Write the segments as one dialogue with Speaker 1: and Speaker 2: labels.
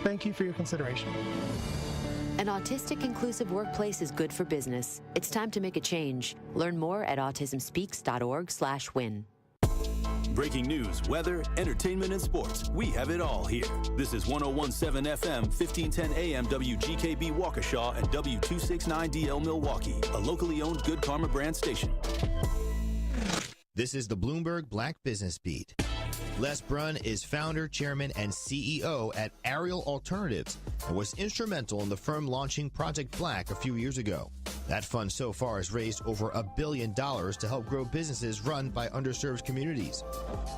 Speaker 1: Thank you for your consideration.
Speaker 2: An autistic-inclusive workplace is good for business. It's time to make a change. Learn more at autismspeaks.org/win.
Speaker 3: Breaking news, weather, entertainment, and sports. We have it all here. This is 101.7 FM, 1510 AM, WGKB Waukesha, and W269DL Milwaukee, a locally owned Good Karma brand station.
Speaker 4: This is the Bloomberg Black Business Beat. Les Brunn is founder, chairman, and CEO at Ariel Alternatives and was instrumental in the firm launching Project Black a few years ago. That fund so far has raised over $1 billion to help grow businesses run by underserved communities.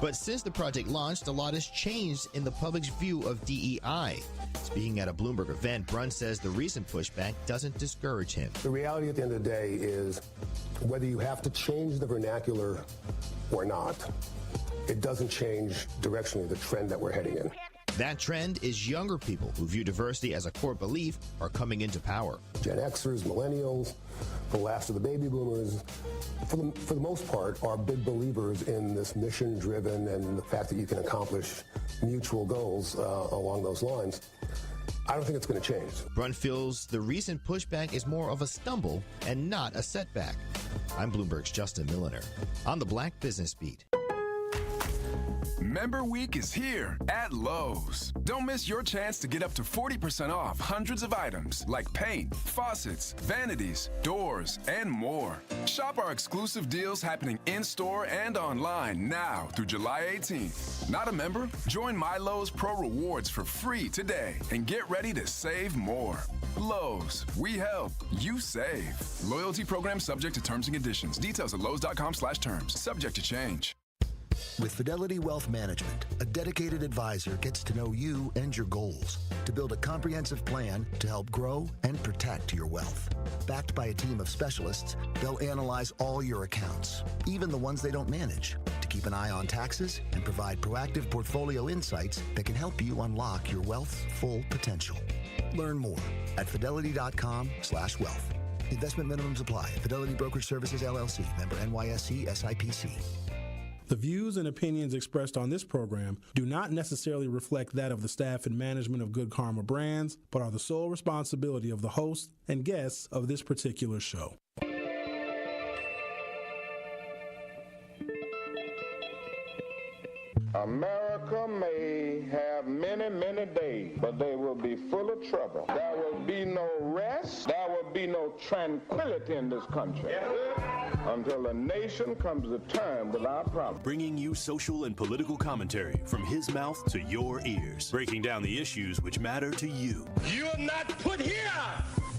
Speaker 4: But since the project launched, a lot has changed in the public's view of DEI. Speaking at a Bloomberg event, Brunn says the recent pushback doesn't discourage him.
Speaker 5: The reality at the end of the day is whether you have to change the vernacular or not, it doesn't change directionally the trend that we're heading in.
Speaker 4: That trend is younger people who view diversity as a core belief are coming into power.
Speaker 5: Gen Xers, millennials, the last of the baby boomers, for the most part, are big believers in this mission-driven and the fact that you can accomplish mutual goals along those lines. I don't think it's going to change.
Speaker 4: Brunn feels the recent pushback is more of a stumble and not a setback. I'm Bloomberg's Justin Milliner on the Black Business Beat.
Speaker 6: Member Week is here at Lowe's. Don't miss your chance to get up to 40% off hundreds of items like paint, faucets, vanities, doors, and more. Shop our exclusive deals happening in-store and online now through July 18th. Not a member? Join My Lowe's Pro Rewards for free today and get ready to save more. Lowe's, we help, you save. Loyalty program subject to terms and conditions. Details at lowes.com/terms. Subject to change.
Speaker 7: With Fidelity Wealth Management, a dedicated advisor gets to know you and your goals to build a comprehensive plan to help grow and protect your wealth. Backed by a team of specialists, they'll analyze all your accounts, even the ones they don't manage, to keep an eye on taxes and provide proactive portfolio insights that can help you unlock your wealth's full potential. Learn more at fidelity.com/wealth. Investment minimums apply. Fidelity Brokerage Services, LLC. Member NYSE SIPC.
Speaker 8: The views and opinions expressed on this program do not necessarily reflect that of the staff and management of Good Karma Brands, but are the sole responsibility of the host and guests of this particular show.
Speaker 9: America may have many, many days, but they will be full of trouble. There will be no rest. There will be no tranquility in this country until the nation comes to terms with our problems.
Speaker 3: Bringing you social and political commentary from his mouth to your ears. Breaking down the issues which matter to you.
Speaker 10: You are not put here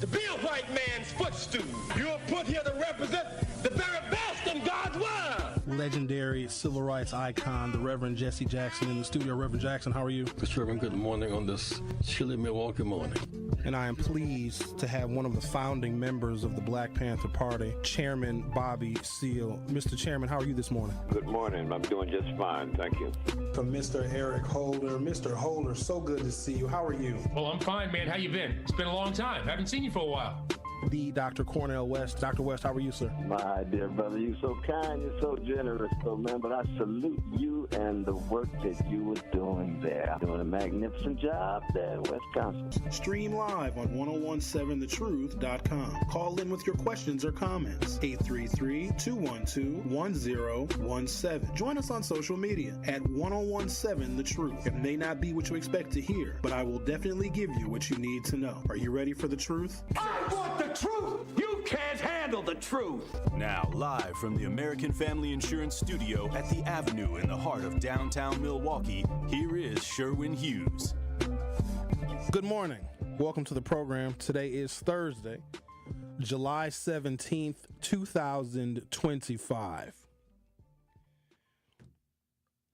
Speaker 10: to be a white man's footstool. You are put here to represent the very best in God's word.
Speaker 8: Legendary civil rights icon, the Reverend Jesse Jackson in the studio. Reverend Jackson, how are you?
Speaker 11: Mr. Sherwin, good morning on this chilly Milwaukee morning.
Speaker 8: And I am pleased to have one of the founding members of the Black Panther Party, Chairman Bobby Seale. Mr. Chairman, how are you this morning?
Speaker 12: Good morning. I'm doing just fine. Thank you.
Speaker 8: From Mr. Eric Holder. Mr. Holder, so good to see you. How are you?
Speaker 13: Well, I'm fine, man. How you been? It's been a long time. Haven't seen you for a while.
Speaker 8: The Dr. Cornell West. Dr. West, how are you, sir?
Speaker 12: My dear brother, you're so kind, you're so generous, man, but I salute you and the work that you were doing there. Doing a magnificent job there in Wisconsin.
Speaker 8: Stream live on 1017thetruth.com. Call in with your questions or comments. 833-212-1017. Join us on social media at 1017 The Truth. It may not be what you expect to hear, but I will definitely give you what you need to know. Are you ready for the truth?
Speaker 10: I want the truth. You can't handle the truth.
Speaker 3: Now, live from the American Family Insurance Studio at the Avenue in the heart of downtown Milwaukee, here is Sherwin Hughes.
Speaker 8: Good morning. Welcome to the program. Today is Thursday, July 17th, 2025.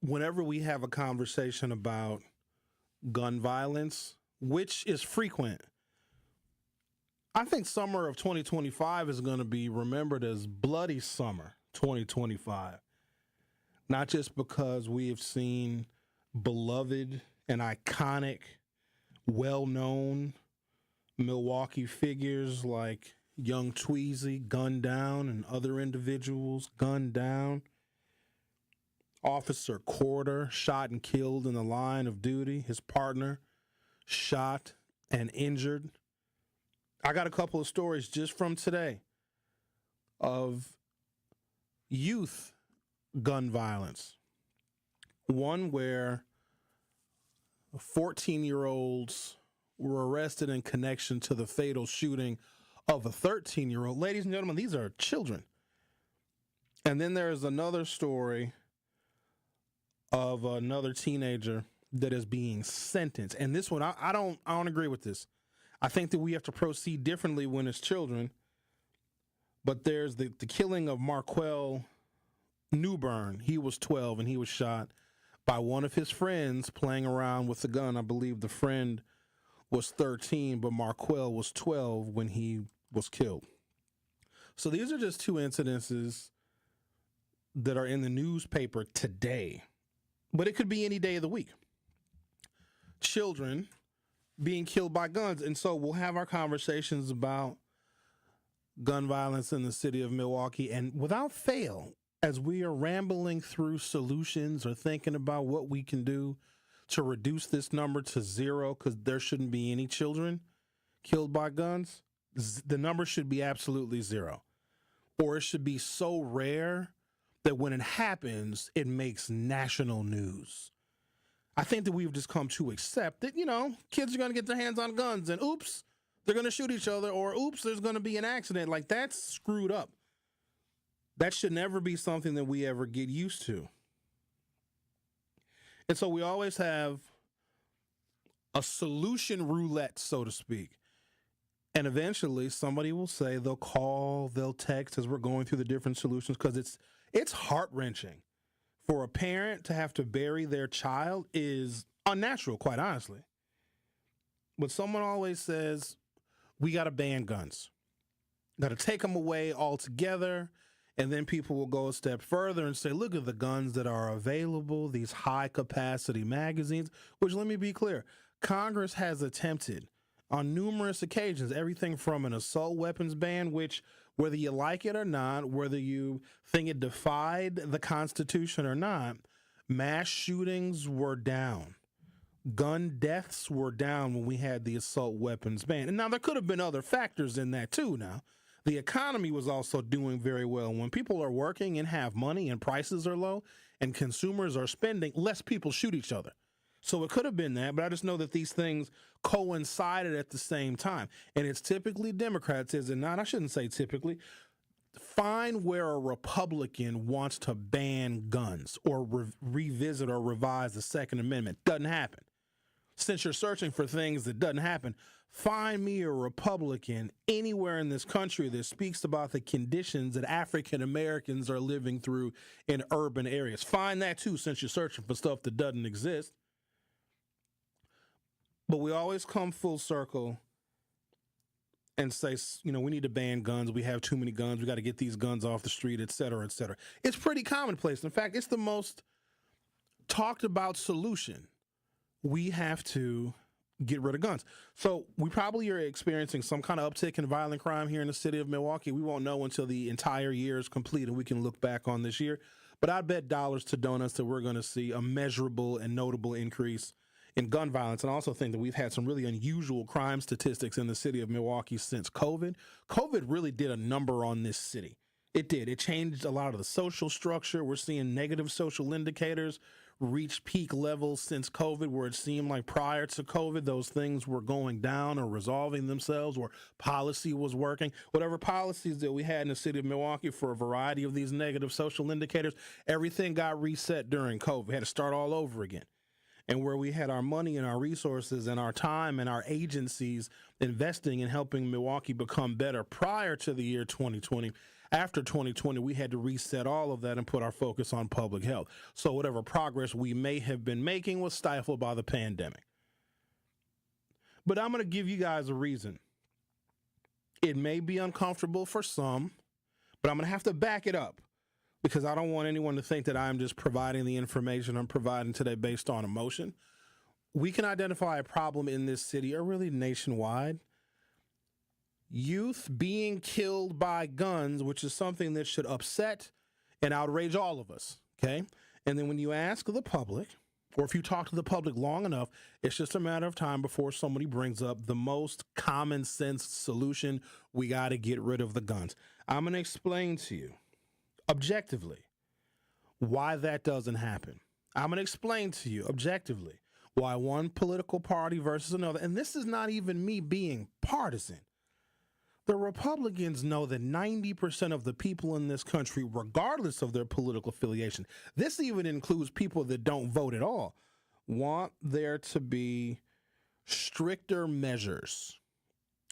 Speaker 8: Whenever we have a conversation about gun violence, which is frequent, I think summer of 2025 is going to be remembered as Bloody Summer 2025. Not just because we have seen beloved and iconic, well-known Milwaukee figures like Young Tweezy gunned down and other individuals gunned down. Officer Corder shot and killed in the line of duty. His partner shot and injured. I got a couple of stories just from today of youth gun violence. One where 14-year-olds were arrested in connection to the fatal shooting of a 13-year-old. Ladies and gentlemen, these are children. And then there's another story of another teenager that is being sentenced. And this one, I don't agree with this. I think that we have to proceed differently when it's children. But there's the killing of Marquell Newburn. He was 12 and he was shot by one of his friends playing around with the gun. I believe the friend was 13, but Marquell was 12 when he was killed. So these are just two incidences that are in the newspaper today, but it could be any day of the week. Children being killed by guns. And so we'll have our conversations about gun violence in the city of Milwaukee. And without fail, as we are rambling through solutions or thinking about what we can do to reduce this number to zero, because there shouldn't be any children killed by guns, the number should be absolutely zero. Or it should be so rare that when it happens, it makes national news. I think that we've just come to accept that, kids are going to get their hands on guns and oops, they're going to shoot each other, or oops, there's going to be an accident. Like, that's screwed up. That should never be something that we ever get used to. And so we always have a solution roulette, so to speak. And eventually somebody will say, they'll call, they'll text as we're going through the different solutions, because it's heart-wrenching. For a parent to have to bury their child is unnatural, quite honestly. But someone always says, we got to ban guns. Got to take them away altogether. And then people will go a step further and say, look at the guns that are available, these high-capacity magazines, which, let me be clear, Congress has attempted on numerous occasions, everything from an assault weapons ban, which, whether you like it or not, whether you think it defied the Constitution or not, mass shootings were down. Gun deaths were down when we had the assault weapons ban. And now there could have been other factors in that too now. The economy was also doing very well. When people are working and have money and prices are low and consumers are spending, less people shoot each other. So it could have been that, but I just know that these things coincided at the same time. And it's typically Democrats, is it not? I shouldn't say typically. Find where a Republican wants to ban guns or revisit or revise the Second Amendment. Doesn't happen. Since you're searching for things that doesn't happen, find me a Republican anywhere in this country that speaks about the conditions that African Americans are living through in urban areas. Find that too, since you're searching for stuff that doesn't exist. But we always come full circle and say, we need to ban guns. We have too many guns. We got to get these guns off the street, et cetera, et cetera. It's pretty commonplace. In fact, it's the most talked about solution. We have to get rid of guns. So we probably are experiencing some kind of uptick in violent crime here in the city of Milwaukee. We won't know until the entire year is complete and we can look back on this year. But I bet dollars to donuts that we're going to see a measurable and notable increase in gun violence. And I also think that we've had some really unusual crime statistics in the city of Milwaukee since COVID. COVID really did a number on this city. It did. It changed a lot of the social structure. We're seeing negative social indicators reach peak levels since COVID, where it seemed like prior to COVID, those things were going down or resolving themselves, or policy was working. Whatever policies that we had in the city of Milwaukee for a variety of these negative social indicators, everything got reset during COVID. We had to start all over again. And where we had our money and our resources and our time and our agencies investing in helping Milwaukee become better prior to the year 2020, after 2020, we had to reset all of that and put our focus on public health. So whatever progress we may have been making was stifled by the pandemic. But I'm going to give you guys a reason. It may be uncomfortable for some, but I'm going to have to back it up, because I don't want anyone to think that I'm just providing the information I'm providing today based on emotion. We can identify a problem in this city, or really nationwide. Youth being killed by guns, which is something that should upset and outrage all of us, okay? And then when you ask the public, or if you talk to the public long enough, it's just a matter of time before somebody brings up the most common sense solution. We got to get rid of the guns. I'm going to explain to you objectively why that doesn't happen. I'm going to explain to you objectively why one political party versus another, and this is not even me being partisan. The Republicans know that 90% of the people in this country, regardless of their political affiliation, this even includes people that don't vote at all, want there to be stricter measures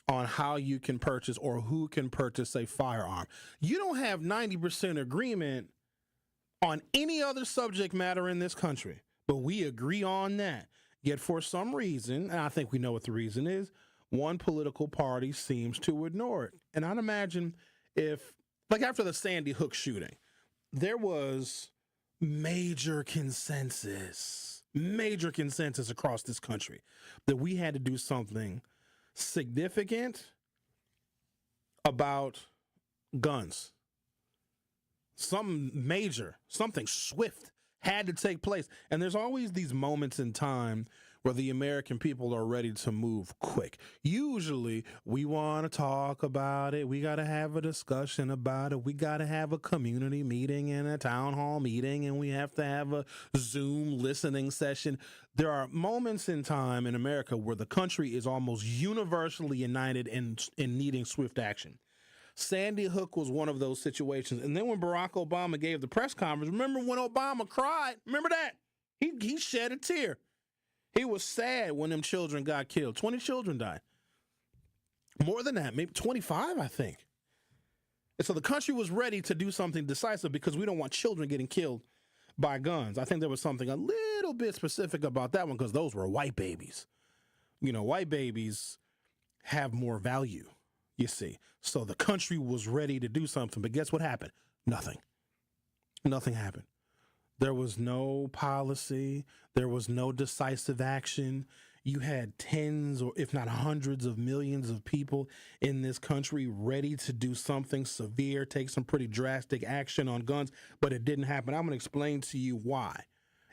Speaker 8: on how you can purchase or who can purchase a firearm. You don't have 90% agreement on any other subject matter in this country, but we agree on that. Yet for some reason, and I think we know what the reason is, one political party seems to ignore it. And I'd imagine if, like after the Sandy Hook shooting, there was major consensus across this country that we had to do something significant about guns. Something major, something swift had to take place. And there's always these moments in time where the American people are ready to move quick. Usually we want to talk about it. We got to have a discussion about it. We got to have a community meeting and a town hall meeting, and we have to have a Zoom listening session. There are moments in time in America where the country is almost universally united in needing swift action. Sandy Hook was one of those situations. And then when Barack Obama gave the press conference, remember when Obama cried? Remember that? He shed a tear. He was sad when them children got killed. 20 children died. More than that, maybe 25, I think. And so the country was ready to do something decisive because we don't want children getting killed by guns. I think there was something a little bit specific about that one because those were white babies. You know, white babies have more value, you see. So the country was ready to do something. But guess what happened? Nothing. Nothing happened. There was no policy. There was no decisive action. You had tens or if not hundreds of millions of people in this country ready to do something severe, take some pretty drastic action on guns, but it didn't happen. I'm going to explain to you why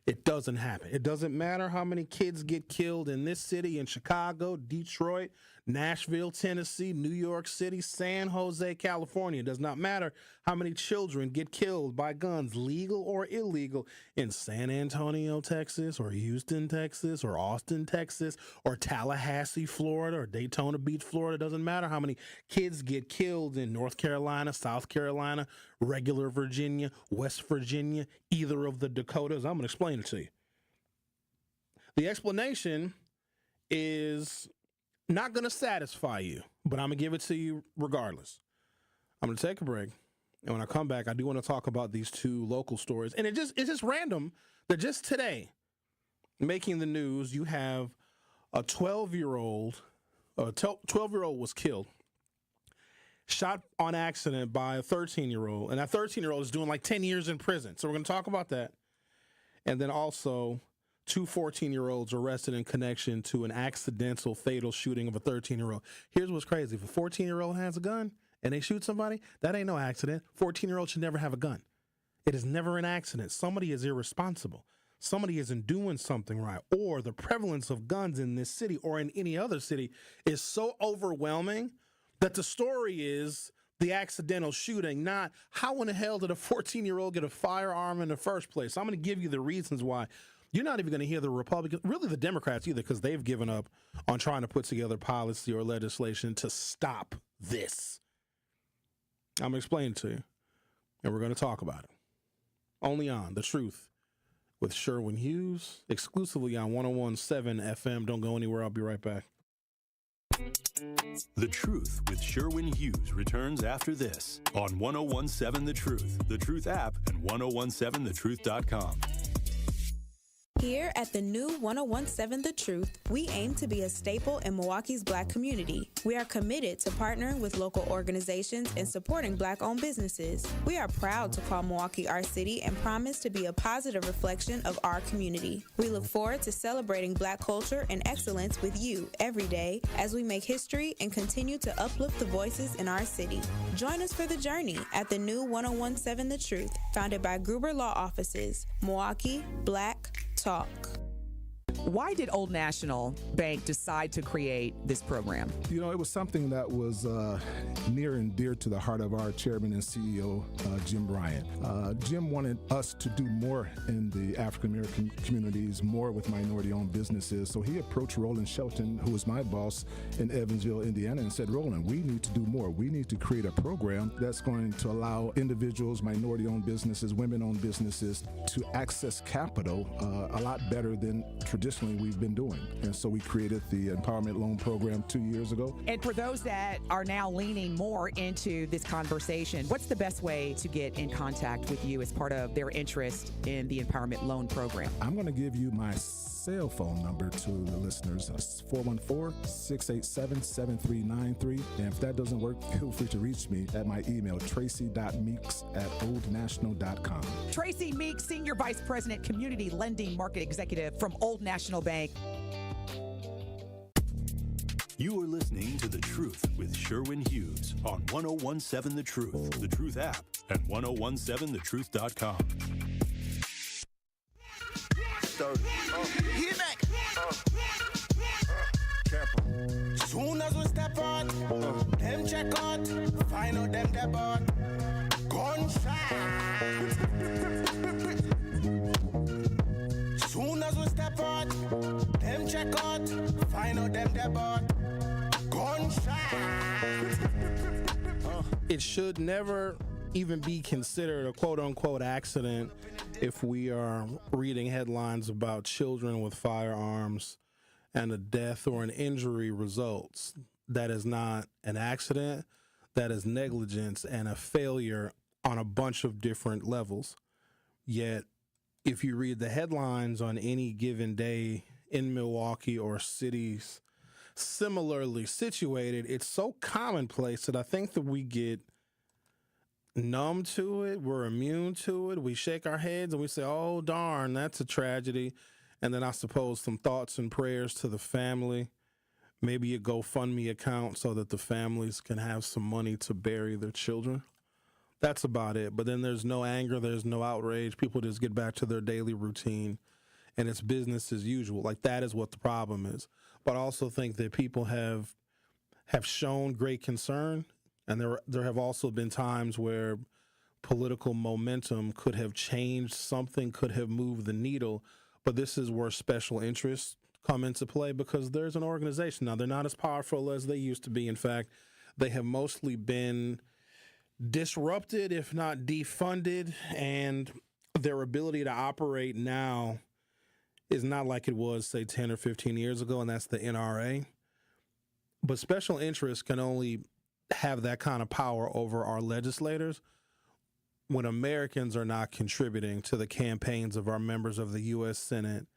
Speaker 8: it doesn't happen. It doesn't matter how many kids get killed in this city, in Chicago, Detroit, Nashville, Tennessee, New York City, San Jose, California. It does not matter how many children get killed by guns, legal or illegal, in San Antonio, Texas, or Houston, Texas, or Austin, Texas, or Tallahassee, Florida, or Daytona Beach, Florida. It doesn't matter how many kids get killed in North Carolina, South Carolina, regular Virginia, West Virginia, either of the Dakotas. I'm going to explain it to you. The explanation is not going to satisfy you, but I'm going to give it to you regardless. I'm going to take a break. And when I come back, I do want to talk about these two local stories. And it's just random that just today, making the news, you have a 12-year-old was killed, shot on accident by a 13-year-old. And that 13-year-old is doing like 10 years in prison. So we're going to talk about that. And then also, two 14-year-olds arrested in connection to an accidental fatal shooting of a 13-year-old. Here's what's crazy. If a 14-year-old has a gun and they shoot somebody, that ain't no accident. 14-year-olds should never have a gun. It is never an accident. Somebody is irresponsible. Somebody isn't doing something right. Or the prevalence of guns in this city or in any other city is so overwhelming that the story is the accidental shooting, not how in the hell did a 14-year-old get a firearm in the first place. So I'm going to give you the reasons why. You're not even going to hear the Republicans, really the Democrats either, because they've given up on trying to put together policy or legislation to stop this. I'm going to explain it to you, and we're going to talk about it. Only on The Truth with Sherwin Hughes, exclusively on 101.7 FM. Don't go anywhere. I'll be right back.
Speaker 3: The Truth with Sherwin Hughes returns after this on 101.7 The Truth app, and 1017thetruth.com.
Speaker 1: Here at the new 101.7 The Truth, we aim to be a staple in Milwaukee's Black community. We are committed to partnering with local organizations and supporting Black-owned businesses. We are proud to call Milwaukee our city and promise to be a positive reflection of our community. We look forward to celebrating Black culture and excellence with you every day as we make history and continue to uplift the voices in our city. Join us for the journey at the new 101.7 The Truth, founded by Gruber Law Offices, Milwaukee Black Talk.
Speaker 14: Why did Old National Bank decide to create this program?
Speaker 15: You know, it was something that was near and dear to the heart of our chairman and CEO, Jim Bryant. Jim wanted us to do more in the African American communities, more with minority-owned businesses. So he approached Roland Shelton, who was my boss in Evansville, Indiana, and said, Roland, we need to do more. We need to create a program that's going to allow individuals, minority-owned businesses, women-owned businesses to access capital a lot better than traditionally we've been doing. And so we created the Empowerment Loan Program 2 years ago.
Speaker 14: And for those that are now leaning more into this conversation, what's the best way to get in contact with you as part of their interest in the Empowerment Loan Program?
Speaker 15: I'm going to give you my cell phone number to the listeners. It's 414-687-7393. And if that doesn't work, feel free to reach me at my email, tracy.meeks@oldnational.com.
Speaker 14: Tracy Meeks, Senior Vice President, Community Lending Market Executive from Old National Bank.
Speaker 3: You are listening to The Truth with Sherwin Hughes on 1017 The Truth, The Truth app, and 1017thetruth.com.
Speaker 10: Soon as we step out, them check out, find out them depot. Gunshot. Soon as we step out, them check out, find out them depot. Gunshot.
Speaker 8: It should never even be considered a quote-unquote accident if we are reading headlines about children with firearms and a death or an injury results. That is not an accident. That is negligence and a failure on a bunch of different levels. Yet, if you read the headlines on any given day in Milwaukee or cities similarly situated, it's so commonplace that I think that we get numb to it. We're immune to it. We shake our heads and we say, oh, darn, that's a tragedy. And then I suppose some thoughts and prayers to the family, maybe a GoFundMe account so that the families can have some money to bury their children. That's about it. But then there's no anger, there's no outrage. People just get back to their daily routine, and it's business as usual. Like, that is what the problem is. But I also think that people have shown great concern, and there have also been times where political momentum could have changed something, could have moved the needle. But this is where special interests come into play, because there's an organization. Now, they're not as powerful as they used to be. In fact, they have mostly been disrupted, if not defunded, and their ability to operate now is not like it was, say, 10 or 15 years ago, and that's the NRA. But special interests can only have that kind of power over our legislators when Americans are not contributing to the campaigns of our members of the U.S. Senate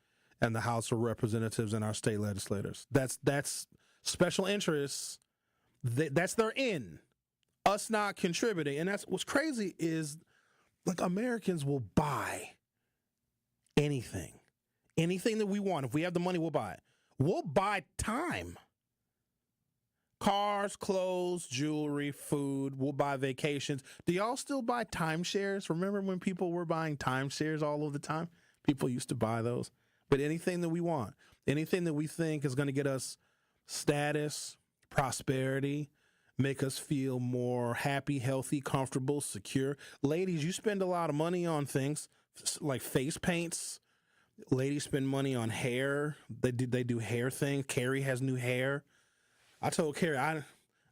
Speaker 8: and the House of Representatives and our state legislators. That's special interests. That's their in. Us not contributing. And that's what's crazy is, like, Americans will buy anything. Anything that we want. If we have the money, we'll buy it. We'll buy time. Cars, clothes, jewelry, food. We'll buy vacations. Do y'all still buy timeshares? Remember when people were buying timeshares all of the time? People used to buy those. But anything that we want, anything that we think is going to get us status, prosperity, make us feel more happy, healthy, comfortable, secure. Ladies, you spend a lot of money on things like face paints. Ladies spend money on hair. They do hair things. Carrie has new hair. I told Carrie, I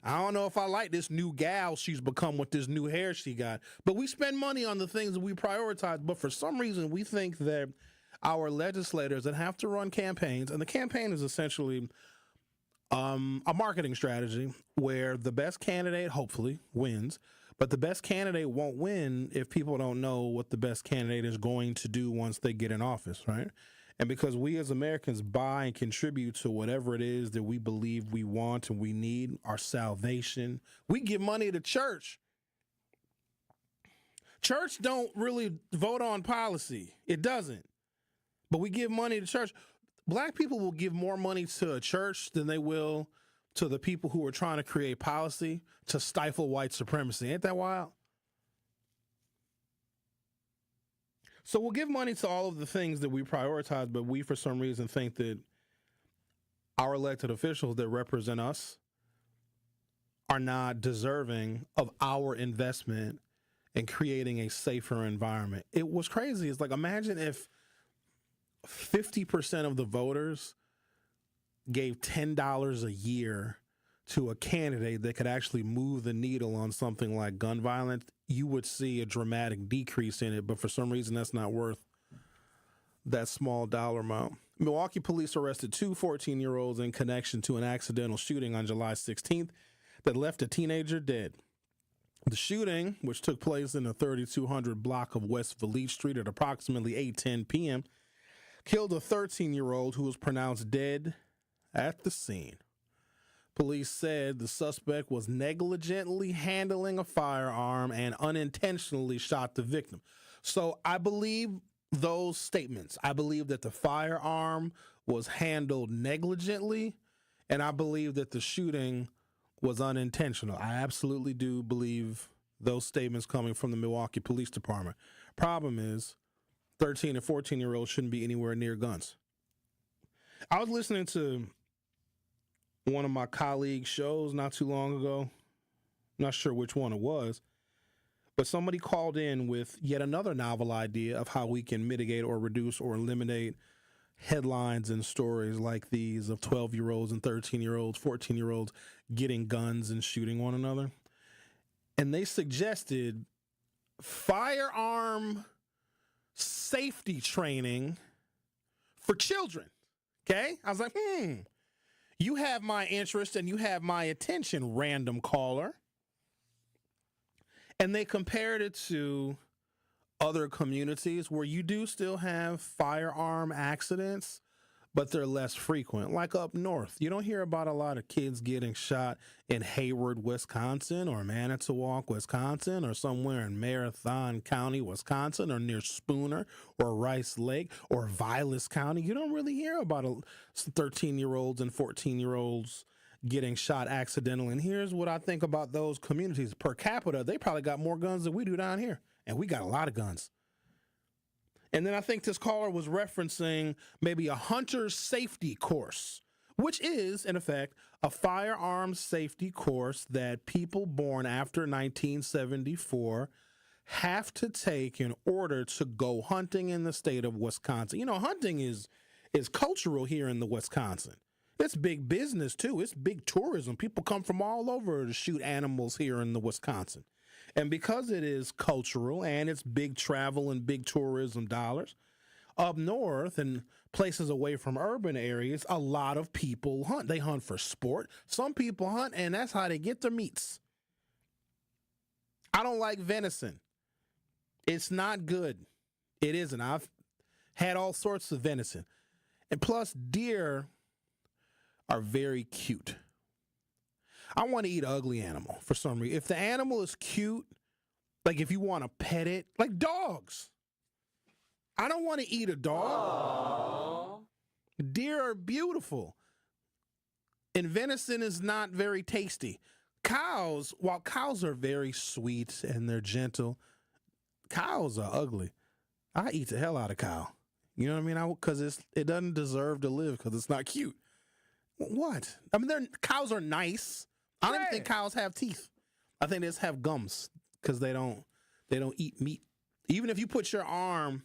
Speaker 8: don't know if I like this new gal she's become with this new hair she got. But we spend money on the things that we prioritize. But for some reason, we think that our legislators that have to run campaigns, and the campaign is essentially a marketing strategy where the best candidate hopefully wins, but the best candidate won't win if people don't know what the best candidate is going to do once they get in office, right? And because we as Americans buy and contribute to whatever it is that we believe we want and we need, our salvation, we give money to church. Church don't really vote on policy. It doesn't. But we give money to church. Black people will give more money to a church than they will to the people who are trying to create policy to stifle white supremacy. Ain't that wild? So we'll give money to all of the things that we prioritize, but we, for some reason, think that our elected officials that represent us are not deserving of our investment in creating a safer environment. It was crazy. It's like, imagine if 50% of the voters gave $10 a year to a candidate that could actually move the needle on something like gun violence. You would see a dramatic decrease in it, but for some reason that's not worth that small dollar amount. Milwaukee police arrested 2 14-year-olds in connection to an accidental shooting on July 16th that left a teenager dead. The shooting, which took place in the 3200 block of West Valete Street at approximately 8:10 p.m., killed a 13-year-old who was pronounced dead at the scene. Police said the suspect was negligently handling a firearm and unintentionally shot the victim. So I believe those statements. I believe that the firearm was handled negligently, and I believe that the shooting was unintentional. I absolutely do believe those statements coming from the Milwaukee Police Department. Problem is, 13 and 14-year-olds shouldn't be anywhere near guns. I was listening to one of my colleagues' shows not too long ago. Not sure which one it was, but somebody called in with yet another novel idea of how we can mitigate or reduce or eliminate headlines and stories like these of 12-year-olds and 13-year-olds, 14-year-olds getting guns and shooting one another. And they suggested firearm safety training for children. Okay? I was like, you have my interest and you have my attention, random caller. And they compared it to other communities where you do still have firearm accidents, but they're less frequent. Like up north, you don't hear about a lot of kids getting shot in Hayward, Wisconsin, or Manitowoc, Wisconsin, or somewhere in Marathon County, Wisconsin, or near Spooner, or Rice Lake, or Vilas County. You don't really hear about 13-year-olds and 14-year-olds getting shot accidentally. And here's what I think about those communities. Per capita, they probably got more guns than we do down here. And we got a lot of guns. And then I think this caller was referencing maybe a hunter's safety course, which is, in effect, a firearms safety course that people born after 1974 have to take in order to go hunting in the state of Wisconsin. You know, hunting is cultural here in the Wisconsin. It's big business, too. It's big tourism. People come from all over to shoot animals here in the Wisconsin. And because it is cultural and it's big travel and big tourism dollars, up north and places away from urban areas, a lot of people hunt. They hunt for sport. Some people hunt, and that's how they get their meats. I don't like venison. It's not good. It isn't. I've had all sorts of venison. And plus, deer are very cute. I want to eat an ugly animal for some reason. If the animal is cute, like if you want to pet it, like dogs. I don't want to eat a dog. Aww. Deer are beautiful. And venison is not very tasty. Cows, while cows are very sweet and they're gentle, cows are ugly. I eat the hell out of cow. You know what I mean? Because it doesn't deserve to live because it's not cute. What? I mean, cows are nice. I don't even think cows have teeth. I think they just have gums because they don't eat meat. Even if you put your arm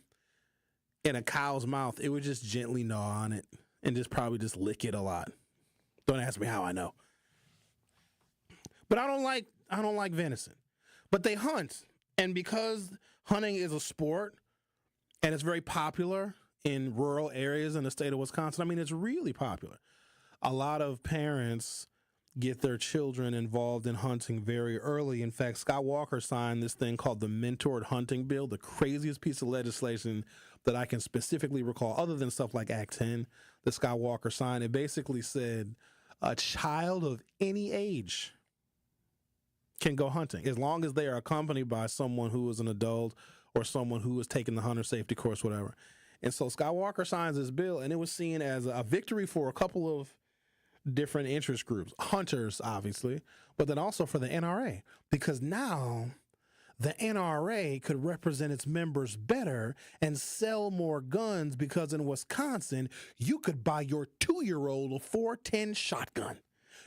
Speaker 8: in a cow's mouth, it would just gently gnaw on it and just probably just lick it a lot. Don't ask me how I know. But I don't like venison. But they hunt, and because hunting is a sport and it's very popular in rural areas in the state of Wisconsin, I mean, it's really popular. A lot of parents get their children involved in hunting very early. In fact, Scott Walker signed this thing called the Mentored Hunting Bill, the craziest piece of legislation that I can specifically recall, other than stuff like Act 10 that Scott Walker signed. It basically said a child of any age can go hunting as long as they are accompanied by someone who is an adult or someone who is taking the hunter safety course, whatever. And so Scott Walker signs this bill, and it was seen as a victory for a couple of different interest groups, hunters, obviously, but then also for the NRA, because now the NRA could represent its members better and sell more guns because in Wisconsin, you could buy your 2-year-old a 410 shotgun.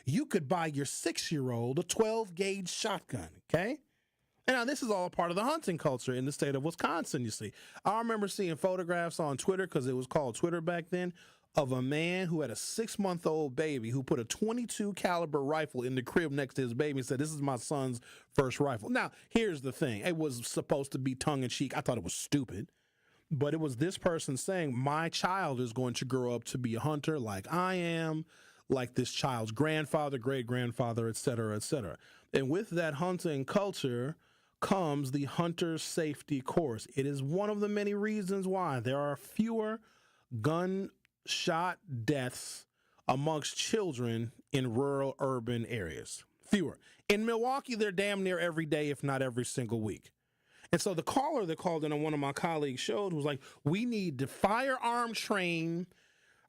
Speaker 8: You could buy your 6-year-old a 12-gauge shotgun, okay? And now this is all a part of the hunting culture in the state of Wisconsin, you see. I remember seeing photographs on Twitter, because it was called Twitter back then, of a man who had a 6-month-old baby who put a .22 caliber rifle in the crib next to his baby and said, "This is my son's first rifle." Now, here's the thing. It was supposed to be tongue-in-cheek. I thought it was stupid. But it was this person saying, my child is going to grow up to be a hunter like I am, like this child's grandfather, great-grandfather, et cetera, et cetera. And with that hunting culture comes the hunter safety course. It is one of the many reasons why there are fewer gunshot deaths amongst children in rural urban areas. Fewer. In Milwaukee, they're damn near every day, if not every single week. And so the caller that called in on one of my colleagues' shows was like, we need to firearm train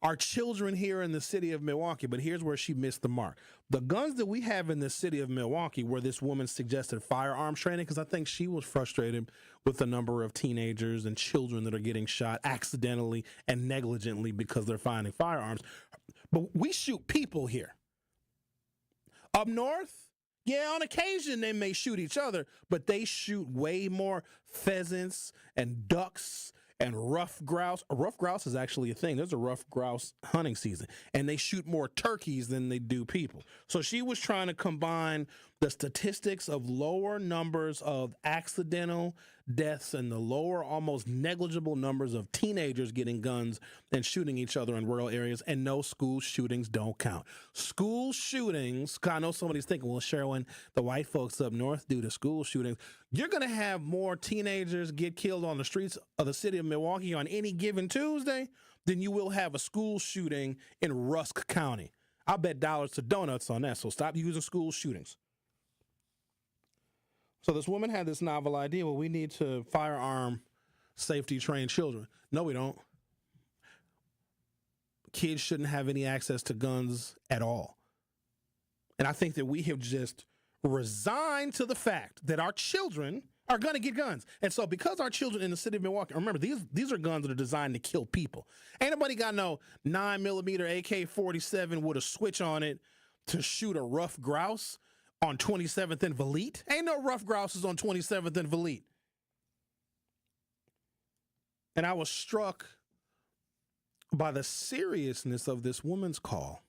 Speaker 8: our children here in the city of Milwaukee. But here's where she missed the mark. The guns that we have in the city of Milwaukee, where this woman suggested firearms training, because I think she was frustrated with the number of teenagers and children that are getting shot accidentally and negligently because they're finding firearms. But we shoot people here. Up north, yeah, on occasion they may shoot each other, but they shoot way more pheasants and ducks and ruffed grouse. A ruffed grouse is actually a thing. There's a ruffed grouse hunting season, and they shoot more turkeys than they do people. So she was trying to combine the statistics of lower numbers of accidental deaths and the lower, almost negligible numbers of teenagers getting guns and shooting each other in rural areas. And no, school shootings don't count. School shootings, I know somebody's thinking, well, Sherwin, the white folks up north do the school shootings. You're going to have more teenagers get killed on the streets of the city of Milwaukee on any given Tuesday than you will have a school shooting in Rusk County. I'll bet dollars to donuts on that, so stop using school shootings. So this woman had this novel idea, well, we need to firearm safety train children. No, we don't. Kids shouldn't have any access to guns at all. And I think that we have just resigned to the fact that our children are going to get guns. And so because our children in the city of Milwaukee, remember, these are guns that are designed to kill people. Ain't nobody got no 9mm AK-47 with a switch on it to shoot a rough grouse on 27th and Valete. Ain't no rough grouses on 27th and Valete. And I was struck by the seriousness of this woman's call.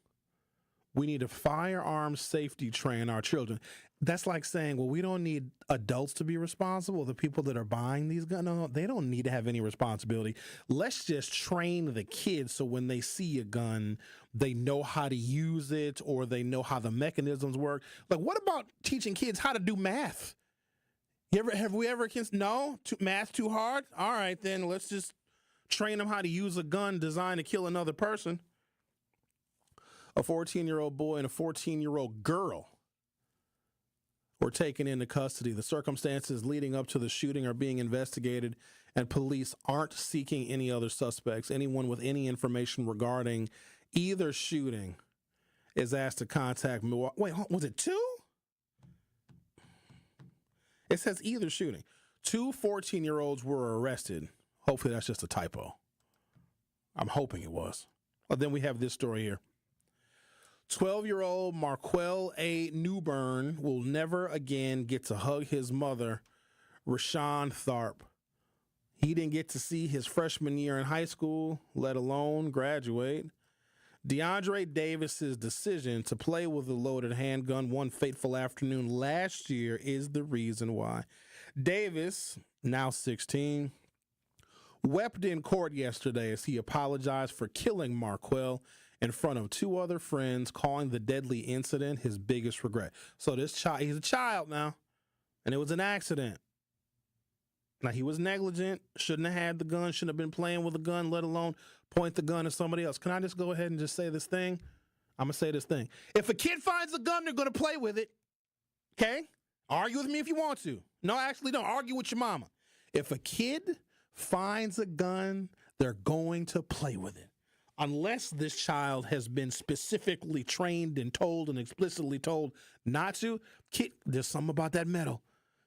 Speaker 8: We need to firearm safety train our children. That's like saying, well, we don't need adults to be responsible. The people that are buying these guns, no, they don't need to have any responsibility. Let's just train the kids so when they see a gun, they know how to use it or they know how the mechanisms work. Like, what about teaching kids how to do math? Have we ever math too hard? All right, then let's just train them how to use a gun designed to kill another person. A 14-year-old boy and a 14-year-old girl were taken into custody. The circumstances leading up to the shooting are being investigated, and police aren't seeking any other suspects. Anyone with any information regarding either shooting is asked to contact Milwaukee. Wait, was it 2? It says either shooting. 2 14-year-olds were arrested. Hopefully that's just a typo. I'm hoping it was. Well, then we have this story here. 12-year-old Marquell A. Newbern will never again get to hug his mother, Rashawn Tharp. He didn't get to see his freshman year in high school, let alone graduate. DeAndre Davis's decision to play with a loaded handgun one fateful afternoon last year is the reason why. Davis, now 16, wept in court yesterday as he apologized for killing Marquell in front of 2 other friends, calling the deadly incident his biggest regret. So this child, he's a child now, and it was an accident. Now, he was negligent, shouldn't have had the gun, shouldn't have been playing with a gun, let alone point the gun at somebody else. Can I just go ahead and just say this thing? I'm going to say this thing. If a kid finds a gun, they're going to play with it, okay? Argue with me if you want to. No, actually, don't. Argue with your mama. If a kid finds a gun, they're going to play with it. Unless this child has been specifically trained and told and explicitly told not to, kid, there's something about that metal.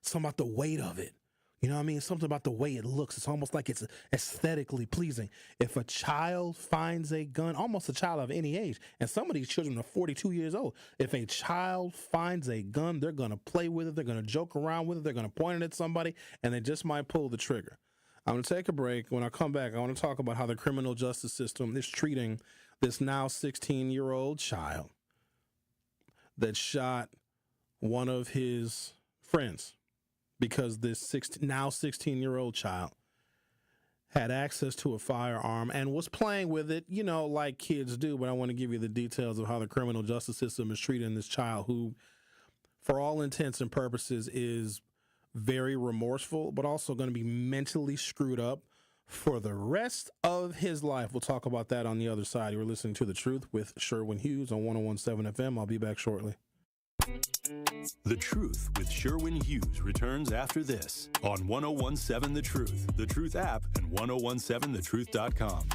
Speaker 8: Something about the weight of it. You know what I mean? Something about the way it looks. It's almost like it's aesthetically pleasing. If a child finds a gun, almost a child of any age, and some of these children are 42 years old, if a child finds a gun, they're going to play with it. They're going to joke around with it. They're going to point it at somebody, and they just might pull the trigger. I'm going to take a break. When I come back, I want to talk about how the criminal justice system is treating this now 16-year-old child that shot one of his friends, because this now 16-year-old child had access to a firearm and was playing with it, you know, like kids do. But I want to give you the details of how the criminal justice system is treating this child who, for all intents and purposes, is very remorseful, but also going to be mentally screwed up for the rest of his life. We'll talk about that on the other side. You're listening to The Truth with Sherwin Hughes on 101.7 FM. I'll be back shortly.
Speaker 3: The Truth with Sherwin Hughes returns after this on 101.7 The Truth, The Truth app, and 101.7thetruth.com.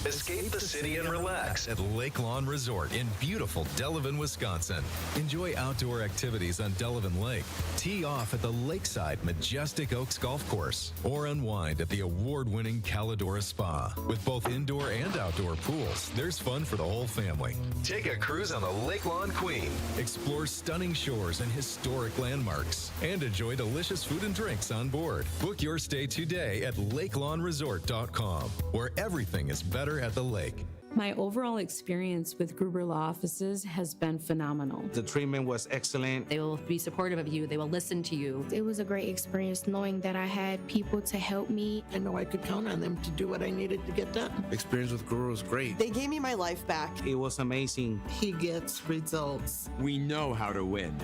Speaker 16: Escape the city and relax at Lake Lawn Resort in beautiful Delavan, Wisconsin. Enjoy outdoor activities on Delavan Lake. Tee off at the lakeside Majestic Oaks Golf Course or unwind at the award-winning Calidora Spa. With both indoor and outdoor pools, there's fun for the whole family. Take a cruise on the Lake Lawn Queen. Explore stunning shores and historic landmarks. And enjoy delicious food and drinks on board. Book your stay today at lakelawnresort.com, where everything is better at the lake.
Speaker 17: My overall experience with Gruber Law Offices has been phenomenal.
Speaker 18: The treatment was excellent.
Speaker 17: They will be supportive of you. They will listen to you.
Speaker 19: It was a great experience knowing that I had people to help me.
Speaker 20: I know I could count on them to do what I needed to get done.
Speaker 18: Experience with Gruber was great.
Speaker 21: They gave me my life back.
Speaker 18: It was amazing.
Speaker 21: He gets results.
Speaker 22: We know how to win.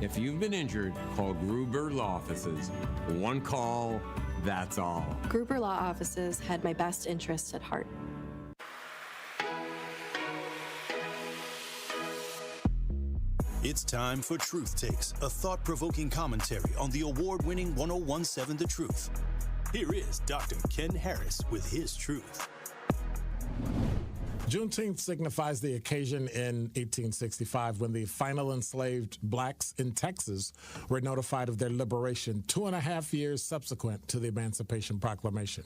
Speaker 22: If you've been injured, call Gruber Law Offices. One call, that's all.
Speaker 23: Gruber Law Offices had my best interests at heart.
Speaker 3: It's time for Truth Takes, a thought-provoking commentary on the award-winning 101.7 The Truth. Here is Dr. Ken Harris with his truth.
Speaker 24: Juneteenth signifies the occasion in 1865 when the final enslaved blacks in Texas were notified of their liberation 2.5 years subsequent to the Emancipation Proclamation.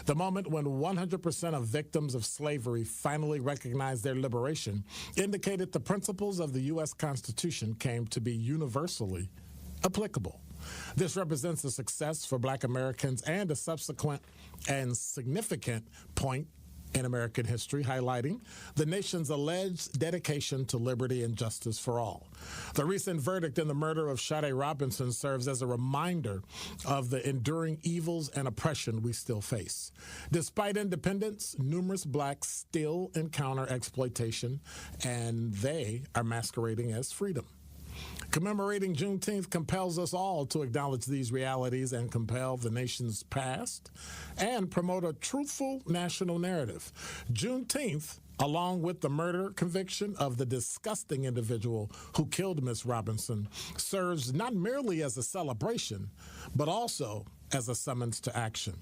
Speaker 24: The moment when 100% of victims of slavery finally recognized their liberation indicated the principles of the U.S. Constitution came to be universally applicable. This represents a success for Black Americans and a subsequent and significant point in American history, highlighting the nation's alleged dedication to liberty and justice for all. The recent verdict in the murder of Sade Robinson serves as a reminder of the enduring evils and oppression we still face. Despite independence, numerous blacks still encounter exploitation, and they are masquerading as freedom. Commemorating Juneteenth compels us all to acknowledge these realities and compel the nation's past and promote a truthful national narrative. Juneteenth, along with the murder conviction of the disgusting individual who killed Miss Robinson, serves not merely as a celebration, but also as a summons to action.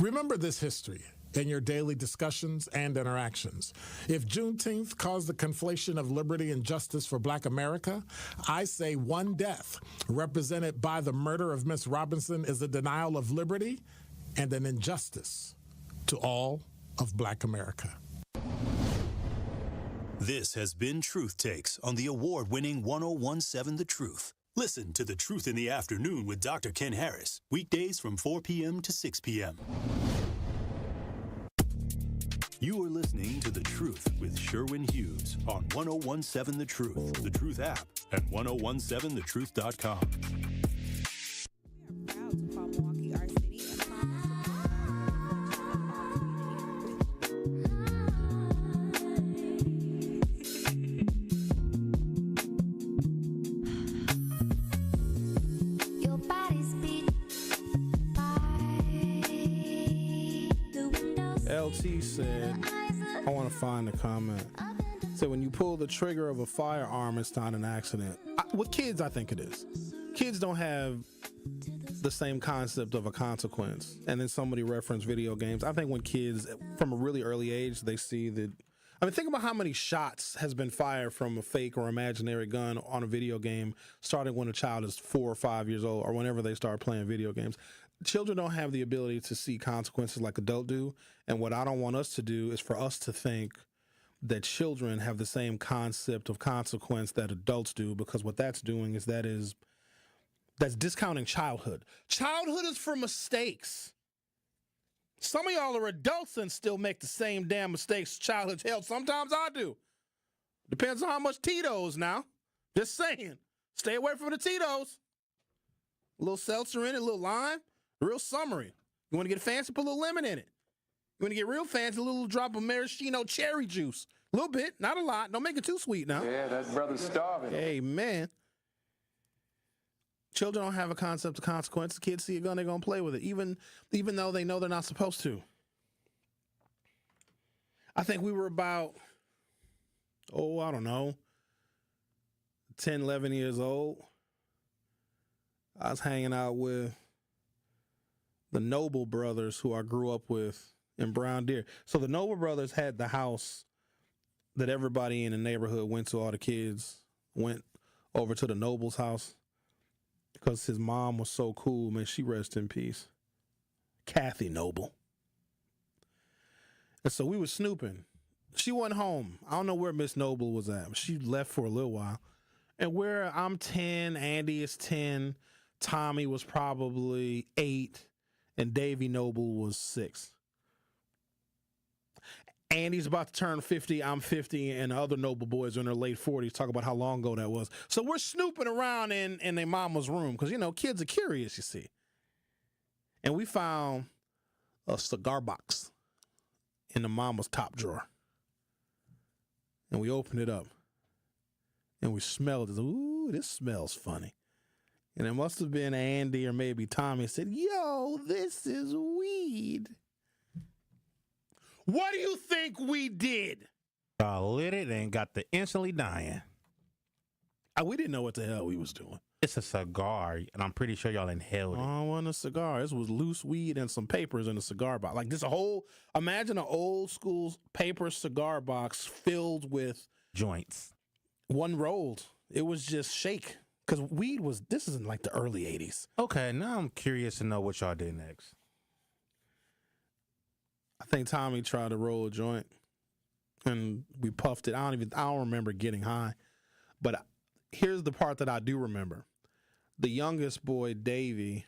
Speaker 24: Remember this history in your daily discussions and interactions. If Juneteenth caused the conflation of liberty and justice for Black America, I say one death represented by the murder of Miss Robinson is a denial of liberty and an injustice to all of Black America.
Speaker 3: This has been Truth Takes on the award-winning 101.7 The Truth. Listen to The Truth in the Afternoon with Dr. Ken Harris, weekdays from 4 p.m. to 6 p.m. You are listening to The Truth with Sherwin Hughes on 101.7 The Truth, The Truth app, and 101.7thetruth.com.
Speaker 1: We are proud to call Milwaukee our city and
Speaker 25: Your body's beat by the windows.
Speaker 8: LT said, I want to find the comment. So when you pull the trigger of a firearm, it's not an accident. With kids, I think it is. Kids don't have the same concept of a consequence. And then somebody referenced video games. I think when kids, from a really early age, they see that I mean, think about how many shots has been fired from a fake or imaginary gun on a video game, starting when a child is 4 or 5 years old, or whenever they start playing video games. Children don't have the ability to see consequences like adults do, and what I don't want us to do is for us to think that children have the same concept of consequence that adults do, because what that's doing is that's discounting childhood. Childhood is for mistakes. Some of y'all are adults and still make the same damn mistakes childhood held. Sometimes I do. Depends on how much Tito's now. Just saying. Stay away from the Tito's. A little seltzer in it, a little lime, real summery. You want to get fancy, put a little lemon in it. You want to get real fancy, a little drop of maraschino cherry juice. A little bit, not a lot. Don't make it too sweet now.
Speaker 9: Yeah, that brother's starving.
Speaker 8: Amen. Children don't have a concept of consequence. Kids see a gun, they're going to play with it, even though they know they're not supposed to. I think we were about, I don't know, 10, 11 years old. I was hanging out with the Noble brothers, who I grew up with in Brown Deer. So the Noble brothers had the house that everybody in the neighborhood went to. All the kids went over to the Noble's house because his mom was so cool, man. She rest in peace. Kathy Noble. And so we were snooping. She wasn't home. I don't know where Miss Noble was at. She left for a little while. And where I'm 10, Andy is 10, Tommy was probably 8, and Davy Noble was 6. Andy's about to turn 50, I'm 50, and the other Noble boys are in their late 40s. Talk about how long ago that was. So we're snooping around in their mama's room because, kids are curious, you see. And we found a cigar box in the mama's top drawer. And we opened it up. And we smelled it. Ooh, this smells funny. And it must have been Andy or maybe Tommy said, yo, this is weed. What do you think we did?
Speaker 2: I lit it and got the instantly dying.
Speaker 8: We didn't know what the hell we was doing.
Speaker 2: It's a cigar, and I'm pretty sure y'all inhaled it.
Speaker 8: Oh, it wasn't a cigar. This was loose weed and some papers in a cigar box. Like imagine an old school paper cigar box filled with
Speaker 2: joints.
Speaker 8: One rolled. It was just shake. Because this is in like the early 80s.
Speaker 2: Okay, now I'm curious to know what y'all did next.
Speaker 8: I think Tommy tried to roll a joint and we puffed it. I don't remember getting high. But here's the part that I do remember. The youngest boy, Davey,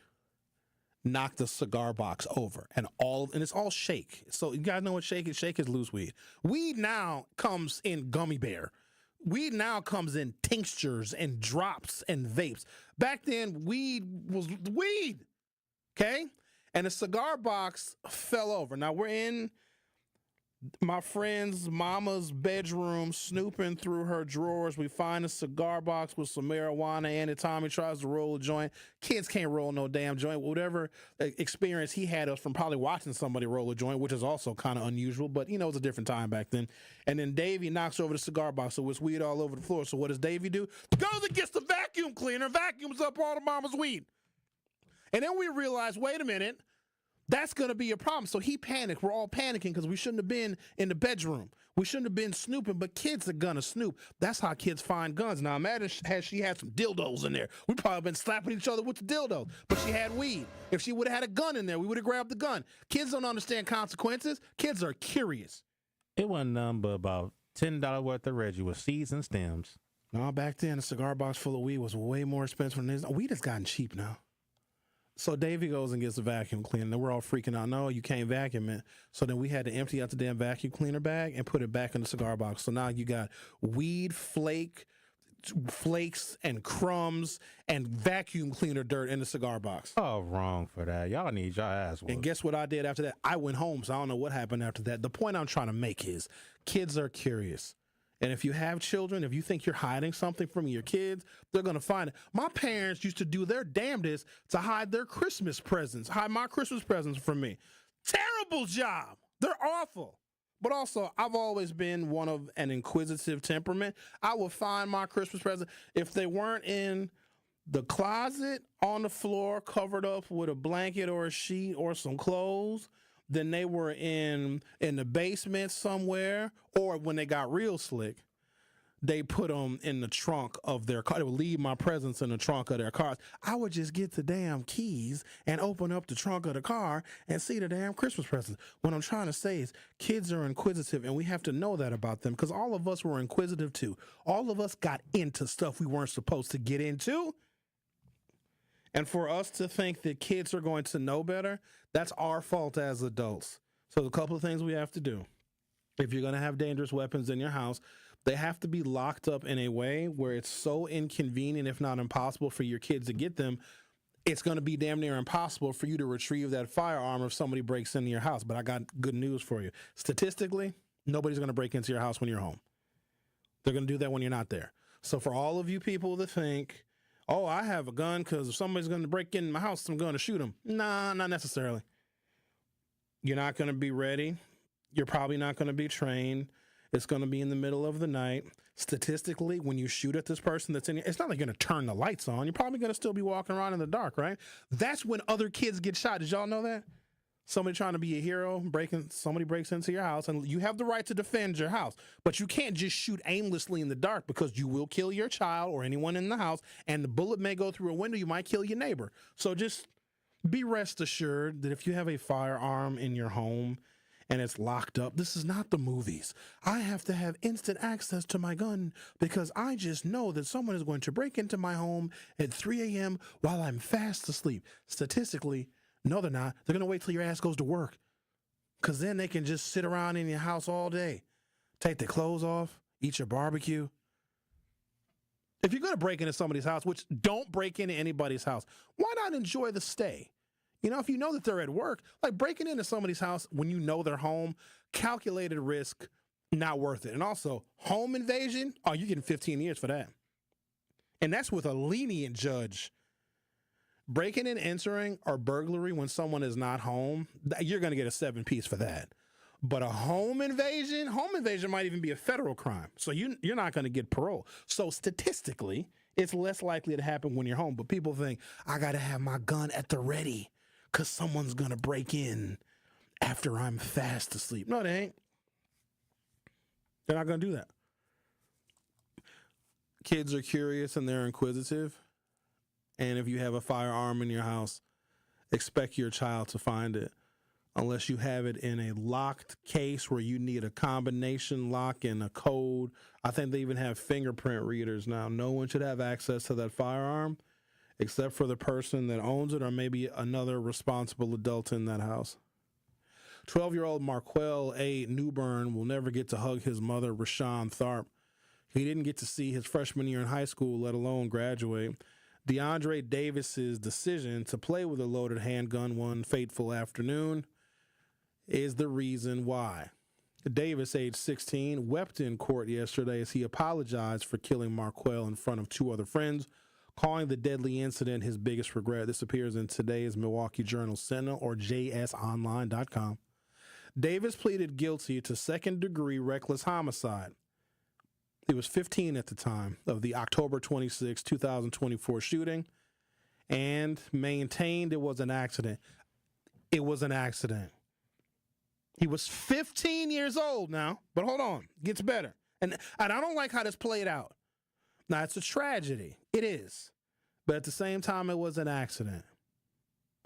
Speaker 8: knocked the cigar box over and it's all shake. So you guys know what shake is? Shake is loose weed. Weed now comes in gummy bear. Weed now comes in tinctures and drops and vapes. Back then, weed was weed, okay? And the cigar box fell over. Now, we're in my friend's mama's bedroom, snooping through her drawers. We find a cigar box with some marijuana in it. Tommy tries to roll a joint. Kids can't roll no damn joint. Whatever experience he had us from probably watching somebody roll a joint, which is also kind of unusual, but it was a different time back then. And then Davey knocks over the cigar box, so it's weed all over the floor. So what does Davey do? Goes and gets the vacuum cleaner, vacuums up all the mama's weed. And then we realize, wait a minute, that's going to be a problem. So he panicked. We're all panicking because we shouldn't have been in the bedroom. We shouldn't have been snooping, but kids are going to snoop. That's how kids find guns. Now, imagine she had some dildos in there. We'd probably been slapping each other with the dildos, but she had weed. If she would have had a gun in there, we would have grabbed the gun. Kids don't understand consequences. Kids are curious.
Speaker 2: It wasn't none but about $10 worth of Reggie with seeds and stems.
Speaker 8: No, back then, a cigar box full of weed was way more expensive than this. Weed has gotten cheap now. So Davey goes and gets a vacuum cleaner. Then we're all freaking out. No, you can't vacuum it. So then we had to empty out the damn vacuum cleaner bag and put it back in the cigar box. So now you got weed flakes and crumbs and vacuum cleaner dirt in the cigar box.
Speaker 2: Oh, wrong for that. Y'all need y'all ass whooped.
Speaker 8: And guess what I did after that? I went home, so I don't know what happened after that. The point I'm trying to make is kids are curious. And if you have children, if you think you're hiding something from your kids, they're going to find it. My parents used to do their damnedest to hide their Christmas presents, hide my Christmas presents from me. Terrible job. They're awful. But also, I've always been one of an inquisitive temperament. I would find my Christmas present. If they weren't in the closet on the floor, covered up with a blanket or a sheet or some clothes, then they were in the basement somewhere, or when they got real slick, they put them in the trunk of their car. They would leave my presents in the trunk of their cars. I would just get the damn keys and open up the trunk of the car and see the damn Christmas presents. What I'm trying to say is kids are inquisitive, and we have to know that about them, because all of us were inquisitive too. All of us got into stuff we weren't supposed to get into. And for us to think that kids are going to know better, that's our fault as adults. So a couple of things we have to do. If you're going to have dangerous weapons in your house, they have to be locked up in a way where it's so inconvenient, if not impossible, for your kids to get them. It's going to be damn near impossible for you to retrieve that firearm if somebody breaks into your house. But I got good news for you. Statistically, nobody's going to break into your house when you're home. They're going to do that when you're not there. So for all of you people that think, oh, I have a gun because if somebody's going to break in my house, I'm going to shoot them. Nah, not necessarily. You're not going to be ready. You're probably not going to be trained. It's going to be in the middle of the night. Statistically, when you shoot at this person that's in here, it's not like you're going to turn the lights on. You're probably going to still be walking around in the dark, right? That's when other kids get shot. Did y'all know that? Somebody trying to be a hero, somebody breaks into your house, and you have the right to defend your house. But you can't just shoot aimlessly in the dark, because you will kill your child or anyone in the house, and the bullet may go through a window. You might kill your neighbor. So just be rest assured that if you have a firearm in your home and it's locked up, this is not the movies. I have to have instant access to my gun because I just know that someone is going to break into my home at 3 a.m. while I'm fast asleep. Statistically, no, they're not. They're going to wait till your ass goes to work, because then they can just sit around in your house all day, take their clothes off, eat your barbecue. If you're going to break into somebody's house, which don't break into anybody's house, why not enjoy the stay? You know, if you know that they're at work, like breaking into somebody's house when you know they're home, calculated risk, not worth it. And also, home invasion, oh, you're getting 15 years for that. And that's with a lenient judge. Breaking and entering or burglary when someone is not home, you're going to get a 7-piece for that. But a home invasion might even be a federal crime. So you're not going to get parole. So statistically, it's less likely to happen when you're home. But people think, I got to have my gun at the ready because someone's going to break in after I'm fast asleep. No, they ain't. They're not going to do that. Kids are curious and they're inquisitive. And if you have a firearm in your house, expect your child to find it. Unless you have it in a locked case where you need a combination lock and a code. I think they even have fingerprint readers now. No one should have access to that firearm except for the person that owns it or maybe another responsible adult in that house. 12-year-old Marquell A. Newbern will never get to hug his mother, Rashawn Tharp. He didn't get to see his freshman year in high school, let alone graduate. DeAndre Davis's decision to play with a loaded handgun one fateful afternoon is the reason why. Davis, age 16, wept in court yesterday as he apologized for killing Marquell in front of 2 other friends, calling the deadly incident his biggest regret. This appears in today's Milwaukee Journal Sentinel or jsonline.com. Davis pleaded guilty to second-degree reckless homicide. He was 15 at the time of the October 26, 2024 shooting and maintained it was an accident. It was an accident. He was 15 years old now, but hold on, it gets better. And I don't like how this played out. Now, it's a tragedy. It is. But at the same time, it was an accident.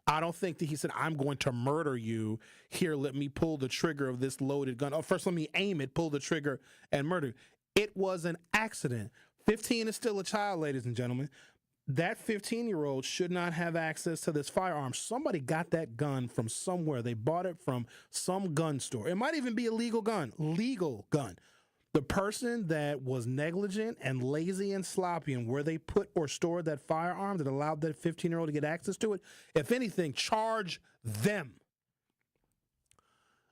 Speaker 8: I don't think that he said, I'm going to murder you. Here, let me pull the trigger of this loaded gun. Oh, first, let me aim it, pull the trigger, and murder you. It was an accident. 15 is still a child, ladies and gentlemen. That 15-year-old should not have access to this firearm. Somebody got that gun from somewhere. They bought it from some gun store. It might even be a legal gun. Legal gun. The person that was negligent and lazy and sloppy in where they put or stored that firearm that allowed that 15-year-old to get access to it, if anything, charge them.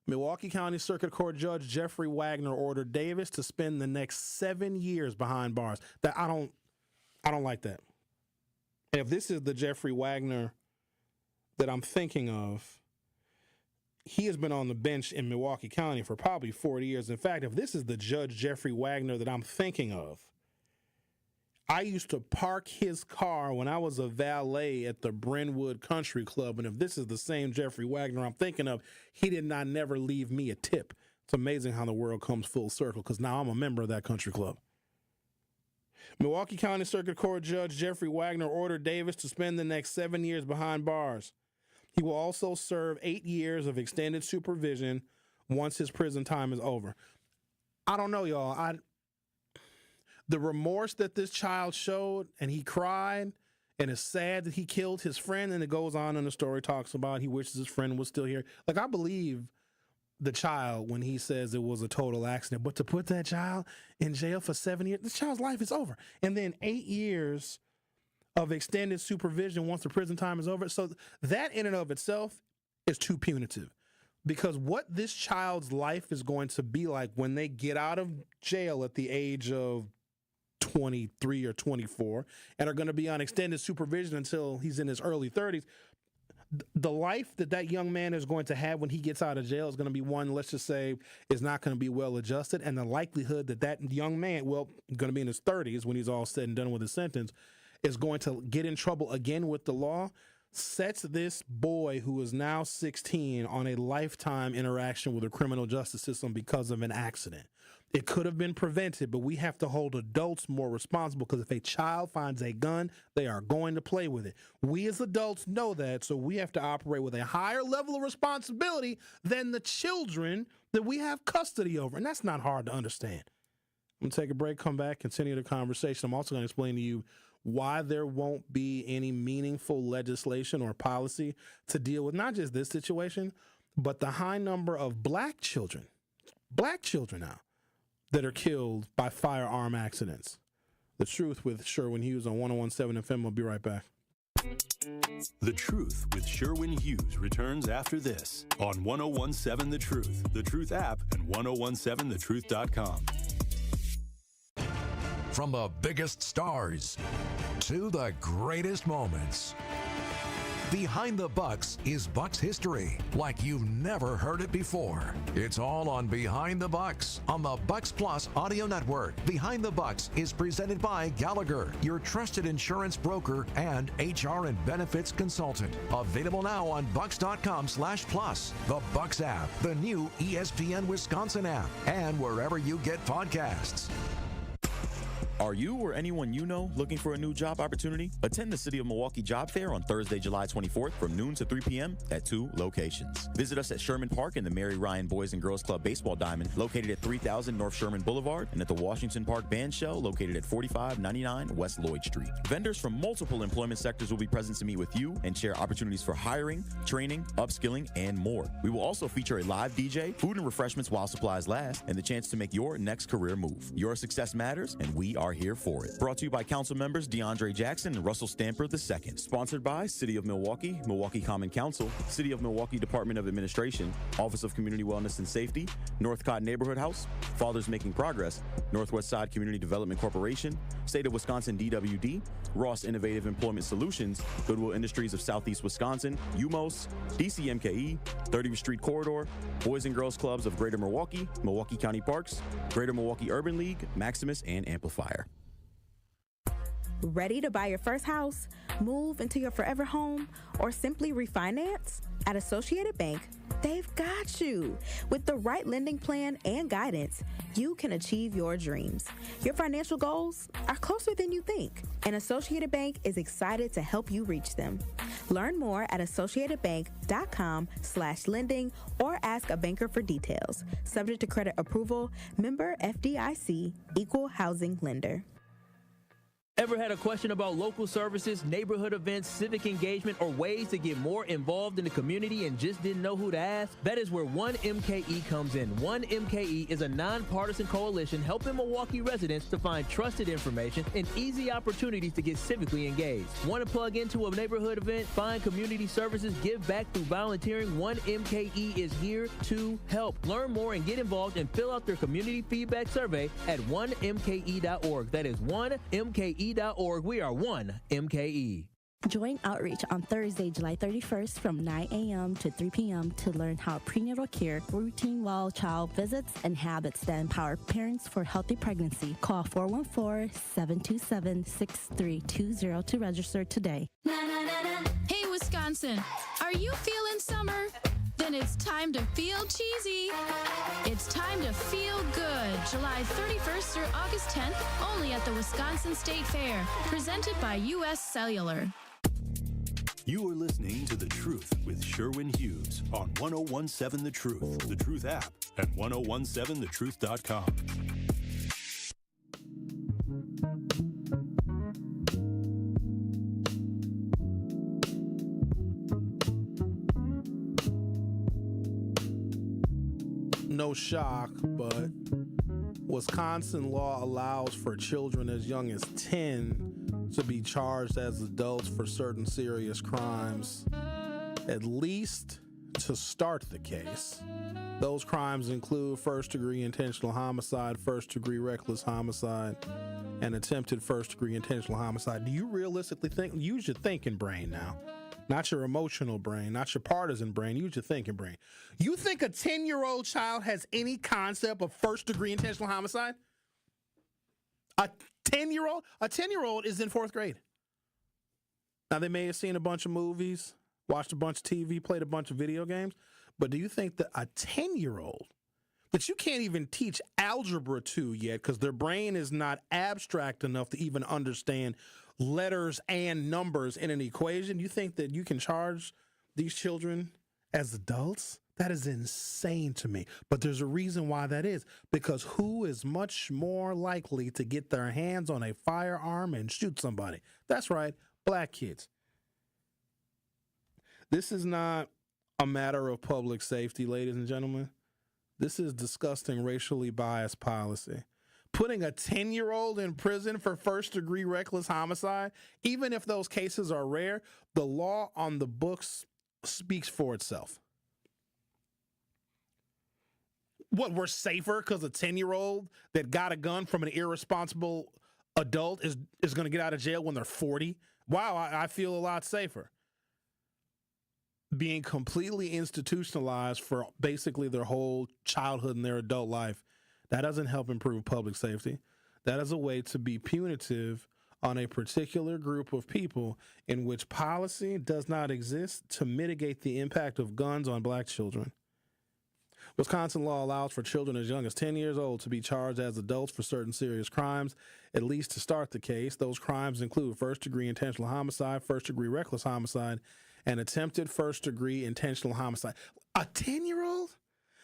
Speaker 8: Milwaukee County Circuit Court Judge Jeffrey Wagner ordered Davis to spend the next 7 years behind bars. That I don't like that. And if this is the Jeffrey Wagner that I'm thinking of, he has been on the bench in Milwaukee County for probably 40 years. In fact, if this is the Judge Jeffrey Wagner that I'm thinking of, I used to park his car when I was a valet at the Brentwood Country Club. And if this is the same Jeffrey Wagner I'm thinking of, he did not never leave me a tip. It's amazing how the world comes full circle because now I'm a member of that country club. Milwaukee County Circuit Court Judge Jeffrey Wagner ordered Davis to spend the next 7 years behind bars. He will also serve 8 years of extended supervision once his prison time is over. I don't know, y'all. The remorse that this child showed, and he cried, and it's sad that he killed his friend, and it goes on and the story talks about he wishes his friend was still here. Like, I believe the child when he says it was a total accident, but to put that child in jail for 7 years, this child's life is over. And then 8 years of extended supervision once the prison time is over. So that in and of itself is too punitive. Because what this child's life is going to be like when they get out of jail at the age of 23 or 24 and are going to be on extended supervision until he's in his early 30s, the life that that young man is going to have when he gets out of jail is going to be one, let's just say, is not going to be well adjusted. And the likelihood that that young man, well, going to be in his 30s when he's all said and done with his sentence, is going to get in trouble again with the law, sets this boy who is now 16 on a lifetime interaction with the criminal justice system because of an accident. It could have been prevented, but we have to hold adults more responsible because if a child finds a gun, they are going to play with it. We as adults know that, so we have to operate with a higher level of responsibility than the children that we have custody over, and that's not hard to understand. I'm going to take a break, come back, continue the conversation. I'm also going to explain to you why there won't be any meaningful legislation or policy to deal with not just this situation, but the high number of black children now, that are killed by firearm accidents. The Truth with Sherwin Hughes on 101.7 FM. We'll be right back.
Speaker 3: The Truth with Sherwin Hughes returns after this on 101.7 The Truth app, and 1017thetruth.com.
Speaker 4: From the biggest stars to the greatest moments, Behind the Bucks is Bucks history like you've never heard it before. It's all on Behind the Bucks on the Bucks Plus audio network. Behind the Bucks is presented by Gallagher, your trusted insurance broker and HR and benefits consultant. Available now on bucks.com/plus, the Bucks app, the new ESPN Wisconsin app, and wherever you get podcasts.
Speaker 5: Are you or anyone you know looking for a new job opportunity? Attend the City of Milwaukee Job Fair on Thursday, July 24th from noon to 3 p.m. at 2 locations. Visit us at Sherman Park in the Mary Ryan Boys and Girls Club Baseball Diamond, located at 3000 North Sherman Boulevard, and at the Washington Park Band Shell, located at 4599 West Lloyd Street. Vendors from multiple employment sectors will be present to meet with you and share opportunities for hiring, training, upskilling, and more. We will also feature a live DJ, food and refreshments while supplies last, and the chance to make your next career move. Your success matters, and we are here for it. Brought to you by council members DeAndre Jackson and Russell Stamper II. Sponsored by City of Milwaukee, Milwaukee Common Council, City of Milwaukee Department of Administration, Office of Community Wellness and Safety, Northcott Neighborhood House, Fathers Making Progress, Northwest Side Community Development Corporation, State of Wisconsin DWD, Ross Innovative Employment Solutions, Goodwill Industries of Southeast Wisconsin, UMOS, DCMKE, 30th Street Corridor, Boys and Girls Clubs of Greater Milwaukee, Milwaukee County Parks, Greater Milwaukee Urban League, Maximus, and Amplifier.
Speaker 1: Ready to buy your first house, move into your forever home, or simply refinance? At Associated Bank, they've got you. With the right lending plan and guidance, you can achieve your dreams. Your financial goals are closer than you think, and Associated Bank is excited to help you reach them. Learn more at associatedbank.com/lending or ask a banker for details. Subject to credit approval, member FDIC, equal housing lender.
Speaker 6: Ever had a question about local services, neighborhood events, civic engagement, or ways to get more involved in the community and just didn't know who to ask? That is where 1MKE comes in. 1MKE is a nonpartisan coalition helping Milwaukee residents to find trusted information and easy opportunities to get civically engaged. Want to plug into a neighborhood event, find community services, give back through volunteering? 1MKE is here to help. Learn more and get involved and fill out their community feedback survey at 1MKE.org. That is 1MKE.org. We are 1MKE.
Speaker 7: Join Outreach on Thursday, July 31st from 9 a.m. to 3 p.m. to learn how prenatal care, routine well child visits, and habits that empower parents for healthy pregnancy. Call 414-727-6320 to register today.
Speaker 11: Hey, Wisconsin, are you feeling summer? Then it's time to feel cheesy. It's time to feel good. July 31st through August 10th, only at the Wisconsin State Fair. Presented by U.S. Cellular.
Speaker 3: You are listening to The Truth with Sherwin Hughes on 1017 The Truth, The Truth app, and 1017thetruth.com.
Speaker 8: No shock, but Wisconsin law allows for children as young as 10 to be charged as adults for certain serious crimes, at least to start the case. Those crimes include first-degree intentional homicide, first-degree reckless homicide, and attempted first-degree intentional homicide. Do you realistically think? Use your thinking brain now. Not your emotional brain, not your partisan brain. Use your thinking brain. You think a 10-year-old child has any concept of first-degree intentional homicide? A 10-year-old? A 10-year-old is in 4th grade. Now, they may have seen a bunch of movies, watched a bunch of TV, played a bunch of video games, but do you think that a 10-year-old that you can't even teach algebra to yet because their brain is not abstract enough to even understand letters and numbers in an equation, you think that you can charge these children as adults? That is insane to me. But there's a reason why that is. Because who is much more likely to get their hands on a firearm and shoot somebody? That's right, black kids. This is not a matter of public safety, ladies and gentlemen. This is disgusting racially biased policy. Putting a 10-year-old in prison for first-degree reckless homicide, even if those cases are rare, the law on the books speaks for itself. What, we're safer because a 10-year-old that got a gun from an irresponsible adult is going to get out of jail when they're 40? Wow, I feel a lot safer. Being completely institutionalized for basically their whole childhood and their adult life, that doesn't help improve public safety. That is a way to be punitive on a particular group of people in which policy does not exist to mitigate the impact of guns on black children. Wisconsin law allows for children as young as 10 years old to be charged as adults for certain serious crimes, at least to start the case. Those crimes include first-degree intentional homicide, first-degree reckless homicide, and attempted first-degree intentional homicide. A 10-year-old?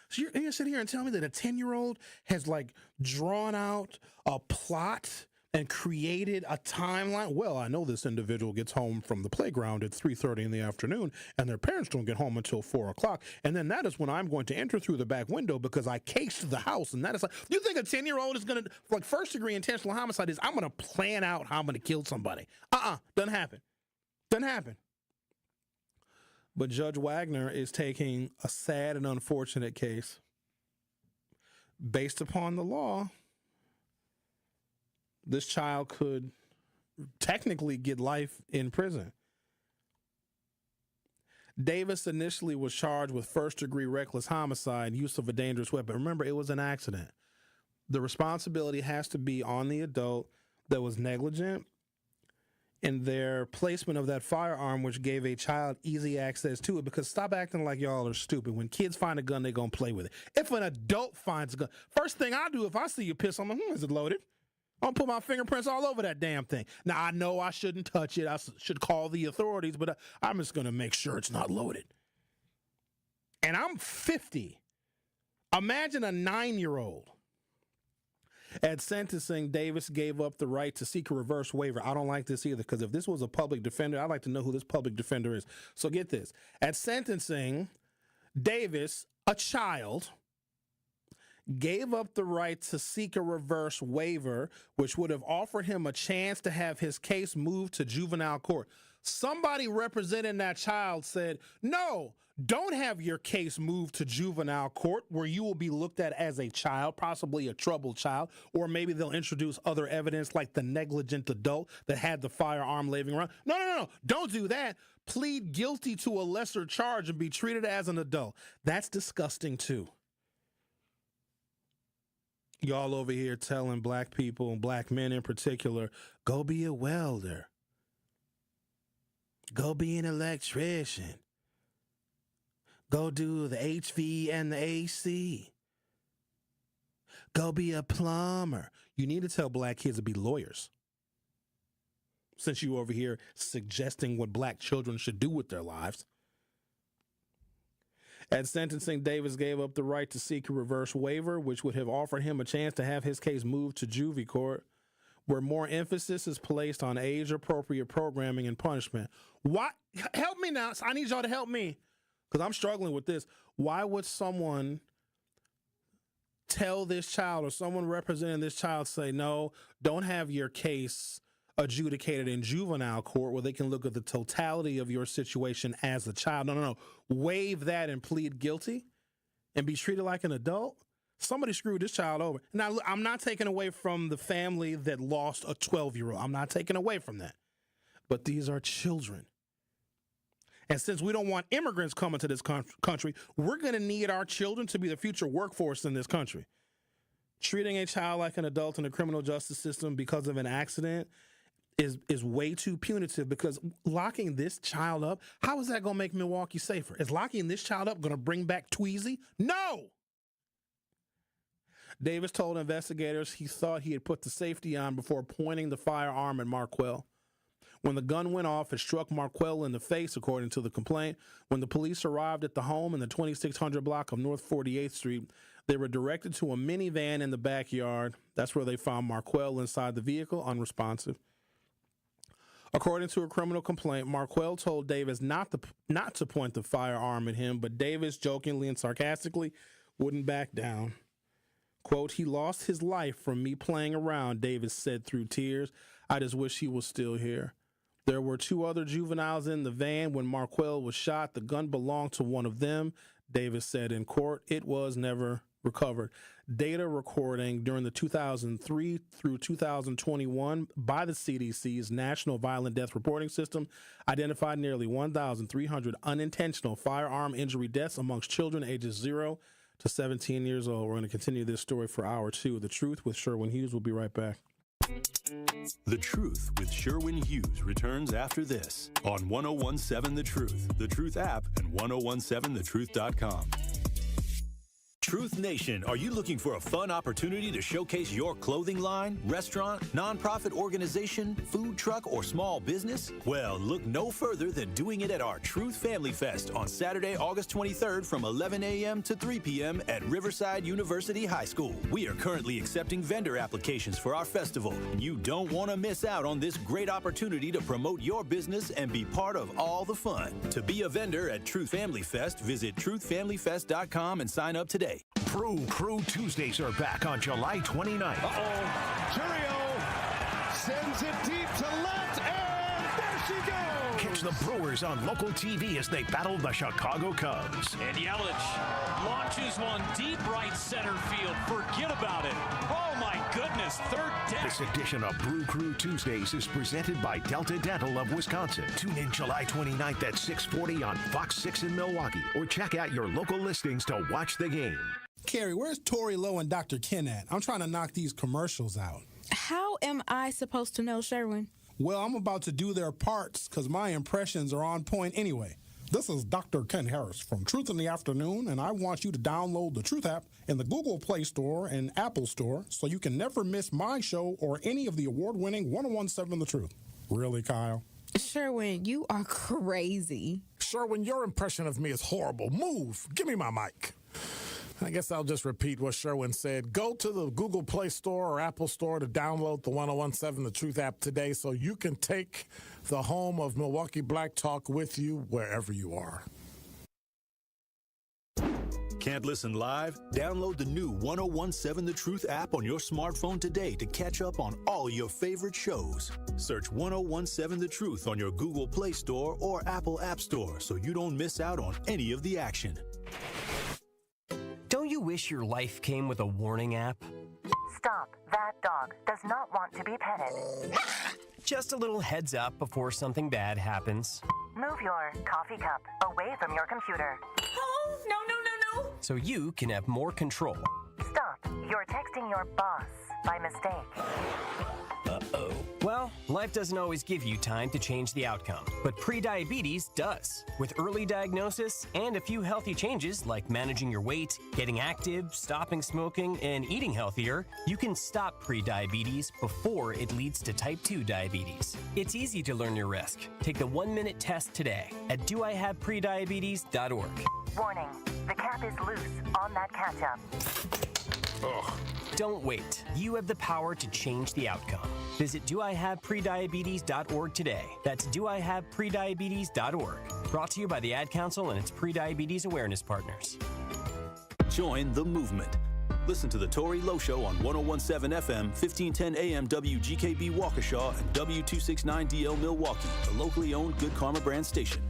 Speaker 8: So you're going to sit here and tell me that a 10-year-old has, like, drawn out a plot and created a timeline? Well, I know this individual gets home from the playground at 3:30 in the afternoon, and their parents don't get home until 4 o'clock. And then that is when I'm going to enter through the back window because I cased the house. And that is like, you think a 10-year-old is going to, like, first-degree intentional homicide is, I'm going to plan out how I'm going to kill somebody. Doesn't happen. Doesn't happen. But Judge Wagner is taking a sad and unfortunate case based upon the law. This child could technically get life in prison. Davis initially was charged with first-degree reckless homicide, use of a dangerous weapon. Remember, it was an accident. The responsibility has to be on the adult that was negligent in their placement of that firearm, which gave a child easy access to it. Because stop acting like y'all are stupid. When kids find a gun, they're going to play with it. If an adult finds a gun, first thing I do if I see a pistol, I'm like, is it loaded? I'm going to put my fingerprints all over that damn thing. Now, I know I shouldn't touch it. I should call the authorities, but I'm just going to make sure it's not loaded. And I'm 50. Imagine a 9-year-old. At sentencing, Davis gave up the right to seek a reverse waiver. I don't like this either, because if this was a public defender, I'd like to know who this public defender is. So get this. At sentencing, Davis, a child, gave up the right to seek a reverse waiver, which would have offered him a chance to have his case moved to juvenile court. somebody representing that child said, no, don't have your case moved to juvenile court where you will be looked at as a child, possibly a troubled child, or maybe they'll introduce other evidence like the negligent adult that had the firearm laying around. No. Don't do that. Plead guilty to a lesser charge and be treated as an adult. That's disgusting too. Y'all over here telling black people and black men in particular, go be a welder. Go be an electrician. Go do the HV and the AC. Go be a plumber. You need to tell black kids to be lawyers. Since you over here suggesting what black children should do with their lives. At sentencing, Davis gave up the right to seek a reverse waiver, which would have offered him a chance to have his case moved to juvie court, where more emphasis is placed on age-appropriate programming and punishment. Why? Help me now. I need y'all to help me because I'm struggling with this. Why would someone tell this child or someone representing this child say, no, don't have your case adjudicated in juvenile court where they can look at the totality of your situation as a child? No. Waive that and plead guilty and be treated like an adult? Somebody screwed this child over. Now, I'm not taking away from the family that lost a 12-year-old. I'm not taking away from that. But these are children. And since we don't want immigrants coming to this country, we're going to need our children to be the future workforce in this country. Treating a child like an adult in the criminal justice system because of an accident is way too punitive, because locking this child up, how is that going to make Milwaukee safer? Is locking this child up going to bring back Tweezy? No! Davis told investigators he thought he had put the safety on before pointing the firearm at Marquell. When the gun went off, it struck Marquell in the face, according to the complaint. When the police arrived at the home in the 2600 block of North 48th Street, they were directed to a minivan in the backyard. That's where they found Marquell inside the vehicle, unresponsive. According to a criminal complaint, Marquell told Davis not to point the firearm at him, but Davis, jokingly and sarcastically, wouldn't back down. Quote, he lost his life from me playing around, Davis said through tears. I just wish he was still here. There were two other juveniles in the van when Marquell was shot. The gun belonged to one of them, Davis said in court. It was never recovered. Data recording during the 2003 through 2021 by the CDC's National Violent Death Reporting System identified nearly 1,300 unintentional firearm injury deaths amongst children ages 0 to 17 years old. We're going to continue this story for hour 2. The Truth with Sherwin Hughes. We'll be right back.
Speaker 3: The Truth with Sherwin Hughes returns after this on 1017 The Truth app, and 1017thetruth.com. Truth Nation, are you looking for a fun opportunity to showcase your clothing line, restaurant, nonprofit organization, food truck, or small business? Well, look no further than doing it at our Truth Family Fest on Saturday, August 23rd from 11 a.m. to 3 p.m. at Riverside University High School. We are currently accepting vendor applications for our festival. You don't want to miss out on this great opportunity to promote your business and be part of all the fun. To be a vendor at Truth Family Fest, visit truthfamilyfest.com and sign up today.
Speaker 10: Crew Tuesdays are back on July 29th.
Speaker 12: Churio sends it deep to left, and there she goes.
Speaker 10: Catch the Brewers on local TV as they battle the Chicago Cubs.
Speaker 13: And Yelich launches one deep right center field. Forget about it. Oh, my goodness. Third down.
Speaker 10: This edition of Brew Crew Tuesdays is presented by Delta Dental of Wisconsin. Tune in July 29th at 6:40 on Fox 6 in Milwaukee, or check out your local listings to watch the game.
Speaker 8: Carrie, where's Tori Lowe and Dr. Ken at? I'm trying to knock these commercials out.
Speaker 1: How am I supposed to know, Sherwin?
Speaker 8: Well, I'm about to do their parts because my impressions are on point anyway. This is Dr. Ken Harris from Truth in the Afternoon, and I want you to download the Truth app in the Google Play Store and Apple Store so you can never miss my show or any of the award-winning 1017 The Truth. Really, Kyle?
Speaker 1: Sherwin, you are crazy.
Speaker 24: Sherwin, your impression of me is horrible. Move. Give me my mic. I guess I'll just repeat what Sherwin said. Go to the Google Play Store or Apple Store to download the 1017 The Truth app today so you can take the home of Milwaukee Black Talk with you wherever you are.
Speaker 3: Can't listen live? Download the new 1017 The Truth app on your smartphone today to catch up on all your favorite shows. Search 1017 The Truth on your Google Play Store or Apple App Store so you don't miss out on any of the action.
Speaker 14: Don't you wish your life came with a warning app?
Speaker 15: Stop. That dog does not want to be petted.
Speaker 14: Just a little heads up before something bad happens.
Speaker 15: Move your coffee cup away from your computer.
Speaker 16: Oh, no.
Speaker 14: So you can have more control.
Speaker 15: Stop. You're texting your boss by mistake.
Speaker 14: Uh-oh. Well, life doesn't always give you time to change the outcome, but prediabetes does. With early diagnosis and a few healthy changes like managing your weight, getting active, stopping smoking, and eating healthier, you can stop prediabetes before it leads to type 2 diabetes. It's easy to learn your risk. Take the 1-minute test today at doihaveprediabetes.org.
Speaker 15: Warning. The cap is loose on that ketchup.
Speaker 14: Ugh. Don't wait. You have the power to change the outcome. Visit doihaveprediabetes.org today. That's doihaveprediabetes.org. Brought to you by the Ad Council and its prediabetes awareness partners.
Speaker 3: Join the movement. Listen to the Tori Lowe Show on 1017 FM, 1510 AM WGKB Waukesha and W269DL Milwaukee, the locally owned Good Karma brand station.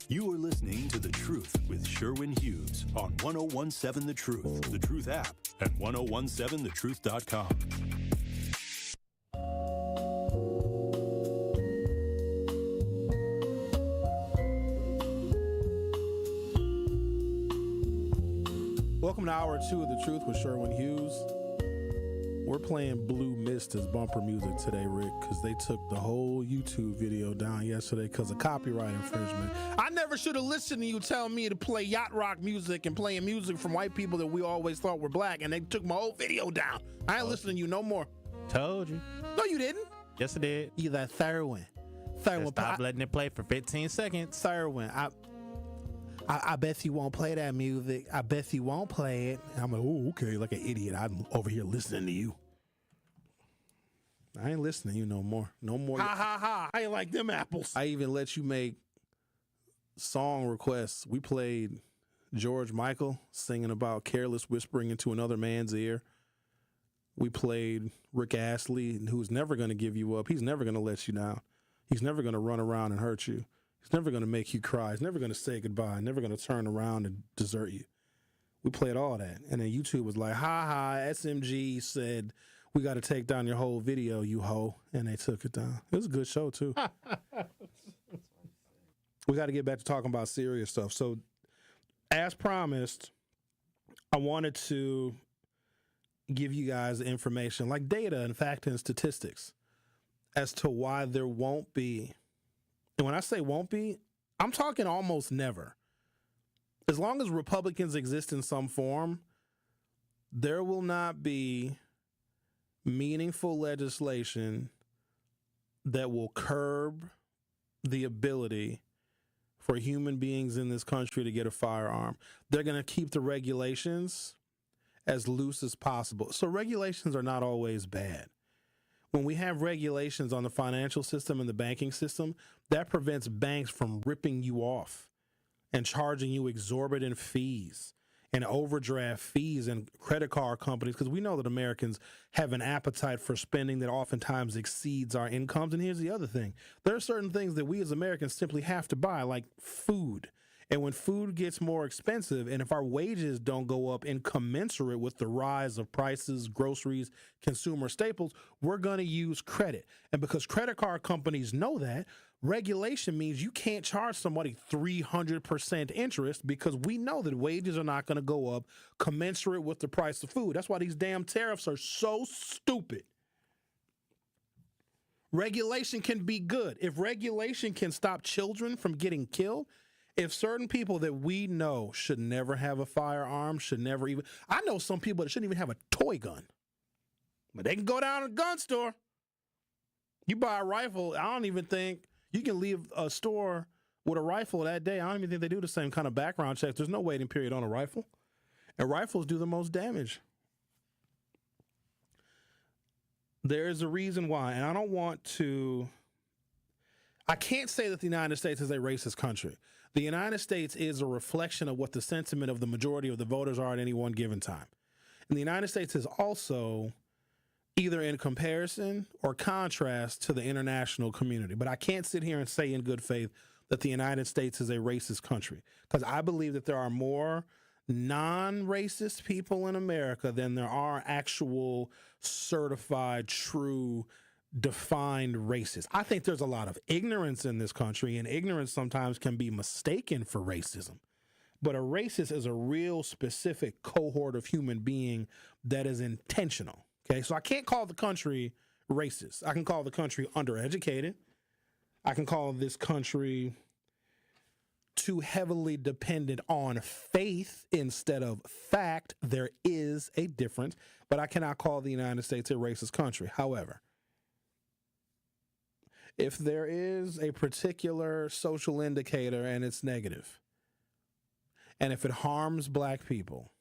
Speaker 3: You are listening to The Truth with Sherwin Hughes on 1017 The Truth, The Truth app, and 1017thetruth.com.
Speaker 8: Welcome to Hour 2 of The Truth with Sherwin Hughes. We're playing Blue Mist as bumper music today, Rick, because they took the whole YouTube video down yesterday because of copyright infringement. I never should have listened to you telling me to play yacht rock music and playing music from white people that we always thought were black, and they took my whole video down. I ain't listening to you no more.
Speaker 2: Told you.
Speaker 8: No, you didn't.
Speaker 2: Yes, I did.
Speaker 8: You that Sherwin.
Speaker 2: Stop letting it play for 15 seconds.
Speaker 8: Sherwin, I bet you won't play that music. I bet you won't play it. And I'm like, oh, okay, like an idiot. I'm over here listening to you. I ain't listening to you no more. No more. Ha, ha, ha. I ain't like them apples. I even let you make song requests. We played George Michael singing about careless whispering into another man's ear. We played Rick Astley, who's never going to give you up. He's never going to let you down. He's never going to run around and hurt you. He's never going to make you cry. He's never going to say goodbye. Never going to turn around and desert you. We played all that. And then YouTube was like, ha ha, SMG said, we got to take down your whole video, you hoe. And they took it down. It was a good show, too. We got to get back to talking about serious stuff. So, as promised, I wanted to give you guys information, like data and fact and statistics, as to why there won't be. And when I say won't be, I'm talking almost never. As long as Republicans exist in some form, there will not be meaningful legislation that will curb the ability for human beings in this country to get a firearm. They're going to keep the regulations as loose as possible. So regulations are not always bad. When we have regulations on the financial system and the banking system, that prevents banks from ripping you off and charging you exorbitant fees and overdraft fees and credit card companies, because we know that Americans have an appetite for spending that oftentimes exceeds our incomes. And here's the other thing. There are certain things that we as Americans simply have to buy, like food. And when food gets more expensive, and if our wages don't go up incommensurate with the rise of prices, groceries, consumer staples, we're going to use credit. And because credit card companies know that, regulation means you can't charge somebody 300% interest, because we know that wages are not going to go up commensurate with the price of food. That's why these damn tariffs are so stupid. Regulation can be good. If regulation can stop children from getting killed, if certain people that we know should never have a firearm, should never even, I know some people that shouldn't even have a toy gun, but they can go down to a gun store. You buy a rifle, I don't even think you can leave a store with a rifle that day. I don't even think they do the same kind of background checks. There's no waiting period on a rifle. And rifles do the most damage. There is a reason why, and I I can't say that the United States is a racist country. The United States is a reflection of what the sentiment of the majority of the voters are at any one given time. And the United States is also either in comparison or contrast to the international community. But I can't sit here and say in good faith that the United States is a racist country, because I believe that there are more non-racist people in America than there are actual certified, true, defined racists. I think there's a lot of ignorance in this country, and ignorance sometimes can be mistaken for racism. But a racist is a real specific cohort of human being that is intentional. Okay, so I can't call the country racist. I can call the country undereducated. I can call this country too heavily dependent on faith instead of fact. There is a difference, but I cannot call the United States a racist country. However, if there is a particular social indicator and it's negative, and if it harms black people,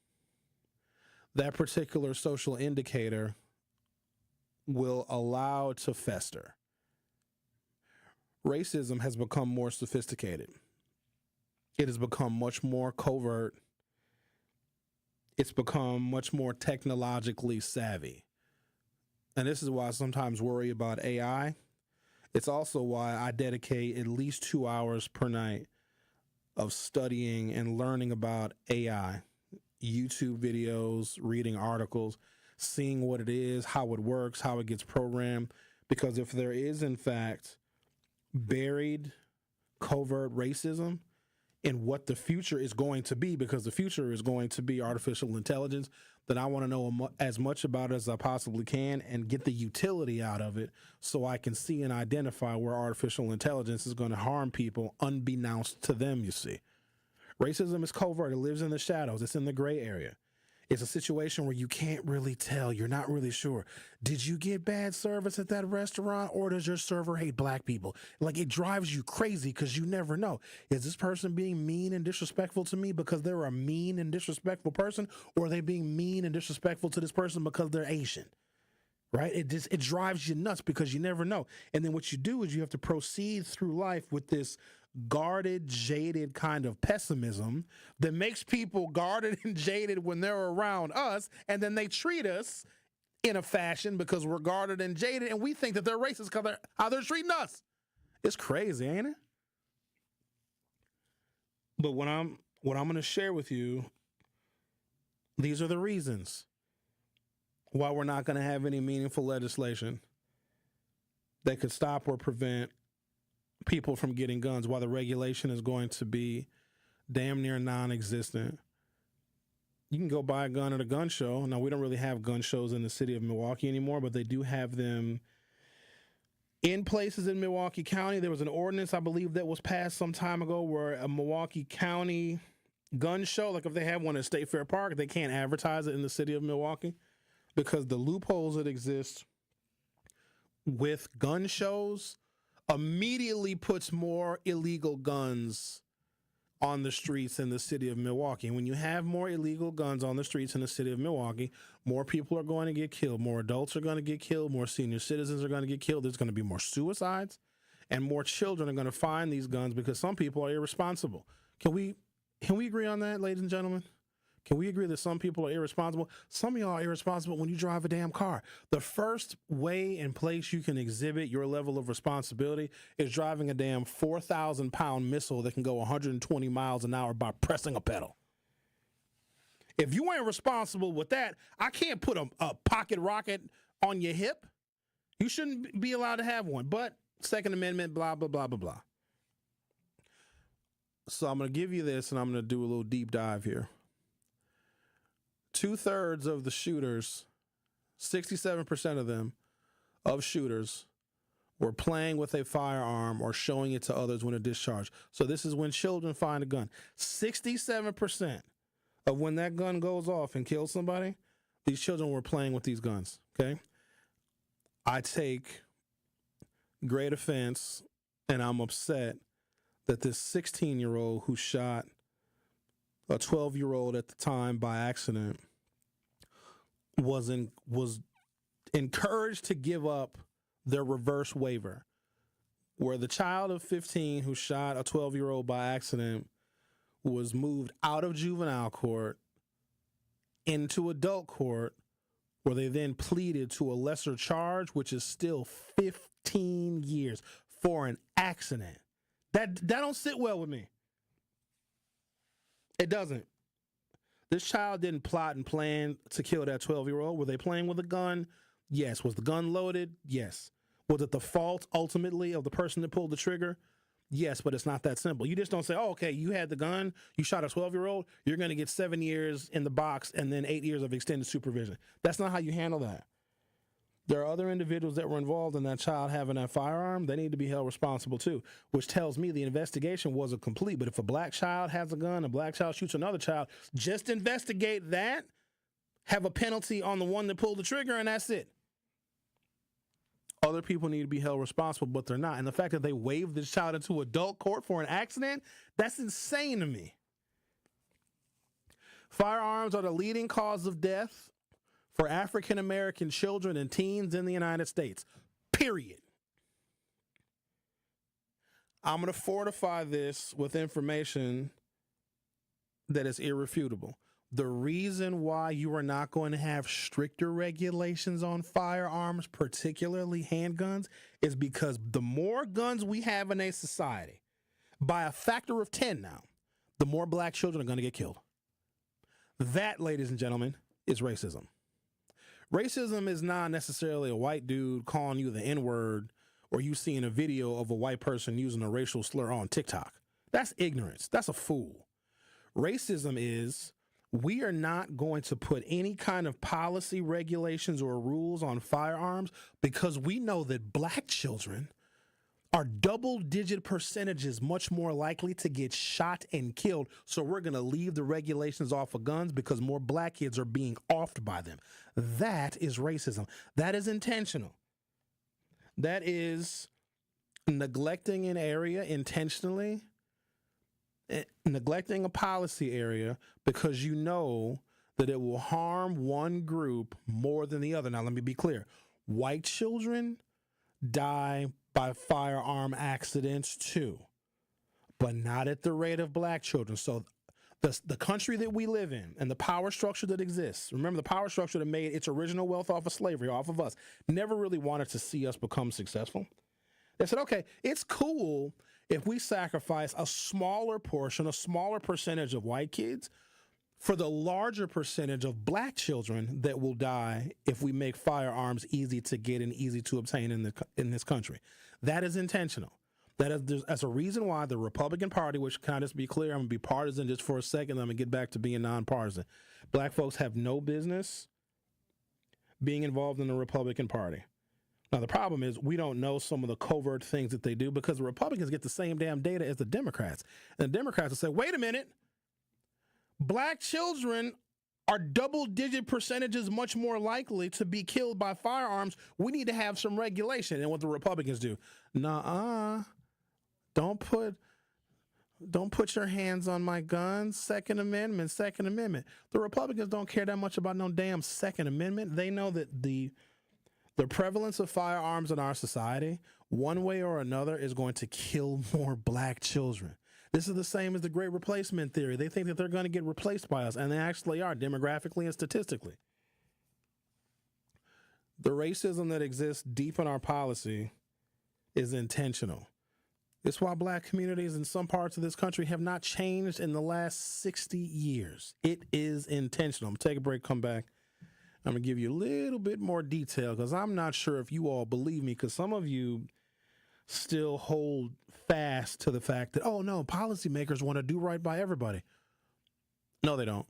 Speaker 8: that particular social indicator will allow it to fester. Racism has become more sophisticated. It has become much more covert. It's become much more technologically savvy. And this is why I sometimes worry about AI. It's also why I dedicate at least 2 hours per night of studying and learning about AI. YouTube videos, reading articles, seeing what it is, how it works, how it gets programmed. Because if there is, in fact, buried covert racism in what the future is going to be, because the future is going to be artificial intelligence, then I want to know as much about it as I possibly can and get the utility out of it so I can see and identify where artificial intelligence is going to harm people unbeknownst to them, you see. Racism is covert. It lives in the shadows. It's in the gray area. It's a situation where you can't really tell. You're not really sure. Did you get bad service at that restaurant, or does your server hate black people? Like, it drives you crazy because you never know. Is this person being mean and disrespectful to me because they're a mean and disrespectful person, or are they being mean and disrespectful to this person because they're Asian? Right? It drives you nuts because you never know. And then what you do is you have to proceed through life with this guarded, jaded kind of pessimism that makes people guarded and jaded when they're around us, and then they treat us in a fashion because we're guarded and jaded, and we think that they're racist because how they're treating us. It's crazy, ain't it? But what I'm going to share with you, these are the reasons why we're not going to have any meaningful legislation that could stop or prevent people from getting guns, while the regulation is going to be damn near non-existent. You can go buy a gun at a gun show. Now, we don't really have gun shows in the city of Milwaukee anymore, but they do have them in places in Milwaukee County. There was an ordinance, I believe, that was passed some time ago where a Milwaukee County gun show, like if they have one at State Fair Park, they can't advertise it in the city of Milwaukee because the loopholes that exist with gun shows immediately puts more illegal guns on the streets in the city of Milwaukee. And when you have more illegal guns on the streets in the city of Milwaukee, more people are going to get killed. More adults are going to get killed. More senior citizens are going to get killed. There's going to be more suicides, and more children are going to find these guns because some people are irresponsible. Can we agree on that, ladies and gentlemen? Can we agree that some people are irresponsible? Some of y'all are irresponsible when you drive a damn car. The first way and place you can exhibit your level of responsibility is driving a damn 4,000-pound missile that can go 120 miles an hour by pressing a pedal. If you ain't responsible with that, I can't put a pocket rocket on your hip. You shouldn't be allowed to have one. But Second Amendment, blah, blah, blah, blah, blah. So I'm going to give you this, and I'm going to do a little deep dive here. 2/3 of the shooters, 67% of them, of shooters, were playing with a firearm or showing it to others when it discharged. So this is when children find a gun. 67% of when that gun goes off and kills somebody, these children were playing with these guns, okay? I take great offense, and I'm upset that this 16-year-old who shot a 12-year-old at the time by accident was encouraged to give up their reverse waiver. where the child of 15 who shot a 12-year-old by accident was moved out of juvenile court into adult court, where they then pleaded to a lesser charge, which is still 15 years for an accident. That don't sit well with me. It doesn't. This child didn't plot and plan to kill that 12-year-old. Were they playing with a gun? Yes. Was the gun loaded? Yes. Was it the fault ultimately of the person that pulled the trigger? Yes, but it's not that simple. You just don't say, oh, okay, you had the gun, you shot a 12-year-old, you're going to get 7 years in the box and then 8 years of extended supervision. That's not how you handle that. There are other individuals that were involved in that child having that firearm. They need to be held responsible too, which tells me the investigation wasn't complete. But if a black child has a gun, a black child shoots another child, just investigate that, have a penalty on the one that pulled the trigger, and that's it. Other people need to be held responsible, but they're not. And the fact that they waved this child into adult court for an accident, that's insane to me. Firearms are the leading cause of death for African-American children and teens in the United States, period. I'm going to fortify this with information that is irrefutable. The reason why you are not going to have stricter regulations on firearms, particularly handguns, is because the more guns we have in a society, by a factor of 10 now, the more black children are going to get killed. That, ladies and gentlemen, is racism. Racism is not necessarily a white dude calling you the N-word or you seeing a video of a white person using a racial slur on TikTok. That's ignorance. That's a fool. Racism is, we are not going to put any kind of policy, regulations, or rules on firearms because we know that black children are double-digit percentages much more likely to get shot and killed. So we're going to leave the regulations off of guns because more black kids are being offed by them. That is racism. That is intentional. That is neglecting an area intentionally, neglecting a policy area because you know that it will harm one group more than the other. Now, let me be clear. White children die by firearm accidents too, but not at the rate of black children. So the country that we live in and the power structure that exists, remember the power structure that made its original wealth off of slavery, off of us, never really wanted to see us become successful. They said, okay, it's cool if we sacrifice a smaller portion, a smaller percentage of white kids for the larger percentage of black children that will die if we make firearms easy to get and easy to obtain in this country. That is intentional. That's a reason why the Republican Party, which can I just be clear, I'm going to be partisan just for a second, I'm going to get back to being nonpartisan. Black folks have no business being involved in the Republican Party. Now, the problem is we don't know some of the covert things that they do because the Republicans get the same damn data as the Democrats. And the Democrats will say, wait a minute, black children are double-digit percentages much more likely to be killed by firearms. We need to have some regulation. And what the Republicans do, don't put your hands on my guns. Second Amendment. The Republicans don't care that much about no damn Second Amendment. They know that the prevalence of firearms in our society, one way or another, is going to kill more black children. This is the same as the Great Replacement theory. They think that they're going to get replaced by us, and they actually are, demographically and statistically. The racism that exists deep in our policy is intentional. It's why black communities in some parts of this country have not changed in the last 60 years. It is intentional. I'm going to take a break, come back. I'm going to give you a little bit more detail because I'm not sure if you all believe me, because some of you still hold fast to the fact that, oh no, policymakers want to do right by everybody. No, they don't.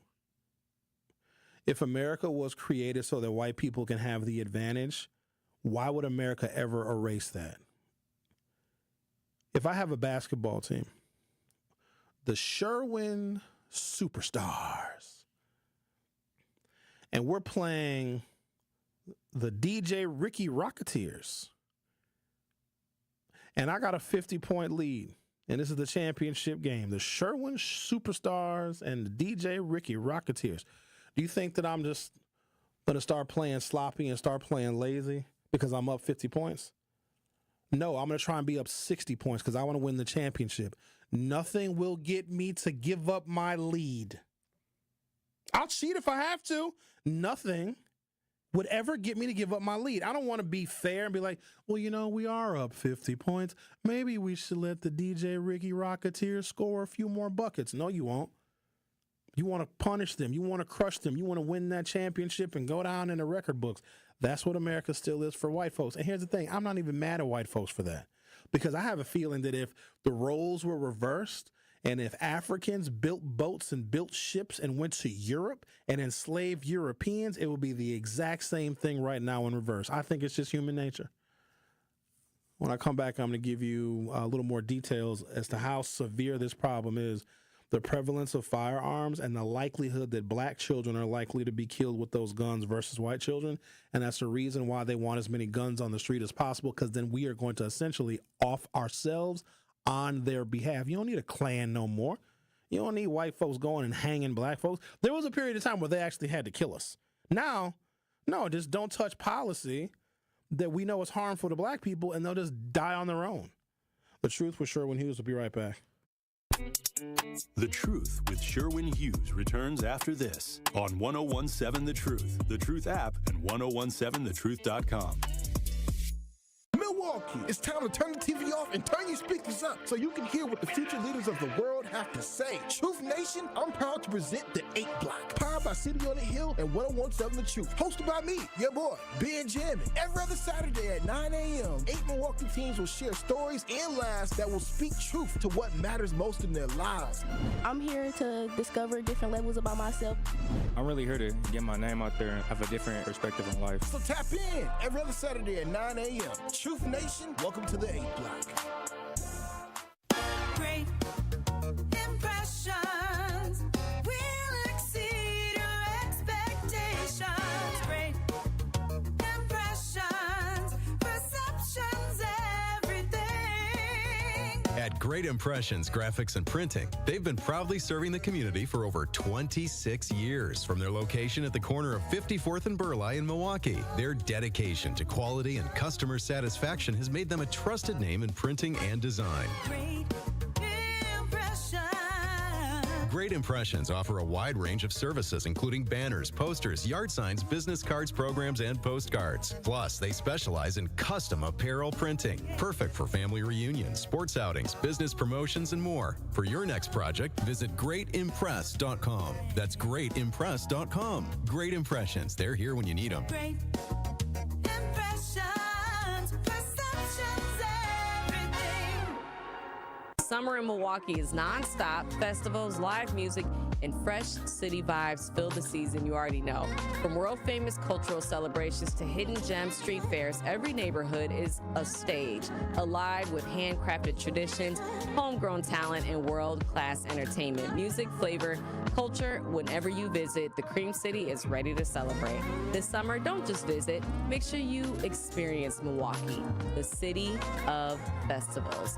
Speaker 8: If America was created so that white people can have the advantage, why would America ever erase that? If I have a basketball team, the Sherwin Superstars, and we're playing the DJ Ricky Rocketeers, and I got a 50-point lead, and this is the championship game, the Sherwin Superstars and the DJ Ricky Rocketeers. Do you think that I'm just going to start playing sloppy and start playing lazy because I'm up 50 points? No, I'm going to try and be up 60 points because I want to win the championship. Nothing will get me to give up my lead. I'll cheat if I have to. Nothing would ever get me to give up my lead. I don't want to be fair and be like, well, you know, we are up 50 points. Maybe we should let the DJ Ricky Rocketeer score a few more buckets. No, you won't. You want to punish them. You want to crush them. You want to win that championship and go down in the record books. That's what America still is for white folks. And here's the thing. I'm not even mad at white folks for that, because I have a feeling that if the roles were reversed and if Africans built boats and built ships and went to Europe and enslaved Europeans, it would be the exact same thing right now in reverse. I think it's just human nature. When I come back, I'm going to give you a little more details as to how severe this problem is, the prevalence of firearms, and the likelihood that black children are likely to be killed with those guns versus white children. And that's the reason why they want as many guns on the street as possible, because then we are going to essentially off ourselves on their behalf. You don't need a Klan no more. You don't need white folks going and hanging black folks. There was a period of time where they actually had to kill us. Now, no, just don't touch policy that we know is harmful to black people, and they'll just die on their own. The Truth with Sherwin Hughes will be right back.
Speaker 3: The Truth with Sherwin Hughes returns after this on 1017 The Truth app, and 1017thetruth.com.
Speaker 16: Milwaukee, it's time to turn the TV off and turn your speakers up so you can hear what the future leaders of the world have to say. Truth Nation, I'm proud to present the 8 Block, powered by City on the Hill and 1017 The Truth, hosted by me, your boy, Ben Jammin. Every other Saturday at 9 a.m., 8 Milwaukee teams will share stories and laughs that will speak truth to what matters most in their lives.
Speaker 17: I'm here to discover different levels about myself.
Speaker 18: I'm really here to get my name out there and have a different perspective on life.
Speaker 16: So tap in every other Saturday at 9 a.m. Truth Nation, welcome to the 8 Block.
Speaker 25: Great impressions will exceed your expectations. Great impressions, perceptions, everything.
Speaker 19: At Great Impressions Graphics and Printing, they've been proudly serving the community for over 26 years. From their location at the corner of 54th and Burleigh in Milwaukee, their dedication to quality and customer satisfaction has made them a trusted name in printing and design. Great Impressions offer a wide range of services, including banners, posters, yard signs, business cards, programs, and postcards. Plus, they specialize in custom apparel printing, perfect for family reunions, sports outings, business promotions, and more. For your next project, visit greatimpress.com. That's greatimpress.com. Great Impressions. They're here when you need them.
Speaker 25: Great impressions, perceptions, everything.
Speaker 20: Summer in Milwaukee is nonstop. Festivals, live music, and fresh city vibes fill the season you already know. From world-famous cultural celebrations to hidden gem street fairs, every neighborhood is a stage, alive with handcrafted traditions, homegrown talent, and world-class entertainment. Music, flavor, culture, whenever you visit, the Cream City is ready to celebrate. This summer, don't just visit. Make sure you experience Milwaukee, the city of festivals.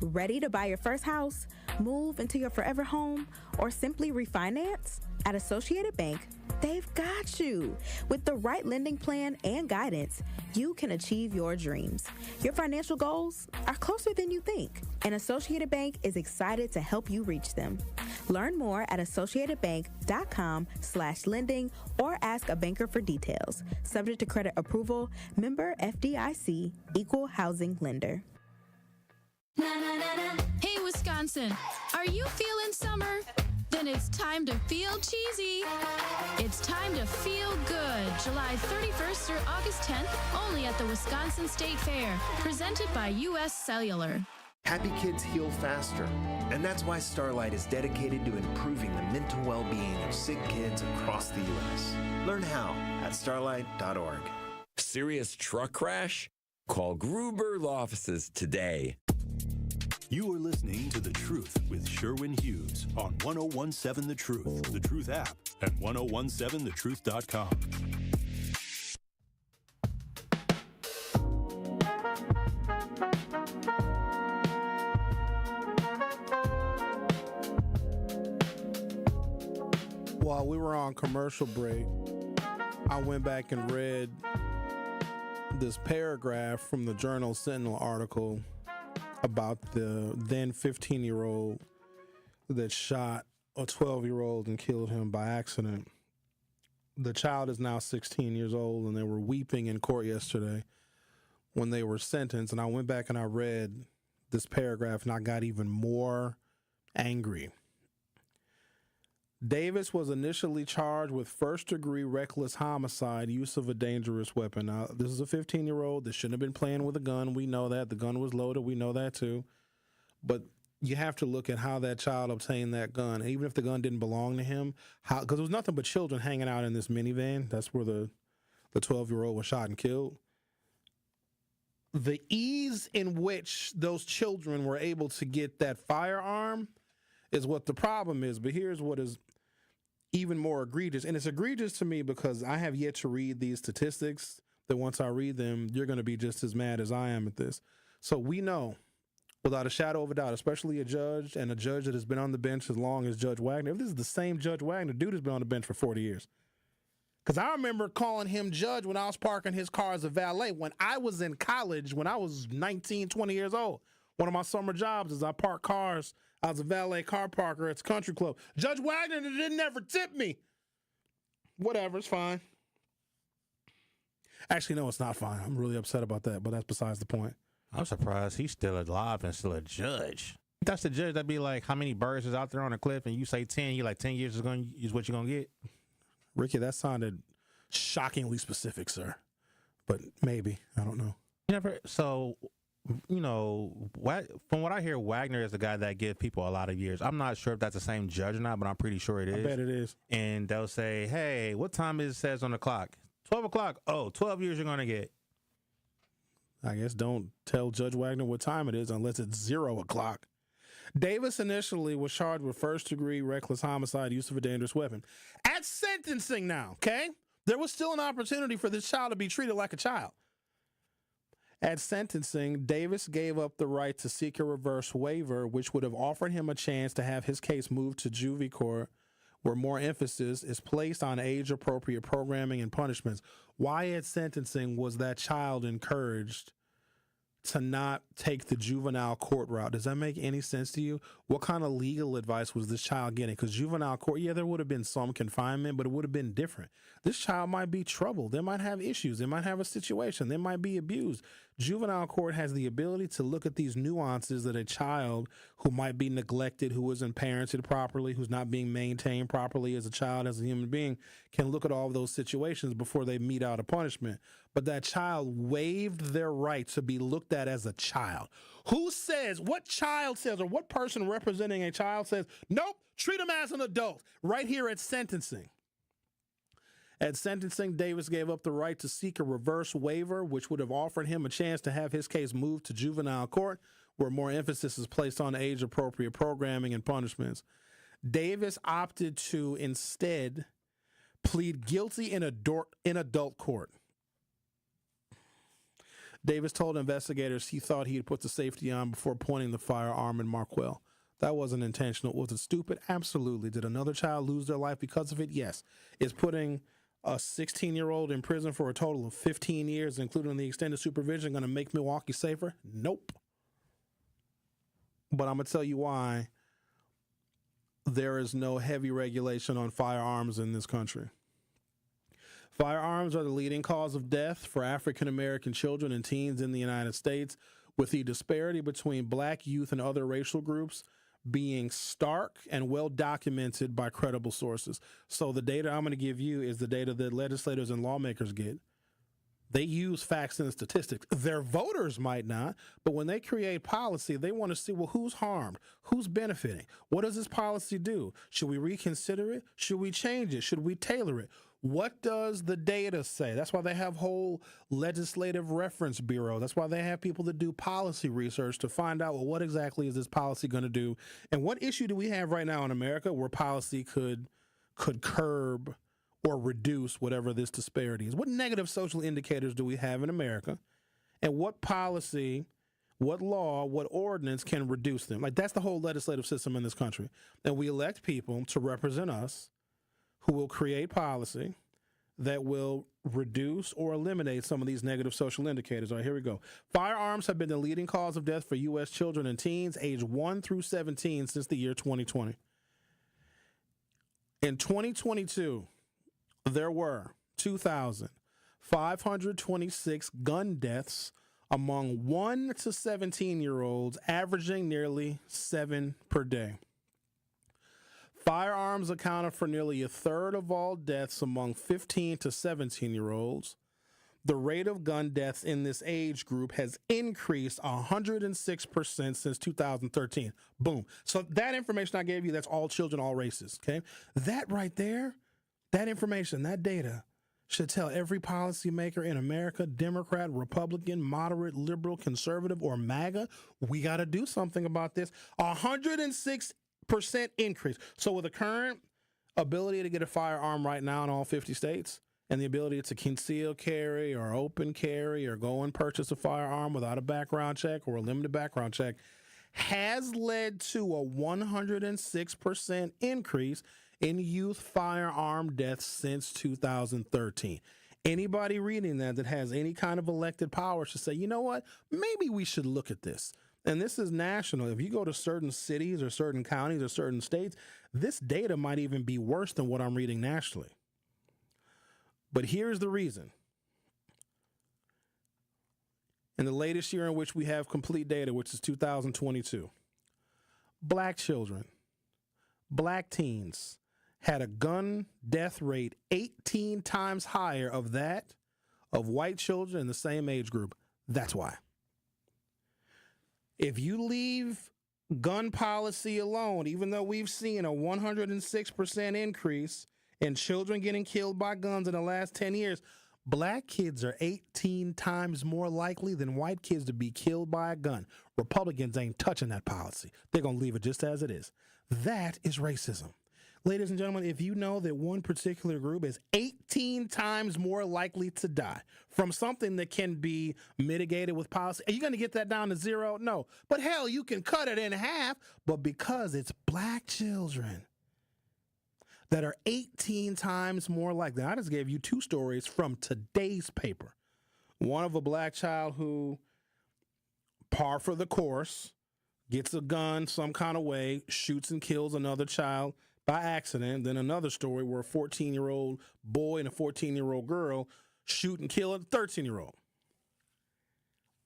Speaker 1: Ready to buy your first house, move into your forever home, or simply refinance? At Associated Bank, they've got you. With the right lending plan and guidance, you can achieve your dreams. Your financial goals are closer than you think, and Associated Bank is excited to help you reach them. Learn more at associatedbank.com/lending or ask a banker for details. Subject to credit approval, member FDIC, equal housing lender.
Speaker 11: Hey, Wisconsin, are you feeling summer? Then it's time to feel cheesy. It's time to feel good. July 31st through August 10th, only at the Wisconsin State Fair. Presented by U.S. Cellular.
Speaker 26: Happy kids heal faster, and that's why Starlight is dedicated to improving the mental well-being of sick kids across the U.S. Learn how at starlight.org.
Speaker 22: Serious truck crash? Call Gruber Law Offices today.
Speaker 3: You are listening to The Truth with Sherwin Hughes on 1017 The Truth, The Truth app, and 1017thetruth.com.
Speaker 8: While we were on commercial break, I went back and read this paragraph from the Journal Sentinel article about the then 15-year-old that shot a 12-year-old and killed him by accident. The child is now 16 years old, and they were weeping in court yesterday when they were sentenced. And I went back and I read this paragraph, and I got even more angry. Davis was initially charged with first-degree reckless homicide, use of a dangerous weapon. Now, this is a 15-year-old that shouldn't have been playing with a gun. We know that. The gun was loaded. We know that, too. But you have to look at how that child obtained that gun, even if the gun didn't belong to him. Because there was nothing but children hanging out in this minivan. That's where the 12-year-old was shot and killed. The ease in which those children were able to get that firearm is what the problem is. But here's what is even more egregious. And it's egregious to me because I have yet to read these statistics that once I read them, you're going to be just as mad as I am at this. So we know, without a shadow of a doubt, especially a judge and a judge that has been on the bench as long as Judge Wagner. If this is the same Judge Wagner, dude has been on the bench for 40 years. Because I remember calling him judge when I was parking his car as a valet. When I was in college, when I was 19, 20 years old, one of my summer jobs is I park cars. I was a valet car parker at the country club. Judge Wagner didn't never tip me. Whatever, it's fine. Actually, no, it's not fine. I'm really upset about that, but that's besides the point.
Speaker 2: I'm surprised he's still alive and still a judge. That's the judge that'd be like, how many birds is out there on a cliff, and you say 10, you like 10 years is what you're going to get?
Speaker 8: Ricky, that sounded shockingly specific, sir. But maybe. I don't know.
Speaker 2: So, you know, from what I hear, Wagner is the guy that gives people a lot of years. I'm not sure if that's the same judge or not, but I'm pretty sure it is.
Speaker 8: I bet it is.
Speaker 2: And they'll say, hey, what time it says on the clock? 12 o'clock. Oh, 12 years you're going to get.
Speaker 8: I guess don't tell Judge Wagner what time it is unless it's 0 o'clock. Davis initially was charged with first-degree reckless homicide, use of a dangerous weapon. At sentencing now, okay? There was still an opportunity for this child to be treated like a child. At sentencing, Davis gave up the right to seek a reverse waiver, which would have offered him a chance to have his case moved to juvie court, where more emphasis is placed on age-appropriate programming and punishments. Why at sentencing was that child encouraged to not take the juvenile court route? Does that make any sense to you? What kind of legal advice was this child getting? Because juvenile court, yeah, there would have been some confinement, but it would have been different. This child might be troubled. They might have issues. They might have a situation. They might be abused. Juvenile court has the ability to look at these nuances that a child who might be neglected, who isn't parented properly, who's not being maintained properly as a child, as a human being, can look at all of those situations before they mete out a punishment. But that child waived their right to be looked at as a child. Who says, what child says, or what person representing a child says, nope, treat him as an adult, right here at sentencing? At sentencing, Davis gave up the right to seek a reverse waiver, which would have offered him a chance to have his case moved to juvenile court, where more emphasis is placed on age-appropriate programming and punishments. Davis opted to instead plead guilty in adult court. Davis told investigators he thought he had put the safety on before pointing the firearm in Marquell. That wasn't intentional. Was it stupid? Absolutely. Did another child lose their life because of it? Yes. Is putting a 16-year-old in prison for a total of 15 years, including the extended supervision, going to make Milwaukee safer? Nope. But I'm going to tell you why there is no heavy regulation on firearms in this country. Firearms are the leading cause of death for African-American children and teens in the United States, with the disparity between black youth and other racial groups being stark and well documented by credible sources. So the data I'm going to give you is the data that legislators and lawmakers get. They use facts and statistics. Their voters might not, but when they create policy, they want to see, well, who's harmed? Who's benefiting? What does this policy do? Should we reconsider it? Should we change it? Should we tailor it? What does the data say? That's why they have whole legislative reference bureau. That's why they have people that do policy research to find out, well, what exactly is this policy going to do? And what issue do we have right now in America where policy could curb or reduce whatever this disparity is? What negative social indicators do we have in America? And what policy, what law, what ordinance can reduce them? Like, that's the whole legislative system in this country. And we elect people to represent us who will create policy that will reduce or eliminate some of these negative social indicators. All right, here we go. Firearms have been the leading cause of death for U.S. children and teens aged 1 through 17 since the year 2020. In 2022, there were 2,526 gun deaths among 1 to 17-year-olds, averaging nearly 7 per day. Firearms accounted for nearly a third of all deaths among 15 to 17-year-olds. The rate of gun deaths in this age group has increased 106% since 2013. Boom. So that information I gave you, that's all children, all races, okay? That right there, that information, that data should tell every policymaker in America, Democrat, Republican, moderate, liberal, conservative, or MAGA, we got to do something about this. 106% increase. So with the current ability to get a firearm right now in all 50 states and the ability to conceal carry or open carry or go and purchase a firearm without a background check or a limited background check has led to a 106% increase in youth firearm deaths since 2013. Anybody reading that has any kind of elected power should say, you know what, maybe we should look at this. And this is national. If you go to certain cities or certain counties or certain states, this data might even be worse than what I'm reading nationally. But here's the reason. In the latest year in which we have complete data, which is 2022, black children, black teens had a gun death rate 18 times higher of that of white children in the same age group. That's why. If you leave gun policy alone, even though we've seen a 106% increase in children getting killed by guns in the last 10 years, black kids are 18 times more likely than white kids to be killed by a gun. Republicans ain't touching that policy. They're going to leave it just as it is. That is racism. Ladies and gentlemen, if you know that one particular group is 18 times more likely to die from something that can be mitigated with policy, are you going to get that down to zero? No. But hell, you can cut it in half. But because it's black children that are 18 times more likely. I just gave you two stories from today's paper. One of a black child who, par for the course, gets a gun some kind of way, shoots and kills another child by accident. Then another story where a 14-year-old boy and a 14-year-old girl shoot and kill a 13-year-old.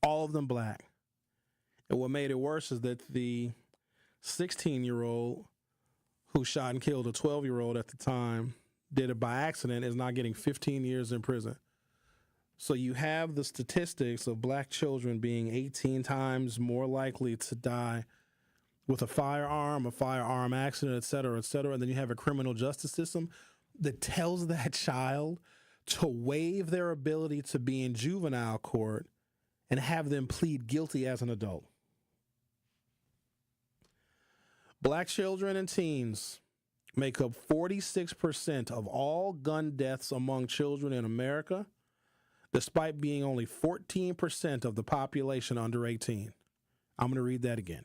Speaker 8: All of them black. And what made it worse is that the 16-year-old who shot and killed a 12-year-old at the time, did it by accident, is not getting 15 years in prison. So you have the statistics of black children being 18 times more likely to die with a firearm accident, et cetera, and then you have a criminal justice system that tells that child to waive their ability to be in juvenile court and have them plead guilty as an adult. Black children and teens make up 46% of all gun deaths among children in America, despite being only 14% of the population under 18. I'm going to read that again,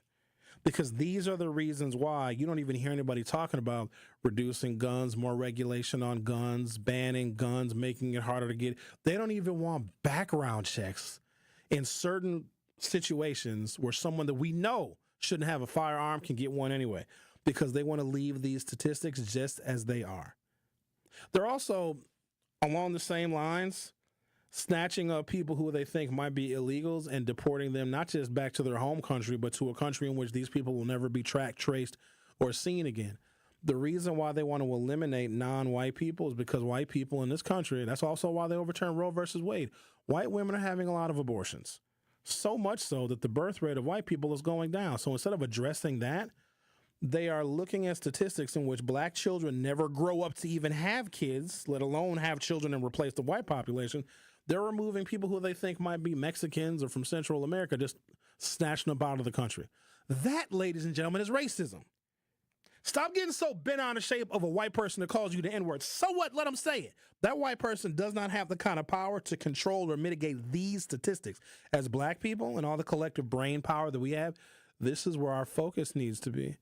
Speaker 8: because these are the reasons why you don't even hear anybody talking about reducing guns, more regulation on guns, banning guns, making it harder to get. They don't even want background checks in certain situations where someone that we know shouldn't have a firearm can get one anyway, because they want to leave these statistics just as they are. They're also, along the same lines, snatching up people who they think might be illegals and deporting them not just back to their home country, but to a country in which these people will never be tracked, traced, or seen again. The reason why they want to eliminate non-white people is because white people in this country, that's also why they overturned Roe versus Wade, white women are having a lot of abortions. So much so that the birth rate of white people is going down. So instead of addressing that, they are looking at statistics in which black children never grow up to even have kids, let alone have children and replace the white population. They're removing people who they think might be Mexicans or from Central America, just snatching them out of the country. That, ladies and gentlemen, is racism. Stop getting so bent on the shape of a white person that calls you the N-word. So what? Let them say it. That white person does not have the kind of power to control or mitigate these statistics. As black people and all the collective brain power that we have, this is where our focus needs to be.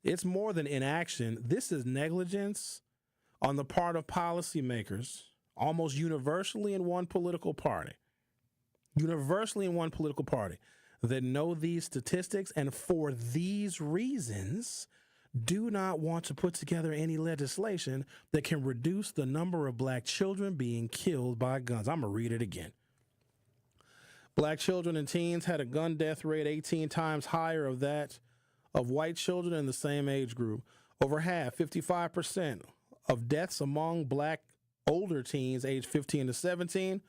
Speaker 8: It's more than inaction. This is negligence on the part of policymakers, almost universally in one political party, that know these statistics and for these reasons do not want to put together any legislation that can reduce the number of black children being killed by guns. I'm going to read it again. Black children and teens had a gun death rate 18 times higher of that of white children in the same age group. Over half, 55%, of deaths among black older teens aged 15 to 17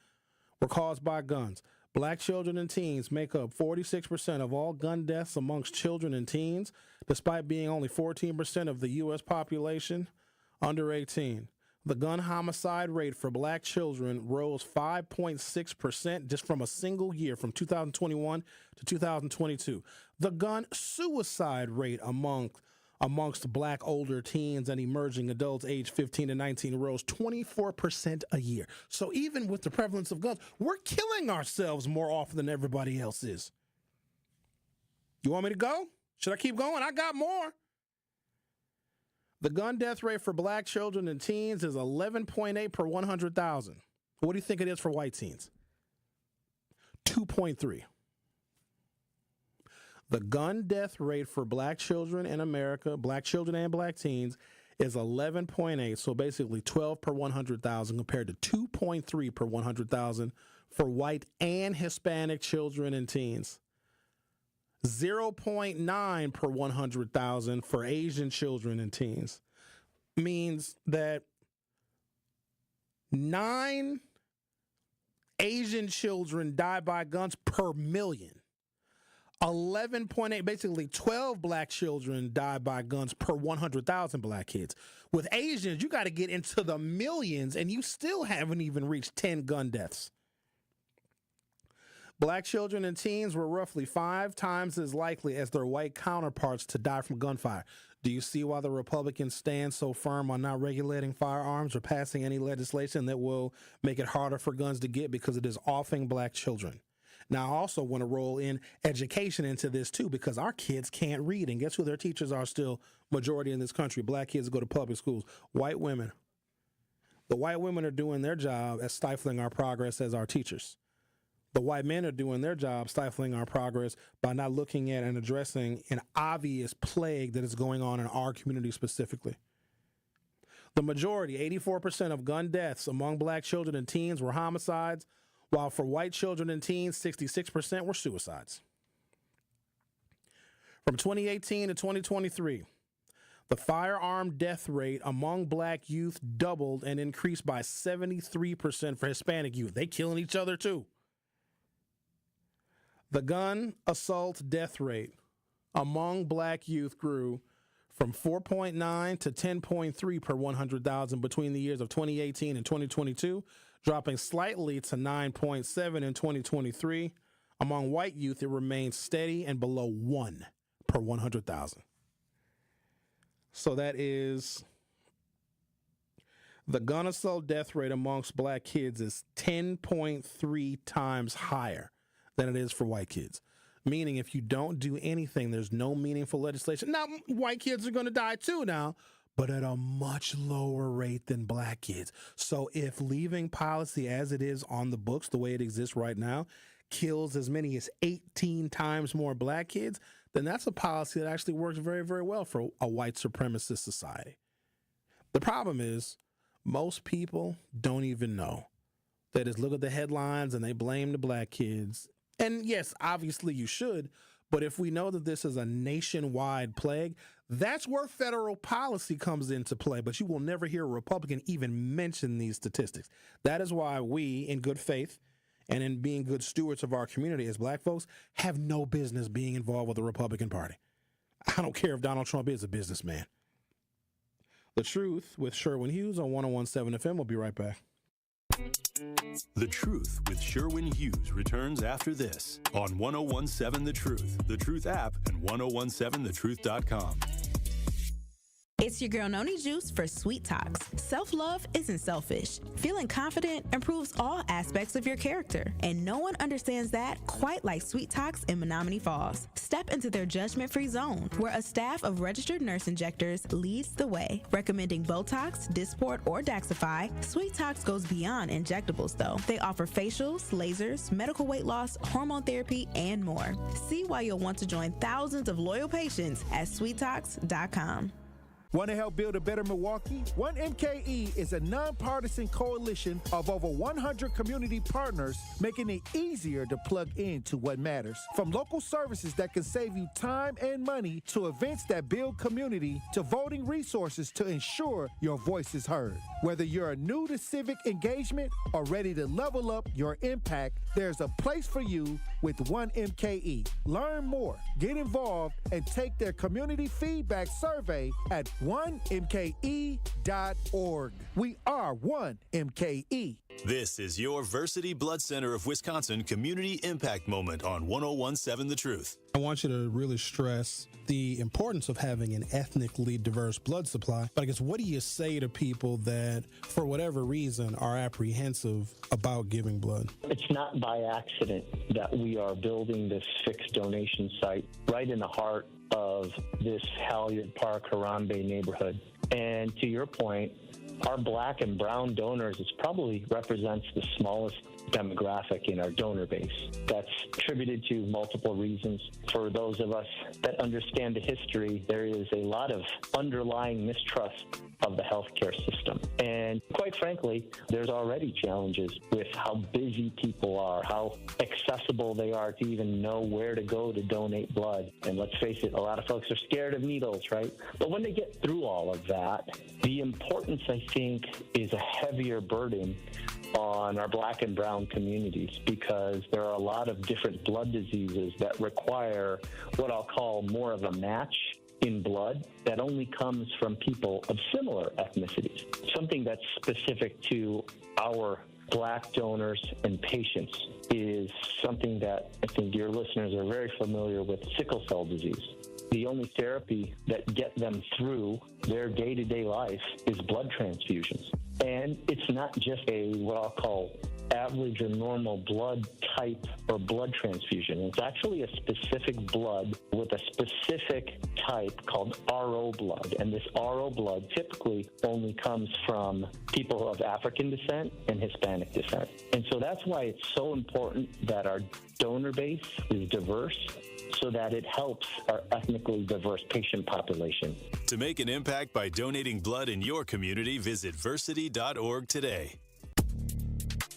Speaker 8: were caused by guns. Black children and teens make up 46% of all gun deaths amongst children and teens, despite being only 14% of the U.S. population under 18. The gun homicide rate for black children rose 5.6% just from a single year from 2021 to 2022. The gun suicide rate amongst black older teens and emerging adults aged 15 to 19 rose 24% a year. So even with the prevalence of guns, we're killing ourselves more often than everybody else is. You want me to go? Should I keep going? I got more. The gun death rate for black children and teens is 11.8 per 100,000. What do you think it is for white teens? 2.3. The gun death rate for black children in America, black children and black teens, is 11.8, so basically 12 per 100,000 compared to 2.3 per 100,000 for white and Hispanic children and teens. 0.9 per 100,000 for Asian children and teens. Means that 9 Asian children die by guns per million. 11.8, basically 12 black children die by guns per 100,000 black kids. With Asians, you got to get into the millions, and you still haven't even reached 10 gun deaths. Black children and teens were roughly 5 times as likely as their white counterparts to die from gunfire. Do you see why the Republicans stand so firm on not regulating firearms or passing any legislation that will make it harder for guns to get? Because it is offing black children. Now, I also want to roll in education into this, too, because our kids can't read. And guess who their teachers are still majority in this country? Black kids go to public schools. White women. The white women are doing their job at stifling our progress as our teachers. The white men are doing their job stifling our progress by not looking at and addressing an obvious plague that is going on in our community specifically. The majority, 84% of gun deaths among black children and teens were homicides, while for white children and teens, 66% were suicides. From 2018 to 2023, the firearm death rate among black youth doubled and increased by 73% for Hispanic youth. They killing each other too. The gun assault death rate among black youth grew from 4.9 to 10.3 per 100,000 between the years of 2018 and 2022, dropping slightly to 9.7 in 2023. Among white youth, it remains steady and below 1 per 100,000. So that is the gun assault death rate amongst black kids is 10.3 times higher than it is for white kids. Meaning if you don't do anything, there's no meaningful legislation. Now, white kids are going to die too now, but at a much lower rate than black kids. So if leaving policy as it is on the books, the way it exists right now, kills as many as 18 times more black kids, then that's a policy that actually works very, very well for a white supremacist society. The problem is most people don't even know. They just look at the headlines and they blame the black kids. And yes, obviously you should, but if we know that this is a nationwide plague, that's where federal policy comes into play. But you will never hear a Republican even mention these statistics. That is why we, in good faith and in being good stewards of our community as black folks, have no business being involved with the Republican Party. I don't care if Donald Trump is a businessman. The Truth with Sherwin Hughes on 101.7 FM. We'll be right back.
Speaker 3: The Truth with Sherwin Hughes returns after this on 101.7 The Truth app, and 1017thetruth.com.
Speaker 1: It's your girl Noni Juice for Sweet Talks. Self-love isn't selfish. Feeling confident improves all aspects of your character, and no one understands that quite like Sweet Talks in Menominee Falls. Step into their judgment-free zone, where a staff of registered nurse injectors leads the way, recommending Botox, Dysport, or Daxify. Sweet Talks goes beyond injectables, though. They offer facials, lasers, medical weight loss, hormone therapy, and more. See why you'll want to join thousands of loyal patients at sweettalks.com.
Speaker 4: Want to help build a better Milwaukee? 1MKE is a nonpartisan coalition of over 100 community partners, making it easier to plug into what matters. From local services that can save you time and money, to events that build community, to voting resources to ensure your voice is heard. Whether you're new to civic engagement or ready to level up your impact, there's a place for you with 1MKE. Learn more, get involved, and take their community feedback survey at 1mke.org. We are 1MKE.
Speaker 3: This is your Versity Blood Center of Wisconsin Community Impact Moment on 1017 The Truth.
Speaker 8: I want you to really stress the importance of having an ethnically diverse blood supply. But I guess, what do you say to people that, for whatever reason, are apprehensive about giving blood?
Speaker 5: It's not by accident that we are building this fixed donation site right in the heart of this Halyard Park, Harambe neighborhood. And to your point, our black and brown donors probably represents the smallest demographic in our donor base. That's attributed to multiple reasons. For those of us that understand the history, there is a lot of underlying mistrust of the healthcare system. And quite frankly, there's already challenges with how busy people are, how accessible they are to even know where to go to donate blood. And let's face it, a lot of folks are scared of needles, right? But when they get through all of that, the importance, I think, is a heavier burden on our black and brown communities, because there are a lot of different blood diseases that require what I'll call more of a match in blood that only comes from people of similar ethnicities. Something that's specific to our black donors and patients is something that I think your listeners are very familiar with: sickle cell disease. The only therapy that get them through their day-to-day life is blood transfusions. And it's not just a what I'll call average or normal blood type or blood transfusion. It's actually a specific blood with a specific type called RO blood. And this RO blood typically only comes from people of African descent and Hispanic descent. And so that's why it's so important that our donor base is diverse, so that it helps our ethnically diverse patient population.
Speaker 3: To make an impact by donating blood in your community, visit versity.org today.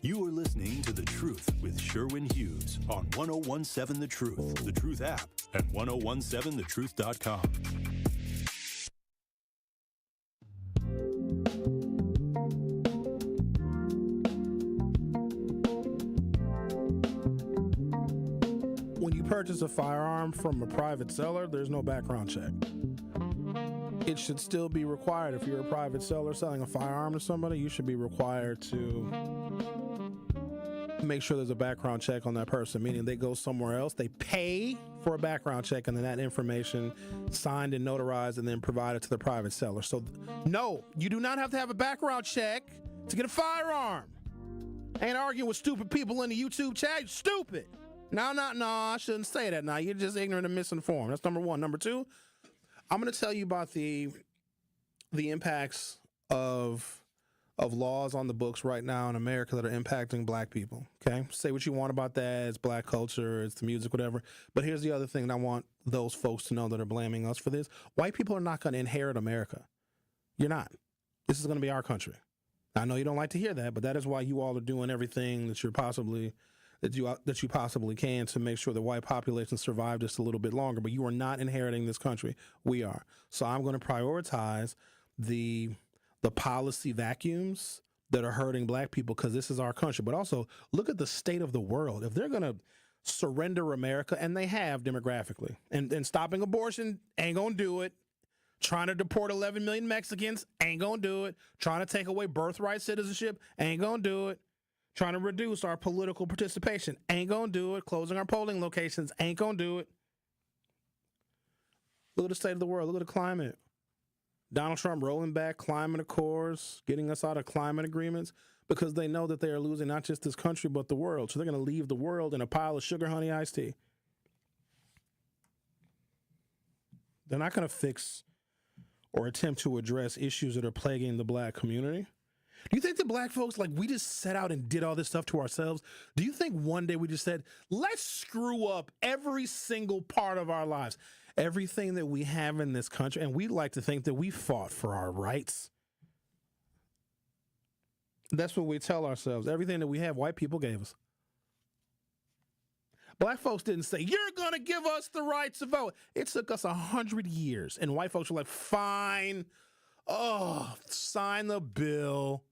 Speaker 3: You are listening to The Truth with Sherwin Hughes on 1017 The Truth, The Truth app, and 1017thetruth.com.
Speaker 8: When you purchase a firearm from a private seller, there's no background check. It should still be required. If you're a private seller selling a firearm to somebody, you should be required to make sure there's a background check on that person, meaning they go somewhere else, they pay for a background check, and then that information signed and notarized and then provided to the private seller. So no, you do not have to have a background check to get a firearm. I ain't arguing with stupid people in the YouTube chat. You're stupid. No, I shouldn't say that now. You're just ignorant and misinformed. That's number one. Number two, I'm going to tell you about the impacts of laws on the books right now in America that are impacting black people. Okay, say what you want about that. It's black culture, it's the music, whatever. But here's the other thing that I want those folks to know that are blaming us for this. White people are not going to inherit America. You're not. This is going to be our country. I know you don't like to hear that, but that is why you all are doing everything that you possibly can to make sure the white population survive just a little bit longer. But you are not inheriting this country. We are. So I'm going to prioritize the policy vacuums that are hurting black people, because this is our country. But also look at the state of the world. If they're going to surrender America, and they have demographically, and stopping abortion ain't going to do it. Trying to deport 11 million Mexicans ain't going to do it. Trying to take away birthright citizenship ain't going to do it. Trying to reduce our political participation ain't going to do it. Closing our polling locations ain't going to do it. Look at the state of the world. Look at the climate. Donald Trump rolling back climate accords, getting us out of climate agreements, because they know that they are losing not just this country, but the world. So they're going to leave the world in a pile of sugar honey iced tea. They're not going to fix or attempt to address issues that are plaguing the black community. Do you think that black folks, like, we just set out and did all this stuff to ourselves? Do you think one day we just said, let's screw up every single part of our lives, everything that we have in this country? And we like to think that we fought for our rights. That's what we tell ourselves. Everything that we have, white people gave us. Black folks didn't say, you're going to give us the right to vote. It took us 100 years. And white folks were like, fine. Oh, sign the bill.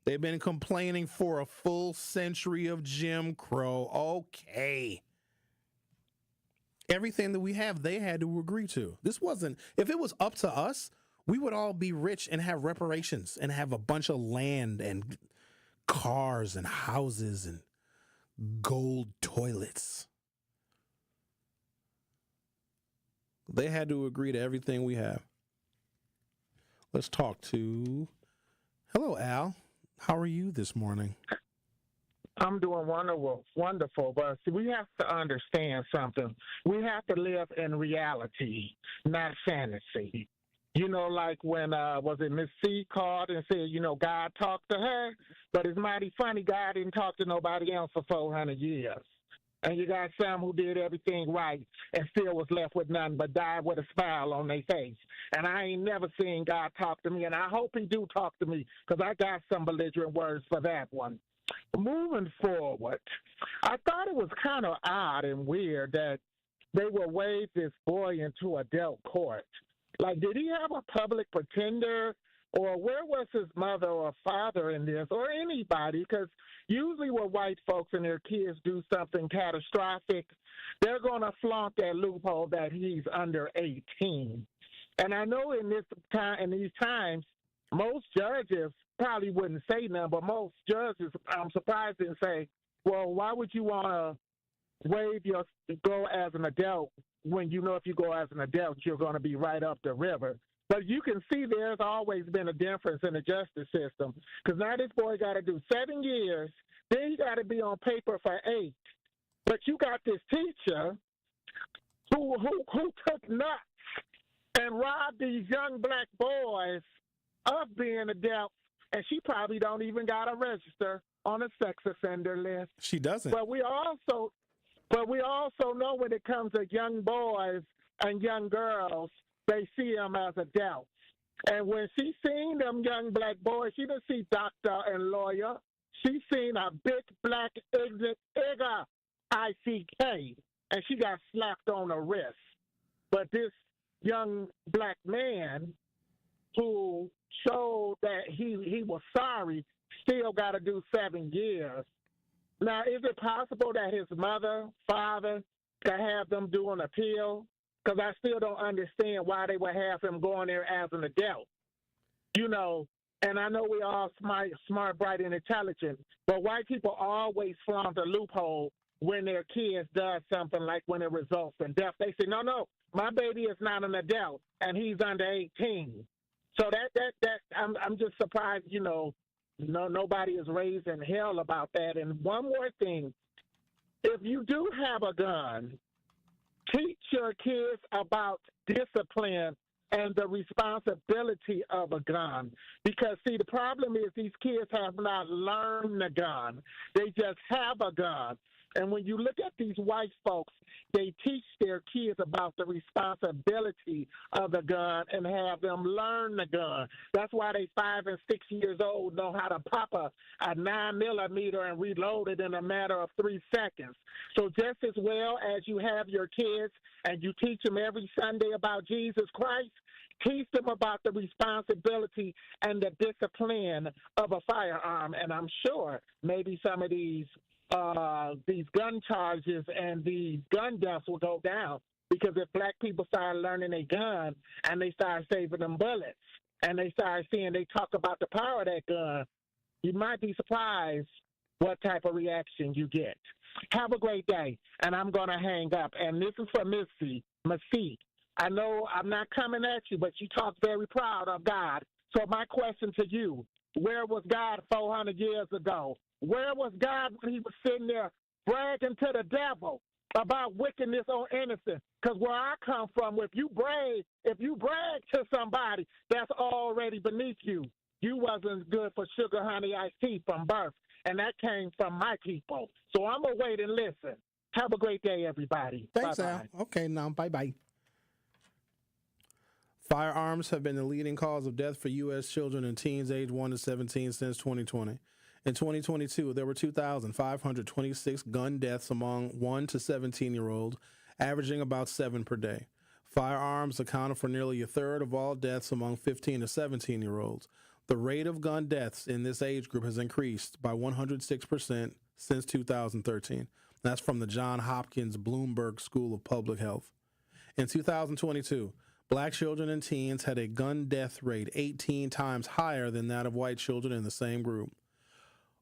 Speaker 8: They've been complaining for a full century of Jim Crow. Okay. Everything that we have, they had to agree to. This wasn't, if it was up to us, we would all be rich and have reparations and have a bunch of land and cars and houses and gold toilets. They had to agree to everything we have. Let's talk to, hello, Al. How are you this morning?
Speaker 6: I'm doing wonderful, but see, we have to understand something. We have to live in reality, not fantasy. You know, like when, was it Miss C called and said, you know, God talked to her, but it's mighty funny, God didn't talk to nobody else for 400 years. And you got some who did everything right and still was left with nothing but died with a smile on their face. And I ain't never seen God talk to me, and I hope he do talk to me, because I got some belligerent words for that one. Moving forward, I thought it was kind of odd and weird that they would wave this boy into adult court. Like, did he have a public pretender, or where was his mother or father in this, or anybody? Because usually when white folks and their kids do something catastrophic, they're going to flaunt that loophole that he's under 18. And I know in these times, most judges probably wouldn't say nothing, but most judges, I'm surprised, didn't say, well, why would you want to go as an adult when you know if you go as an adult, you're going to be right up the river? But you can see there's always been a difference in the justice system, because now this boy got to do 7 years, then he got to be on paper for 8. But you got this teacher who took nuts and robbed these young black boys of being adults, and she probably don't even got to register on a sex offender list.
Speaker 8: She doesn't.
Speaker 6: But we also know when it comes to young boys and young girls, they see them as adults. And when she seen them young black boys, she didn't see doctor and lawyer. She seen a big black ignorant nigga, ICK, and she got slapped on the wrist. But this young black man who showed that he was sorry still got to do 7 years. Now, is it possible that his mother, father, could have them do an appeal? Because I still don't understand why they would have him going there as an adult. You know, and I know we all smart, bright, and intelligent, but white people always flaunt a loophole when their kids does something, like when it results in death. They say, no, my baby is not an adult, and he's under 18. So I'm just surprised, nobody is raising hell about that. And one more thing, if you do have a gun, teach your kids about discipline and the responsibility of a gun. Because, see, the problem is these kids have not learned the gun. They just have a gun. And when you look at these white folks, they teach their kids about the responsibility of the gun and have them learn the gun. That's why they 5 and 6 years old know how to pop a 9mm and reload it in a matter of 3 seconds. So just as well as you have your kids and you teach them every Sunday about Jesus Christ, teach them about the responsibility and the discipline of a firearm. And I'm sure maybe some of these gun charges and these gun deaths will go down, because if black people start learning a gun and they start saving them bullets and they start seeing, they talk about the power of that gun, you might be surprised what type of reaction you get. Have a great day, and I'm going to hang up. And this is for Missy. I know I'm not coming at you, but you talk very proud of God. So my question to you, where was God 400 years ago? Where was God when he was sitting there bragging to the devil about wickedness on innocent? Because where I come from, if you brag to somebody, that's already beneath you. You wasn't good for sugar, honey, iced tea from birth, and that came from my people. So I'm going to wait and listen. Have a great day, everybody.
Speaker 8: Thanks,
Speaker 6: Bye-bye.
Speaker 8: Al. Okay, now, bye-bye. Firearms have been the leading cause of death for U.S. children and teens aged 1 to 17 since 2020. In 2022, there were 2,526 gun deaths among 1 to 17-year-olds, averaging about 7 per day. Firearms accounted for nearly a third of all deaths among 15 to 17-year-olds. The rate of gun deaths in this age group has increased by 106% since 2013. That's from the Johns Hopkins Bloomberg School of Public Health. In 2022, Black children and teens had a gun death rate 18 times higher than that of white children in the same group.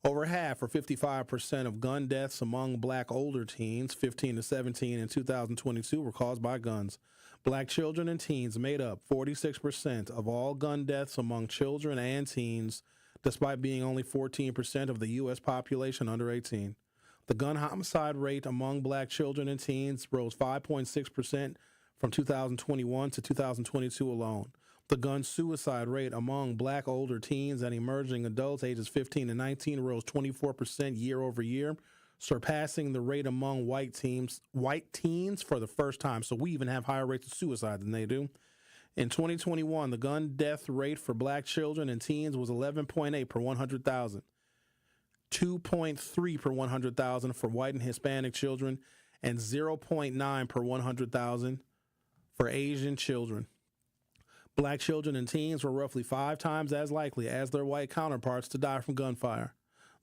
Speaker 8: Over half, or 55%, of gun deaths among Black older teens, 15 to 17 in 2022, were caused by guns. Black children and teens made up 46% of all gun deaths among children and teens, despite being only 14% of the U.S. population under 18. The gun homicide rate among Black children and teens rose 5.6% from 2021 to 2022 alone. The gun suicide rate among Black older teens and emerging adults ages 15 to 19 rose 24% year over year, surpassing the rate among white teens for the first time. So we even have higher rates of suicide than they do. In 2021, the gun death rate for Black children and teens was 11.8 per 100,000, 2.3 per 100,000 for white and Hispanic children, and 0.9 per 100,000 for Asian children. Black children and teens were roughly 5 times as likely as their white counterparts to die from gunfire.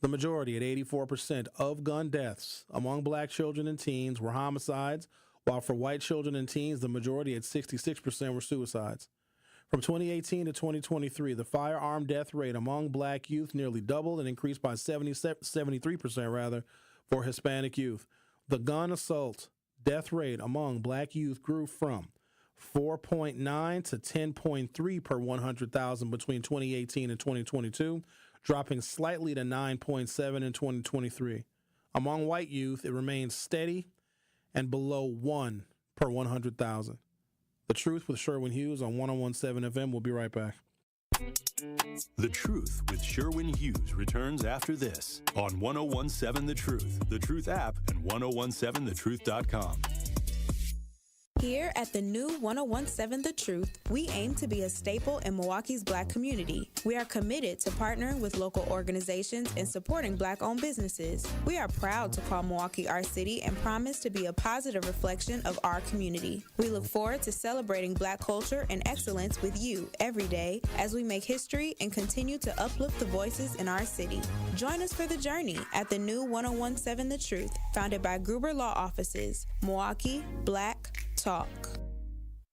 Speaker 8: The majority, at 84% of gun deaths among Black children and teens, were homicides, while for white children and teens, the majority, at 66%, were suicides. From 2018 to 2023, the firearm death rate among Black youth nearly doubled and increased by 73% for Hispanic youth. The gun assault death rate among Black youth grew from 4.9 to 10.3 per 100,000 between 2018 and 2022, dropping slightly to 9.7 in 2023. Among white youth, it remains steady and below 1 per 100,000. The Truth with Sherwin Hughes on 101.7 FM. We'll be right back.
Speaker 3: The Truth with Sherwin Hughes returns after this on 101.7 The Truth, The Truth app, and 1017thetruth.com.
Speaker 1: Here at the new 101.7 The Truth, we aim to be a staple in Milwaukee's Black community. We are committed to partnering with local organizations and supporting Black-owned businesses. We are proud to call Milwaukee our city and promise to be a positive reflection of our community. We look forward to celebrating Black culture and excellence with you every day as we make history and continue to uplift the voices in our city. Join us for the journey at the new 101.7 The Truth, founded by Gruber Law Offices, Milwaukee Black Talk.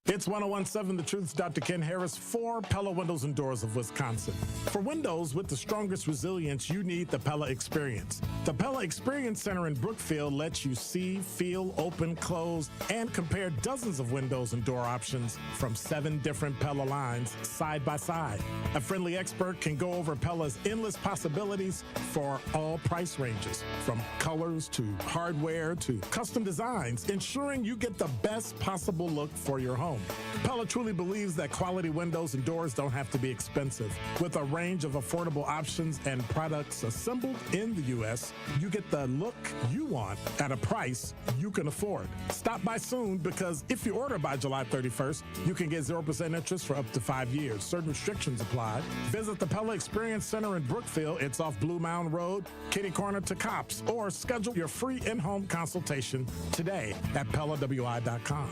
Speaker 24: It's 101.7 The Truth's Dr. Ken Harris for Pella Windows and Doors of Wisconsin. For windows with the strongest resilience, you need the Pella Experience. The Pella Experience Center in Brookfield lets you see, feel, open, close, and compare dozens of windows and door options from 7 different Pella lines side by side. A friendly expert can go over Pella's endless possibilities for all price ranges, from colors to hardware to custom designs, ensuring you get the best possible look for your home. Pella truly believes that quality windows and doors don't have to be expensive. With a range of affordable options and products assembled in the U.S., you get the look you want at a price you can afford. Stop by soon, because if you order by July 31st, you can get 0% interest for up to 5 years. Certain restrictions apply. Visit the Pella Experience Center in Brookfield. It's off Blue Mound Road, kitty corner to Cops, or schedule your free in-home consultation today at PellaWI.com.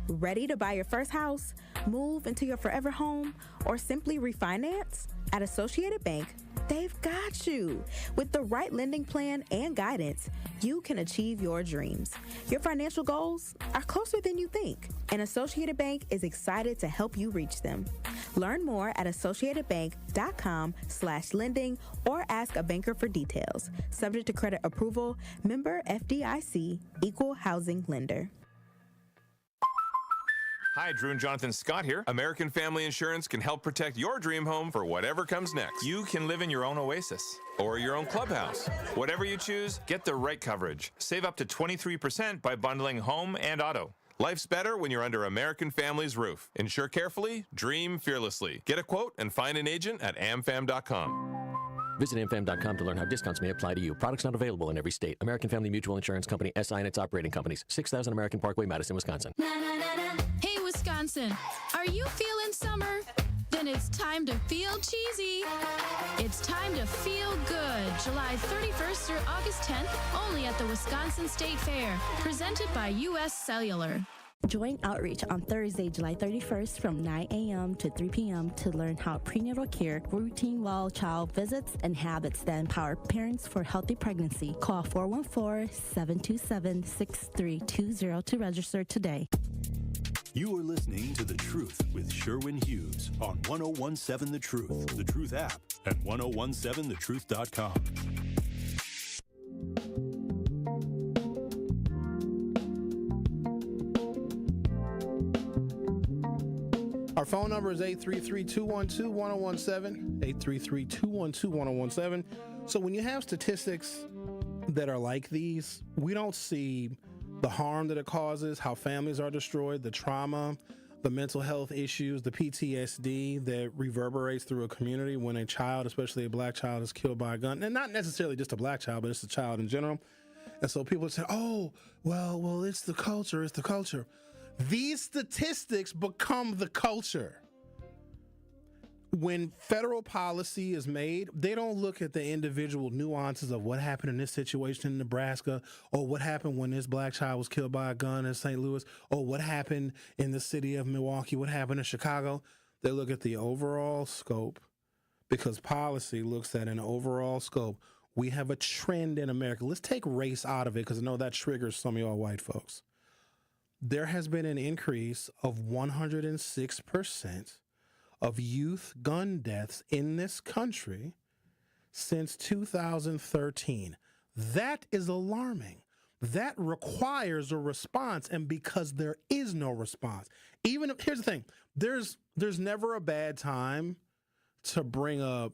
Speaker 1: Ready to buy your first house, move into your forever home, or simply refinance? At Associated Bank, they've got you. With the right lending plan and guidance, you can achieve your dreams. Your financial goals are closer than you think, and Associated Bank is excited to help you reach them. Learn more at associatedbank.com/lending or ask a banker for details. Subject to credit approval, member FDIC, equal housing lender.
Speaker 7: Hi, Drew and Jonathan Scott here. American Family Insurance can help protect your dream home for whatever comes next. You can live in your own oasis or your own clubhouse. Whatever you choose, get the right coverage. Save up to 23% by bundling home and auto. Life's better when you're under American Family's roof. Insure carefully, dream fearlessly. Get a quote and find an agent at amfam.com.
Speaker 9: Visit amfam.com to learn how discounts may apply to you. Products not available in every state. American Family Mutual Insurance Company, SI and its operating companies. 6000 American Parkway, Madison, Wisconsin.
Speaker 11: Hey, Wisconsin, are you feeling summer? Then it's time to feel cheesy. It's time to feel good. July 31st through August 10th, only at the Wisconsin State Fair. Presented by U.S. Cellular.
Speaker 17: Join Outreach on Thursday, July 31st from 9 a.m. to 3 p.m. to learn how prenatal care, routine well child visits, and habits that empower parents for healthy pregnancy. Call 414-727-6320 to register today.
Speaker 3: You are listening to The Truth with Sherwin Hughes on 1017 The Truth, The Truth app, and 1017thetruth.com.
Speaker 8: Our phone number is 833-212-1017, 833-212-1017. So when you have statistics that are like these, we don't see the harm that it causes, how families are destroyed, the trauma, the mental health issues, the PTSD that reverberates through a community when a child, especially a black child, is killed by a gun. And not necessarily just a black child, but it's a child in general. And so people say, oh, well, it's the culture, it's the culture. These statistics become the culture. When federal policy is made, they don't look at the individual nuances of what happened in this situation in Nebraska, or what happened when this black child was killed by a gun in St. Louis, or what happened in the city of Milwaukee, what happened in Chicago. They look at the overall scope, because policy looks at an overall scope. We have a trend in America. Let's take race out of it, because I know that triggers some of y'all white folks. There has been an increase of 106% of youth gun deaths in this country since 2013. That is alarming. That requires a response, and because there is no response, even if, here's the thing, there's never a bad time to bring up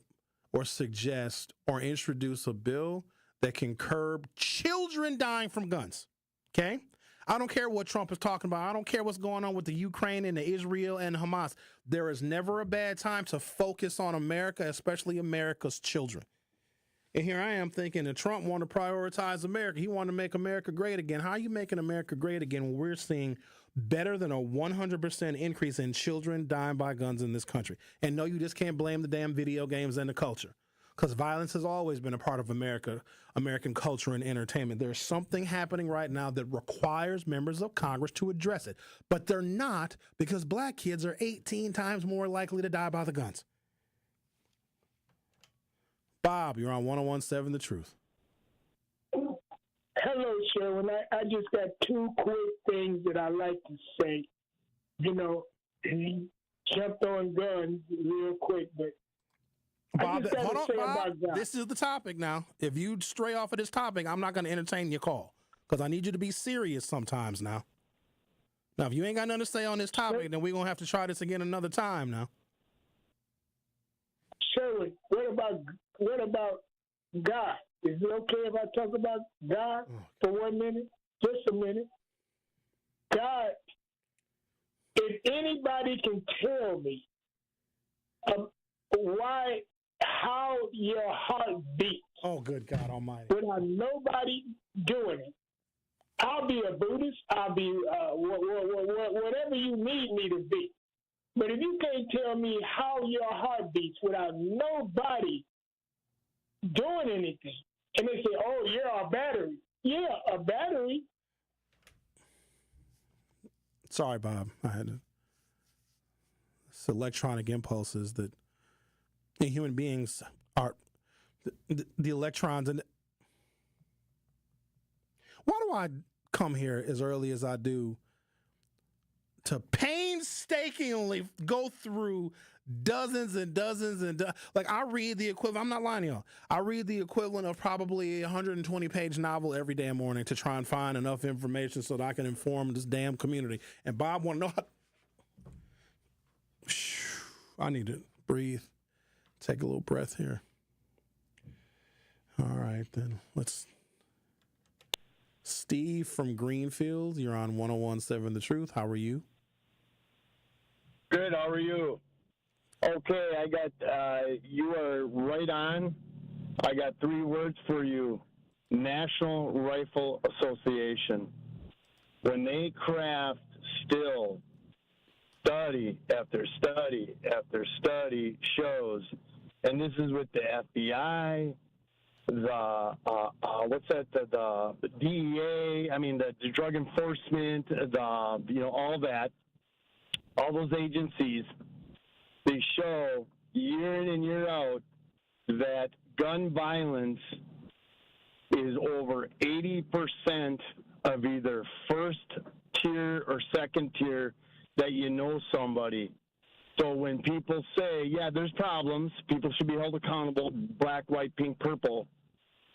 Speaker 8: or suggest or introduce a bill that can curb children dying from guns, okay? I don't care what Trump is talking about. I don't care what's going on with the Ukraine and the Israel and Hamas. There is never a bad time to focus on America, especially America's children. And here I am thinking that Trump wanted to prioritize America. He wanted to make America great again. How are you making America great again when we're seeing better than a 100% increase in children dying by guns in this country? And no, you just can't blame the damn video games and the culture, because violence has always been a part of American culture and entertainment. There's something happening right now that requires members of Congress to address it. But they're not, because black kids are 18 times more likely to die by the guns. Bob, you're on 1017 The Truth.
Speaker 6: Hello, Sherwin. I just got two quick things that I like to say. You know, he jumped on guns real quick, but
Speaker 8: Bob, hold on, Bob. This is the topic now. If you stray off of this topic, I'm not going to entertain your call, because I need you to be serious sometimes now. Now, if you ain't got nothing to say on this topic, then we're going to have to try this again another time now.
Speaker 6: Sherwin, what about God? Is it okay if I talk about God for 1 minute? Just a minute. God, if anybody can tell me how your heart beats.
Speaker 8: Oh, good God Almighty.
Speaker 6: Without nobody doing it. I'll be a Buddhist. I'll be whatever you need me to be. But if you can't tell me how your heart beats without nobody doing anything, and they say, oh, yeah, a battery. Yeah, a battery.
Speaker 8: Sorry, Bob. It's electronic impulses that in human beings are the electrons. And why do I come here as early as I do to painstakingly go through dozens and dozens and like I read the equivalent, I'm not lying to y'all, I read the equivalent of probably a 120-page novel every damn morning to try and find enough information so that I can inform this damn community. And Bob want to know I need to breathe. Take a little breath here. All right, then. Steve from Greenfield, you're on 101.7 The Truth. How are you?
Speaker 10: Good. How are you? Okay, I got, you are right on. I got 3 words for you. National Rifle Association. When they craft still study after study after study shows, and this is with the FBI, the DEA, I mean the drug enforcement, all that, all those agencies, they show year in and year out that gun violence is over 80% of either first tier or second tier that you know somebody. So when people say, yeah, there's problems, people should be held accountable, black, white, pink, purple,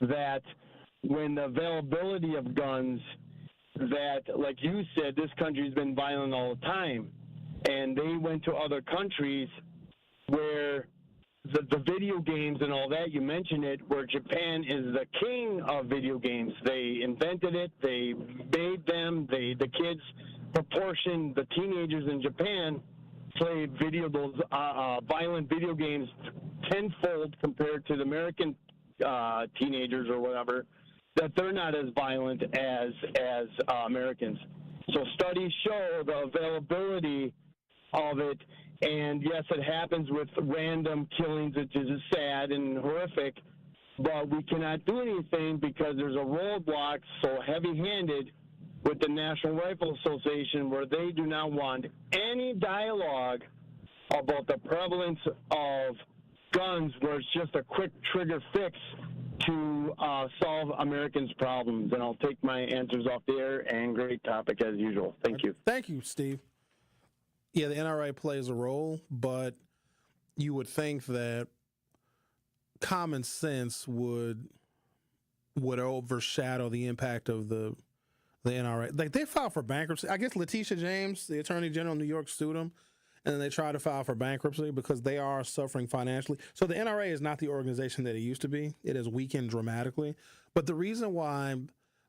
Speaker 10: that when the availability of guns, that, like you said, this country's been violent all the time, and they went to other countries where the video games and all that, you mentioned it, where Japan is the king of video games. They invented it, they made them, the kids proportion, the teenagers in Japan play those violent video games tenfold compared to the American teenagers or whatever, that they're not as violent as Americans. So studies show the availability of it, and yes, it happens with random killings, which is sad and horrific, but we cannot do anything because there's a roadblock so heavy-handed with the National Rifle Association, where they do not want any dialogue about the prevalence of guns, where it's just a quick trigger fix to solve Americans' problems. And I'll take my answers off the air, and great topic as usual. Thank you.
Speaker 8: Thank you, Steve. Yeah, the NRA plays a role, but you would think that common sense would overshadow the impact of the NRA. Like, they filed for bankruptcy. I guess Letitia James, the Attorney General of New York, sued them, and then they tried to file for bankruptcy because they are suffering financially. So the NRA is not the organization that it used to be. It has weakened dramatically. But the reason why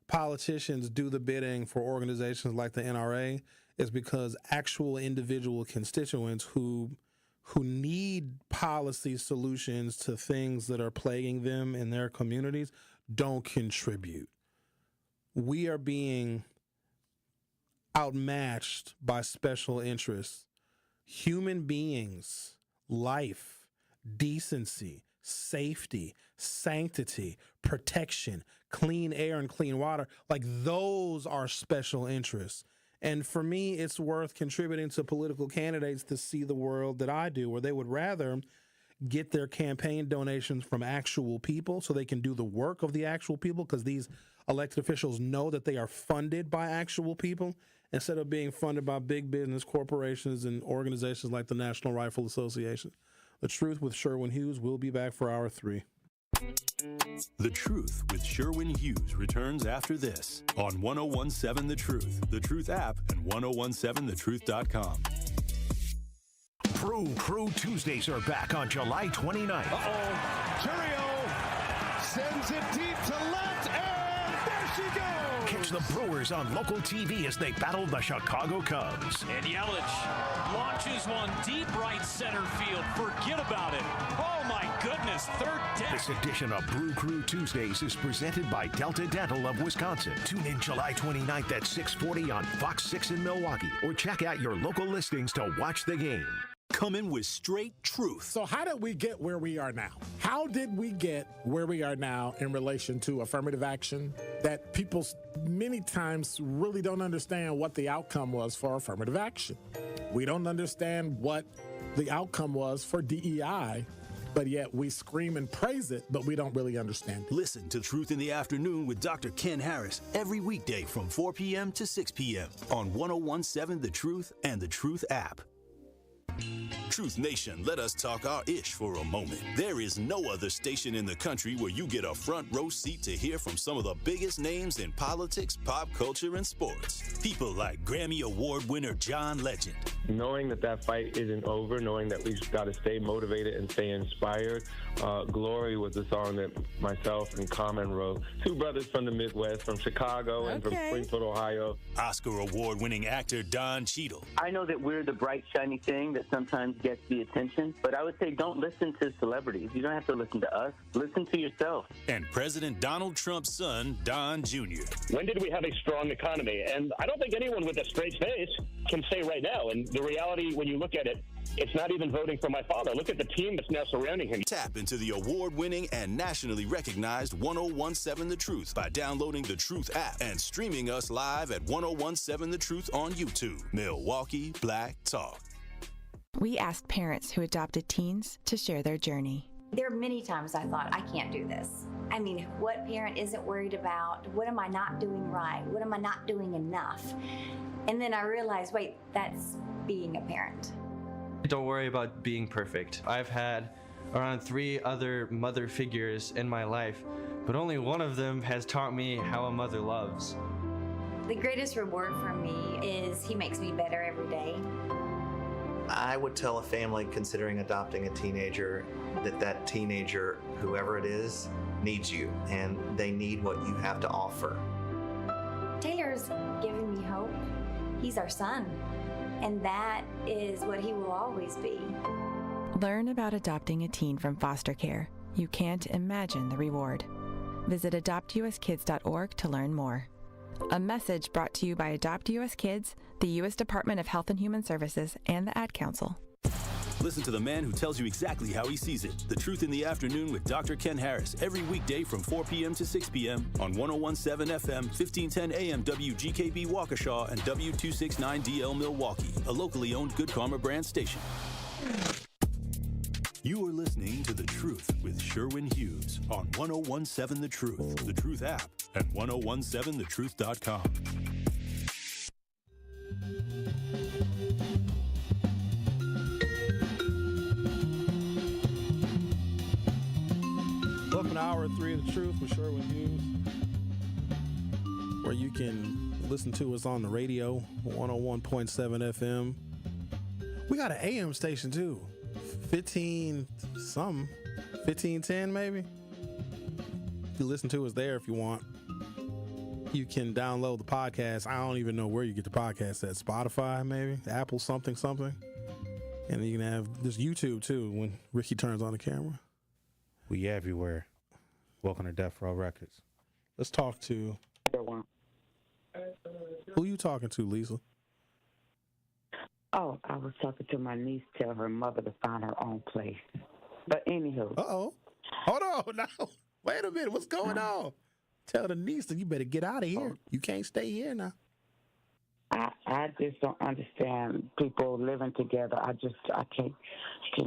Speaker 8: politicians do the bidding for organizations like the NRA is because actual individual constituents who need policy solutions to things that are plaguing them in their communities don't contribute. We are being outmatched by special interests. Human beings, life, decency, safety, sanctity, protection, clean air and clean water, like those are special interests. And for me, it's worth contributing to political candidates to see the world that I do, where they would rather get their campaign donations from actual people so they can do the work of the actual people, because these elected officials know that they are funded by actual people instead of being funded by big business corporations and organizations like the National Rifle Association. The Truth with Sherwin Hughes will be back for Hour 3.
Speaker 3: The Truth with Sherwin Hughes returns after this on 101.7 The Truth app, and 101.7thetruth.com.
Speaker 12: Crew Tuesdays are back on July 29th.
Speaker 13: Churio sends it deep to left, and there she goes.
Speaker 12: Catch the Brewers on local TV as they battle the Chicago Cubs.
Speaker 15: And Yelich launches one deep right center field. Forget about it. Oh, my goodness. Third down.
Speaker 12: This edition of Brew Crew Tuesdays is presented by Delta Dental of Wisconsin. Tune in July 29th at 6:40 on Fox 6 in Milwaukee, or check out your local listings to watch the game.
Speaker 3: Come in with straight truth.
Speaker 24: So how did we get where we are now? How did we get where we are now in relation to affirmative action that people many times really don't understand what the outcome was for affirmative action? We don't understand what the outcome was for DEI, but yet we scream and praise it, but we don't really understand it.
Speaker 3: Listen to Truth in the Afternoon with Dr. Ken Harris every weekday from 4 p.m. to 6 p.m. on 101.7 The Truth and The Truth app. Truth Nation, let us talk our ish for a moment. There is no other station in the country where you get a front row seat to hear from some of the biggest names in politics, pop culture, and sports. People like Grammy Award winner John Legend.
Speaker 14: Knowing that fight isn't over, knowing that we've got to stay motivated and stay inspired. Glory was a song that myself and Common wrote. Two brothers from the Midwest, from Chicago and from Springfield, Ohio.
Speaker 3: Oscar Award winning actor Don Cheadle.
Speaker 16: I know that we're the bright, shiny thing that sometimes gets the attention, but I would say don't listen to celebrities. You don't have to listen to us. Listen to yourself.
Speaker 3: And President Donald Trump's son, Don Jr.
Speaker 18: When did we have a strong economy? And I don't think anyone with a straight face can say right now. And the reality, when you look at it, it's not even voting for my father. Look at the team that's now surrounding him.
Speaker 3: Tap into the award-winning and nationally recognized 1017 The Truth by downloading the Truth app and streaming us live at 1017 The Truth on YouTube. Milwaukee Black Talk.
Speaker 19: We asked parents who adopted teens to share their journey.
Speaker 21: There are many times I thought, I can't do this. I mean, what parent isn't worried about? What am I not doing right? What am I not doing enough? And then I realized, wait, that's being a parent.
Speaker 23: Don't worry about being perfect. I've had around 3 other mother figures in my life, but only one of them has taught me how a mother loves.
Speaker 21: The greatest reward for me is he makes me better every day.
Speaker 27: I would tell a family considering adopting a teenager that teenager, whoever it is, needs you, and they need what you have to offer.
Speaker 21: Taylor's given me hope. He's our son, and that is what he will always be.
Speaker 19: Learn about adopting a teen from foster care. You can't imagine the reward. Visit adoptuskids.org to learn more. A message brought to you by Adopt US Kids, the U.S. Department of Health and Human Services, and the Ad Council.
Speaker 3: Listen to the man who tells you exactly how he sees it. The Truth in the Afternoon with Dr. Ken Harris every weekday from 4 p.m. to 6 p.m. on 1017 FM, 1510 AM WGKB Waukesha and W269DL Milwaukee, a locally owned Good Karma brand station. You are listening to The Truth with Sherwin Hughes on 1017 The Truth, The Truth app, and 1017thetruth.com.
Speaker 8: Welcome to Hour 3 of The Truth with Sherwin Hughes, where you can listen to us on the radio, 101.7 FM. We got an AM station, too. 1510 maybe. You listen to us there if you want. You can download the podcast. I don't even know where you get the podcast at. Spotify maybe, Apple something. And you can have this YouTube too when Ricky turns on the camera.
Speaker 2: We everywhere. Welcome to Death Row Records.
Speaker 8: Let's talk to who you talking to, Lisa?
Speaker 28: Oh, I was talking to my niece, tell her mother to find her own place. But anywho.
Speaker 8: Uh-oh. Hold on now. Wait a minute. What's going on? Tell the niece that you better get out of here. You can't stay here now.
Speaker 28: I just don't understand people living together. I can't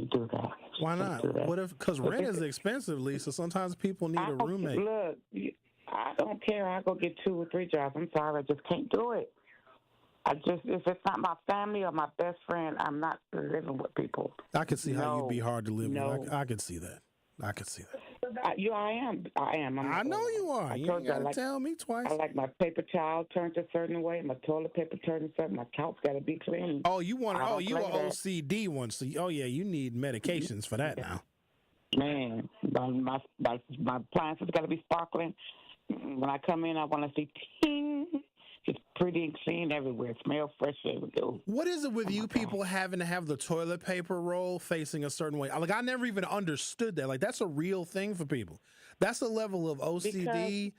Speaker 28: do that.
Speaker 8: Why not? What if, because rent is expensive, Lisa. Sometimes people need a roommate.
Speaker 28: Look, I don't care. I go get 2 or 3 jobs. I'm sorry. I just can't do it. If it's not my family or my best friend, I'm not living with people.
Speaker 8: I can see how you'd be hard to live with. I can see that. I am. I know you are. You ain't got to tell me twice.
Speaker 28: I like my paper towel turned a certain way, my toilet paper turned a certain way, my couch got to be clean.
Speaker 8: Oh, you want? Oh, you an OCD one? So, you need medications for that now.
Speaker 28: Man, my appliances got to be sparkling. When I come in, I want to see ting. It's pretty and clean everywhere. It smells fresh everywhere.
Speaker 8: What is it with you people having to have the toilet paper roll facing a certain way? Like, I never even understood that. Like, that's a real thing for people. That's a level of OCD.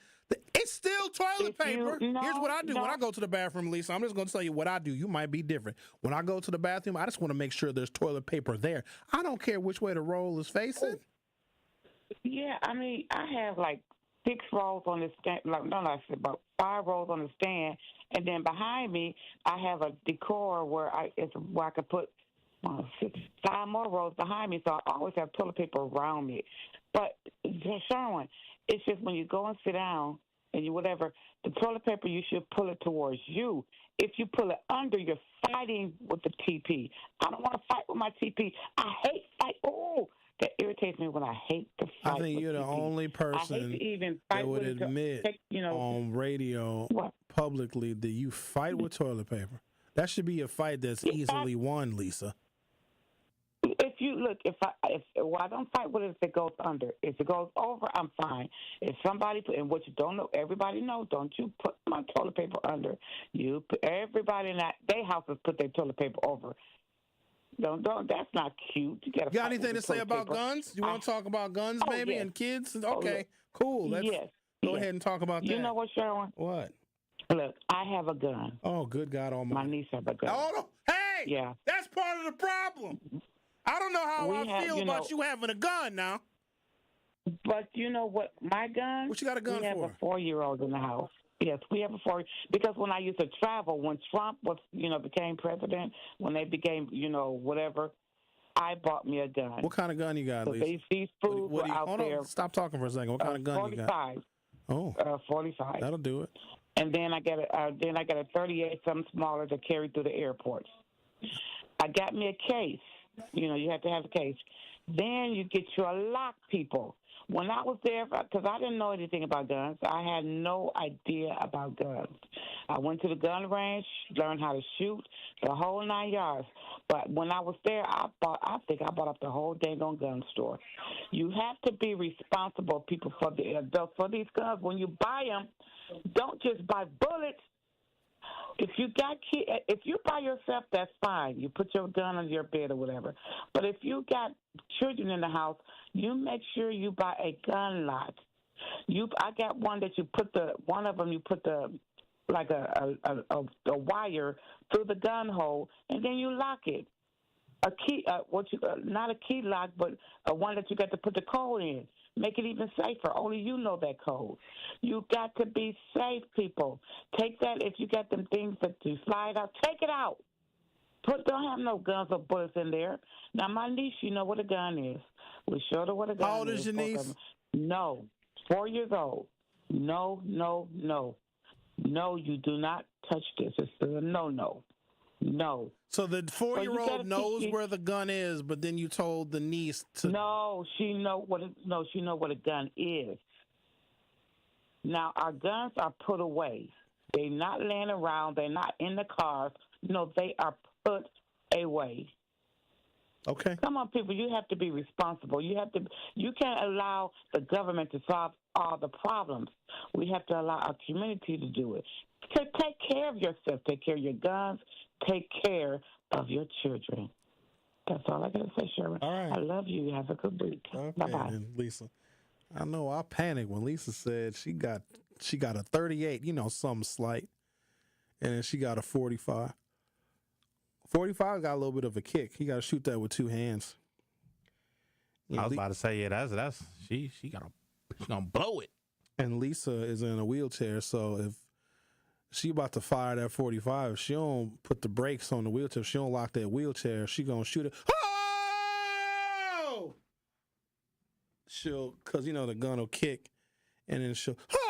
Speaker 8: It's still toilet paper. Here's what I do when I go to the bathroom, Lisa. I'm just going to tell you what I do. You might be different. When I go to the bathroom, I just want to make sure there's toilet paper there. I don't care which way the roll is facing.
Speaker 28: Yeah, I mean, I have like 6 rolls on the stand. About 5 rolls on the stand, and then behind me, I have a decor where I could put 5 more rolls behind me. So I always have toilet paper around me. But Sherwin, it's just when you go and sit down and the toilet paper, you should pull it towards you if you pull it under, you're fighting with the TP. I don't want to fight with my TP. I hate fight. Oh, that irritates me when I hate to fight.
Speaker 8: I think you're the only person that would admit on radio publicly that you fight with toilet paper. That should be a fight that's easily won, Lisa.
Speaker 28: If you look, I don't fight with it if it goes under. If it goes over, I'm fine. If somebody put, and what you don't know, everybody knows, don't you put my toilet paper under. You put, everybody in their houses put their toilet paper over. Don't. That's not cute. You got
Speaker 8: anything to say about guns? You want to talk about guns, maybe, and kids? Okay, cool. Let's go ahead and talk about that.
Speaker 28: You know what, Sherwin?
Speaker 8: What?
Speaker 28: Look, I have a gun.
Speaker 8: Oh, good God Almighty!
Speaker 28: My niece has a gun.
Speaker 8: Oh, no. Hey, that's part of the problem. I don't know how I feel about you having a gun now.
Speaker 28: But you know what? My gun.
Speaker 8: What you got a gun
Speaker 28: for? We have
Speaker 8: a
Speaker 28: 4-year-old in the house. Yes, we have a 4. Because when I used to travel, when Trump was, became president, when they became, whatever, I bought me a gun.
Speaker 8: What kind of gun you got, Lisa?
Speaker 28: These fools were out there.
Speaker 8: Stop talking for a second. What kind of gun
Speaker 28: 45.
Speaker 8: you got? Oh,
Speaker 28: 45.
Speaker 8: That'll do it.
Speaker 28: And then I got a 38, something smaller to carry through the airports. I got me a case. You have to have a case. Then you get your lock, people. When I was there, because I didn't know anything about guns, I had no idea about guns. I went to the gun range, learned how to shoot, the whole 9 yards. But when I was there, I think I bought up the whole dang on gun store. You have to be responsible, people, for these guns. When you buy them, don't just buy bullets. If you by yourself, that's fine. You put your gun on your bed or whatever. But if you got children in the house, you make sure you buy a gun lock. I got one that you put the like a wire through the gun hole, and then you lock it. A key, not a key lock, but one that you got to put the code in. Make it even safer. Only you know that code. You got to be safe, people. Take that. If you got them things that you slide out, take it out. Don't have no guns or bullets in there. Now, my niece, you know what a gun is. We showed her what a gun is.
Speaker 8: How old is your niece?
Speaker 28: No, 4 years old. No. No, you do not touch this. It's a no. No.
Speaker 8: So the 4-year-old knows where the gun is, but then you told the niece to.
Speaker 28: No, she know what a gun is. Now our guns are put away. They're not laying around. They're not in the cars. No, they are put away.
Speaker 8: Okay.
Speaker 28: Come on, people. You have to be responsible. You can't allow the government to solve all the problems. We have to allow our community to do it. Take care of yourself. Take care of your guns. Take care of your children. That's all I got to say, Sherwin.
Speaker 8: All right.
Speaker 28: I love you. Have a good week.
Speaker 8: Okay,
Speaker 28: Bye-bye.
Speaker 8: then, Lisa. I know I panicked when Lisa said she got a 38, something slight, and then she got a 45. 45 got a little bit of a kick. You got to shoot that with two hands.
Speaker 2: I was about to say, that's she's gonna blow it.
Speaker 8: And Lisa is in a wheelchair, so if she about to fire that 45, if she don't put the brakes on the wheelchair, if she don't lock that wheelchair, she gonna shoot it. Oh! Because the gun will kick, and then she'll. Oh!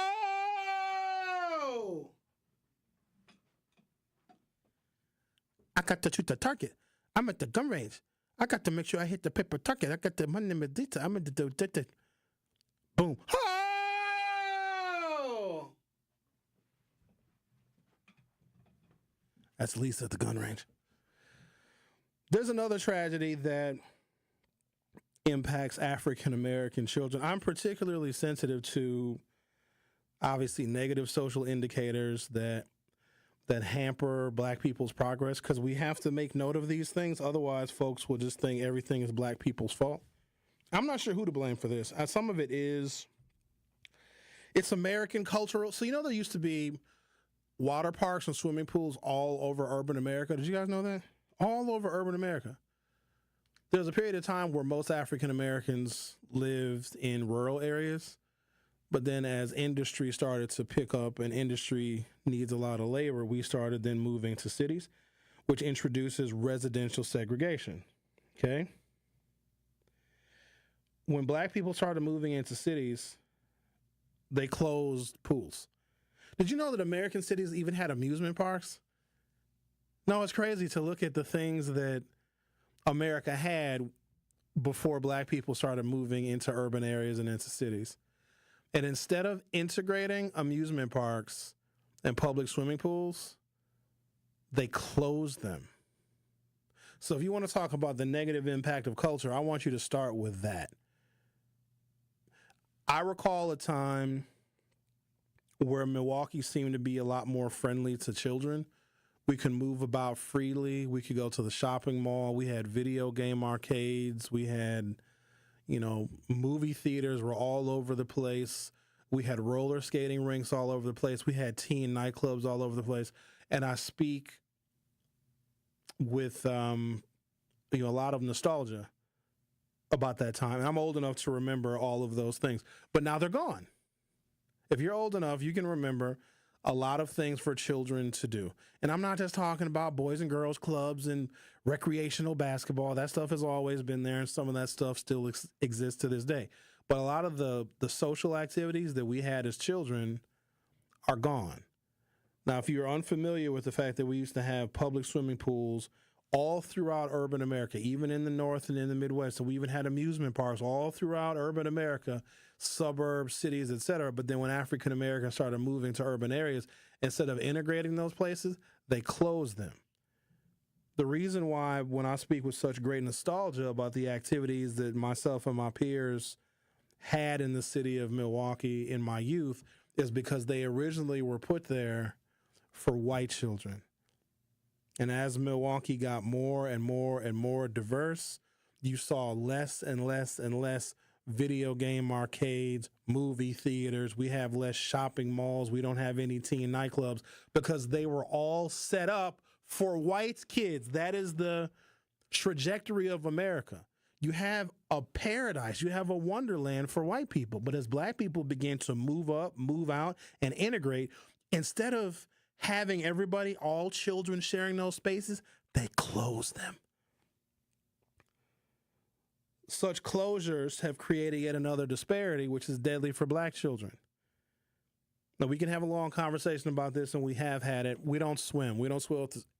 Speaker 8: I got to shoot the target. I'm at the gun range. I got to make sure I hit the paper target. I got the money in the I'm in the boom. Oh! That's Lisa at the gun range. There's another tragedy that impacts African American children. I'm particularly sensitive to, obviously, negative social indicators that hamper black people's progress, because we have to make note of these things. Otherwise, folks will just think everything is black people's fault. I'm not sure who to blame for this. Some of it's American cultural. So, there used to be water parks and swimming pools all over urban America. Did you guys know that? All over urban America. There was a period of time where most African Americans lived in rural areas. But then as industry started to pick up and industry needs a lot of labor, we started then moving to cities, which introduces residential segregation, okay? When black people started moving into cities, they closed pools. Did you know that American cities even had amusement parks? No, it's crazy to look at the things that America had before black people started moving into urban areas and into cities. And instead of integrating amusement parks and public swimming pools, they closed them. So if you want to talk about the negative impact of culture, I want you to start with that. I recall a time where Milwaukee seemed to be a lot more friendly to children. We could move about freely. We could go to the shopping mall. We had video game arcades. We had, movie theaters were all over the place. We had roller skating rinks all over the place. We had teen nightclubs all over the place. And I speak with, a lot of nostalgia about that time. And I'm old enough to remember all of those things. But now they're gone. If you're old enough, you can remember a lot of things for children to do. And I'm not just talking about boys and girls clubs and recreational basketball. That stuff has always been there, and some of that stuff still exists to this day. But a lot of the social activities that we had as children are gone. Now, if you're unfamiliar with the fact that we used to have public swimming pools all throughout urban America, even in the North and in the Midwest, so we even had amusement parks all throughout urban America, suburbs, cities, etc. But then when African Americans started moving to urban areas, instead of integrating those places, they closed them. The reason why, when I speak with such great nostalgia about the activities that myself and my peers had in the city of Milwaukee in my youth, is because they originally were put there for white children. And as Milwaukee got more and more and more diverse, you saw less and less and less video game arcades, movie theaters. We have less shopping malls. We don't have any teen nightclubs because they were all set up for white kids. That is the trajectory of America. You have a paradise. You have a wonderland for white people. But as black people begin to move up, move out, and integrate, instead of having everybody, all children sharing those spaces, they close them. Such closures have created yet another disparity, which is deadly for black children. Now, we can have a long conversation about this, and we have had it. We don't swim. We don't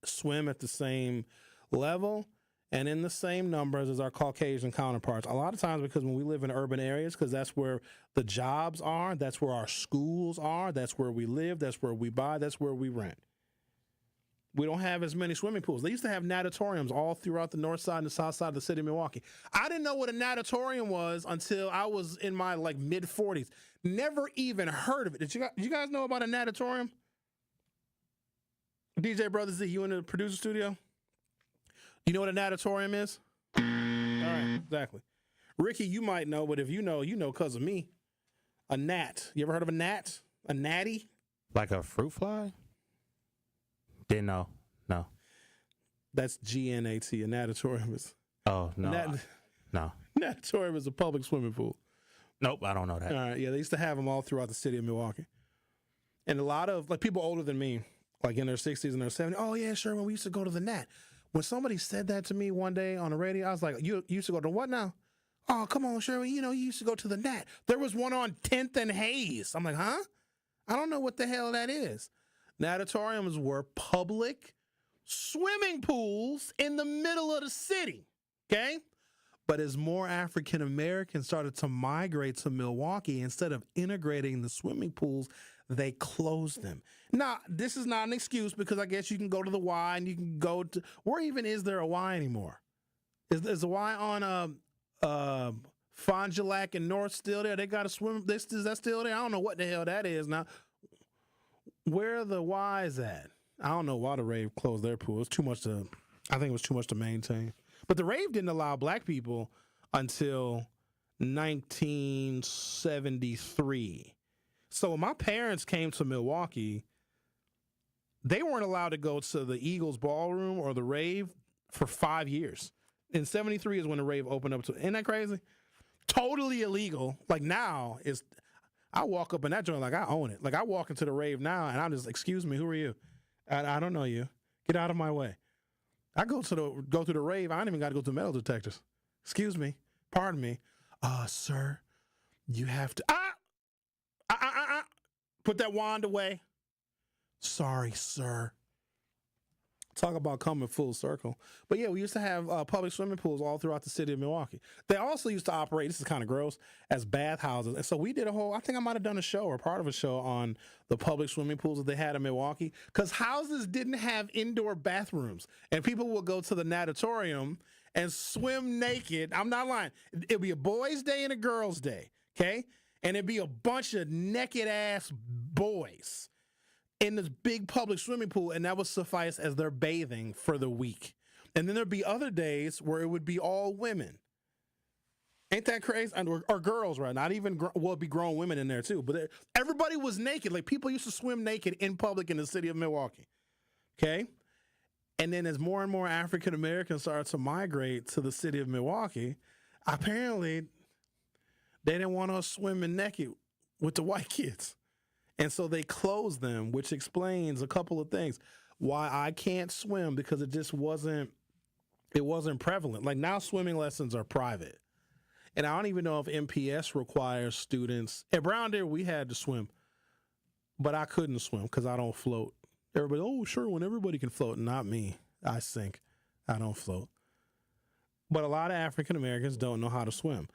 Speaker 8: swim at the same level and in the same numbers as our Caucasian counterparts. A lot of times because when we live in urban areas, because that's where the jobs are, that's where our schools are, that's where we live, that's where we buy, that's where we rent. We don't have as many swimming pools. They used to have natatoriums all throughout the north side and the south side of the city of Milwaukee. I didn't know what a natatorium was until I was in my mid-40s. Never even heard of it. Did you guys know about a natatorium? DJ Brother Z, you in the producer studio? You know what a natatorium is? All right, exactly. Ricky, you might know, but if you know because of me. A gnat. You ever heard of a gnat? A natty?
Speaker 2: Like a fruit fly? Didn't know. No.
Speaker 8: That's GNAT. A natatorium is.
Speaker 2: Oh, no. No.
Speaker 8: Natatorium is a public swimming pool.
Speaker 2: Nope, I don't know that.
Speaker 8: All right, yeah, they used to have them all throughout the city of Milwaukee. And a lot of people older than me, in their 60s and their 70s, oh, yeah, Sherwin, we used to go to the Nat. When somebody said that to me one day on the radio, I was like, you used to go to what now? Oh, come on, Sherwin, you used to go to the Nat. There was one on 10th and Hayes. I'm like, huh? I don't know what the hell that is. Natatoriums were public swimming pools in the middle of the city, okay? But as more African Americans started to migrate to Milwaukee, instead of integrating the swimming pools, they closed them. Now, this is not an excuse because I guess you can go to the Y and you can go to, where even is there a Y anymore? Is the Y on Fond du Lac and North still there? They got a swim, is that still there? I don't know what the hell that is now. Where are the Y's at? I don't know why the Rave closed their pool. I think it was too much to maintain. But the Rave didn't allow black people until 1973. So when my parents came to Milwaukee, they weren't allowed to go to the Eagles ballroom or the Rave for 5 years. In 73 is when the Rave opened up to, isn't that crazy? Totally illegal. Now I walk up in that joint I own it. I walk into the Rave now and I'm just, excuse me, who are you? I don't know you. Get out of my way. I go through the Rave. I don't even got to go through metal detectors. Excuse me. Pardon me. Sir, you have to. Put that wand away. Sorry, sir. Talk about coming full circle. But yeah, we used to have public swimming pools all throughout the city of Milwaukee. They also used to operate, this is kind of gross, as bathhouses. And so we did I think I might have done a show or part of a show on the public swimming pools that they had in Milwaukee, because houses didn't have indoor bathrooms. And people would go to the natatorium and swim naked. I'm not lying. It'd be a boys' day and a girls' day, okay? And it'd be a bunch of naked-ass boys in this big public swimming pool, and that would suffice as their bathing for the week. And then there'd be other days where it would be all women. Ain't that crazy? Or girls, right? Not even, it'd be grown women in there too. But everybody was naked. Like, people used to swim naked in public in the city of Milwaukee. Okay? And then as more and more African Americans started to migrate to the city of Milwaukee, apparently they didn't want us swimming naked with the white kids. And so they closed them, which explains a couple of things. Why I can't swim, because it just wasn't prevalent. Like, now swimming lessons are private. And I don't even know if MPS requires students. At Brown Deer, we had to swim, but I couldn't swim because I don't float. Everybody, oh, Sherwin, everybody can float. Not me. I sink. I don't float. But a lot of African Americans don't know how to swim.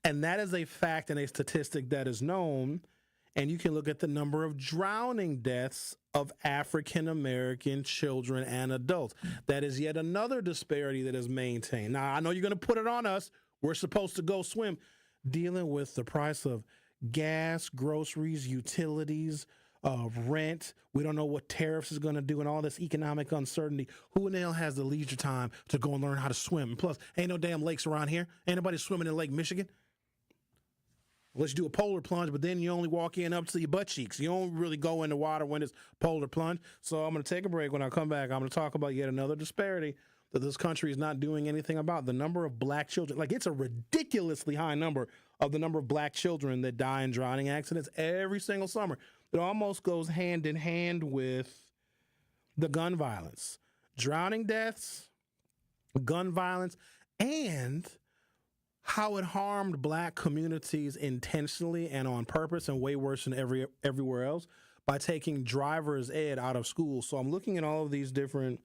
Speaker 8: And that is a fact and a statistic that is known. And you can look at the number of drowning deaths of African American children and adults. That is yet another disparity that is maintained. Now, I know you're going to put it on us. We're supposed to go swim. Dealing with the price of gas, groceries, utilities, rent. We don't know what tariffs is going to do and all this economic uncertainty. Who in the hell has the leisure time to go and learn how to swim? And plus, ain't no damn lakes around here. Ain't nobody swimming in Lake Michigan. Let's do a polar plunge, but then you only walk in up to your butt cheeks. You don't really go in the water when it's polar plunge. So I'm going to take a break. When I come back, I'm going to talk about yet another disparity that this country is not doing anything about. The number of black children. Like, it's a ridiculously high number of the number of black children that die in drowning accidents every single summer. It almost goes hand in hand with the gun violence. Drowning deaths, gun violence, and how it harmed black communities intentionally and on purpose, and way worse than everywhere else, by taking driver's ed out of school. So I'm looking at all of these different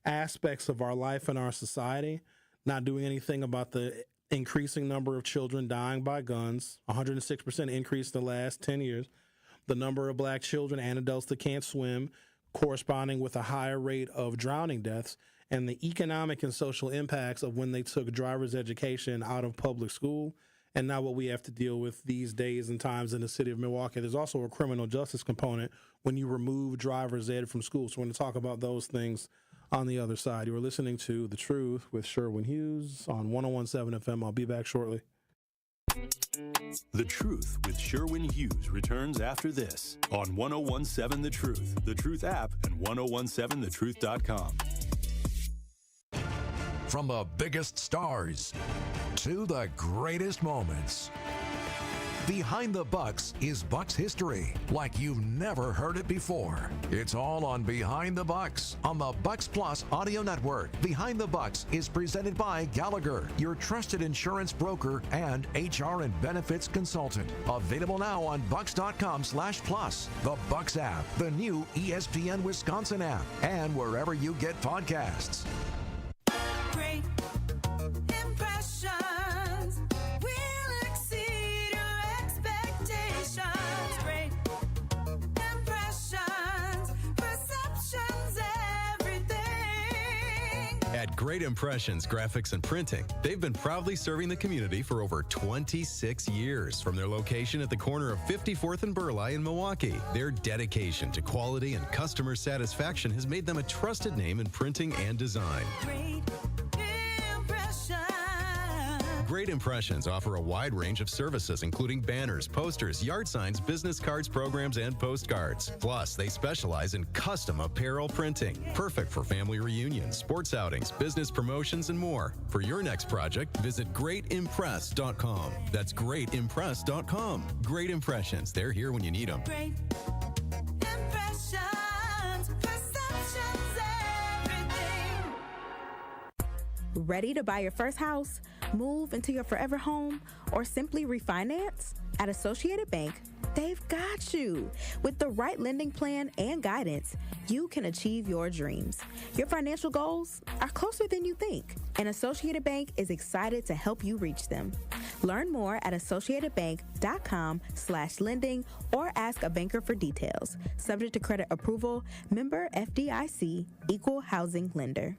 Speaker 8: aspects of our life and our society, not doing anything about the increasing number of children dying by guns, 106% increase in the last 10 years, the number of black children and adults that can't swim, corresponding with a higher rate of drowning deaths, and the economic and social impacts of when they took driver's education out of public school, and now what we have to deal with these days and times in the city of Milwaukee. There's also a criminal justice component when you remove driver's ed from school. So we're going to talk about those things on the other side. You are listening to The Truth with Sherwin Hughes on 101.7 FM. I'll be back shortly.
Speaker 3: The Truth with Sherwin Hughes returns after this on 101.7 The Truth app, and 1017thetruth.com.
Speaker 1: From the biggest stars to the greatest moments, Behind the Bucks is Bucks history like you've never heard it before. It's all on Behind the Bucks on the Bucks Plus audio network. Behind the Bucks is presented by Gallagher, your trusted insurance broker and HR and benefits consultant. Available now on bucks.com/plus, the Bucks app, the new ESPN Wisconsin app, and wherever you get podcasts.
Speaker 4: Great impressions will exceed your expectations. Great impressions, perceptions, everything.
Speaker 5: At Great Impressions Graphics and Printing, they've been proudly serving the community for over 26 years. From their location at the corner of 54th and Burleigh in Milwaukee, their dedication to quality and customer satisfaction has made them a trusted name in printing and design. Great Impressions offer a wide range of services, including banners, posters, yard signs, business cards, programs, and postcards. Plus, they specialize in custom apparel printing, perfect for family reunions, sports outings, business promotions, and more. For your next project, visit greatimpress.com. That's greatimpress.com. Great Impressions. They're here when you need them.
Speaker 4: Great impressions, perceptions, everything.
Speaker 17: Ready to buy your first house, move into your forever home, or simply refinance? At Associated Bank,
Speaker 6: They've got you. With the right lending plan and guidance, you can achieve your dreams. Your financial goals are closer than you think, and Associated Bank is excited to help you reach them. Learn more at associatedbank.com/lending or ask a banker for details. Subject to credit approval, member FDIC, equal housing lender.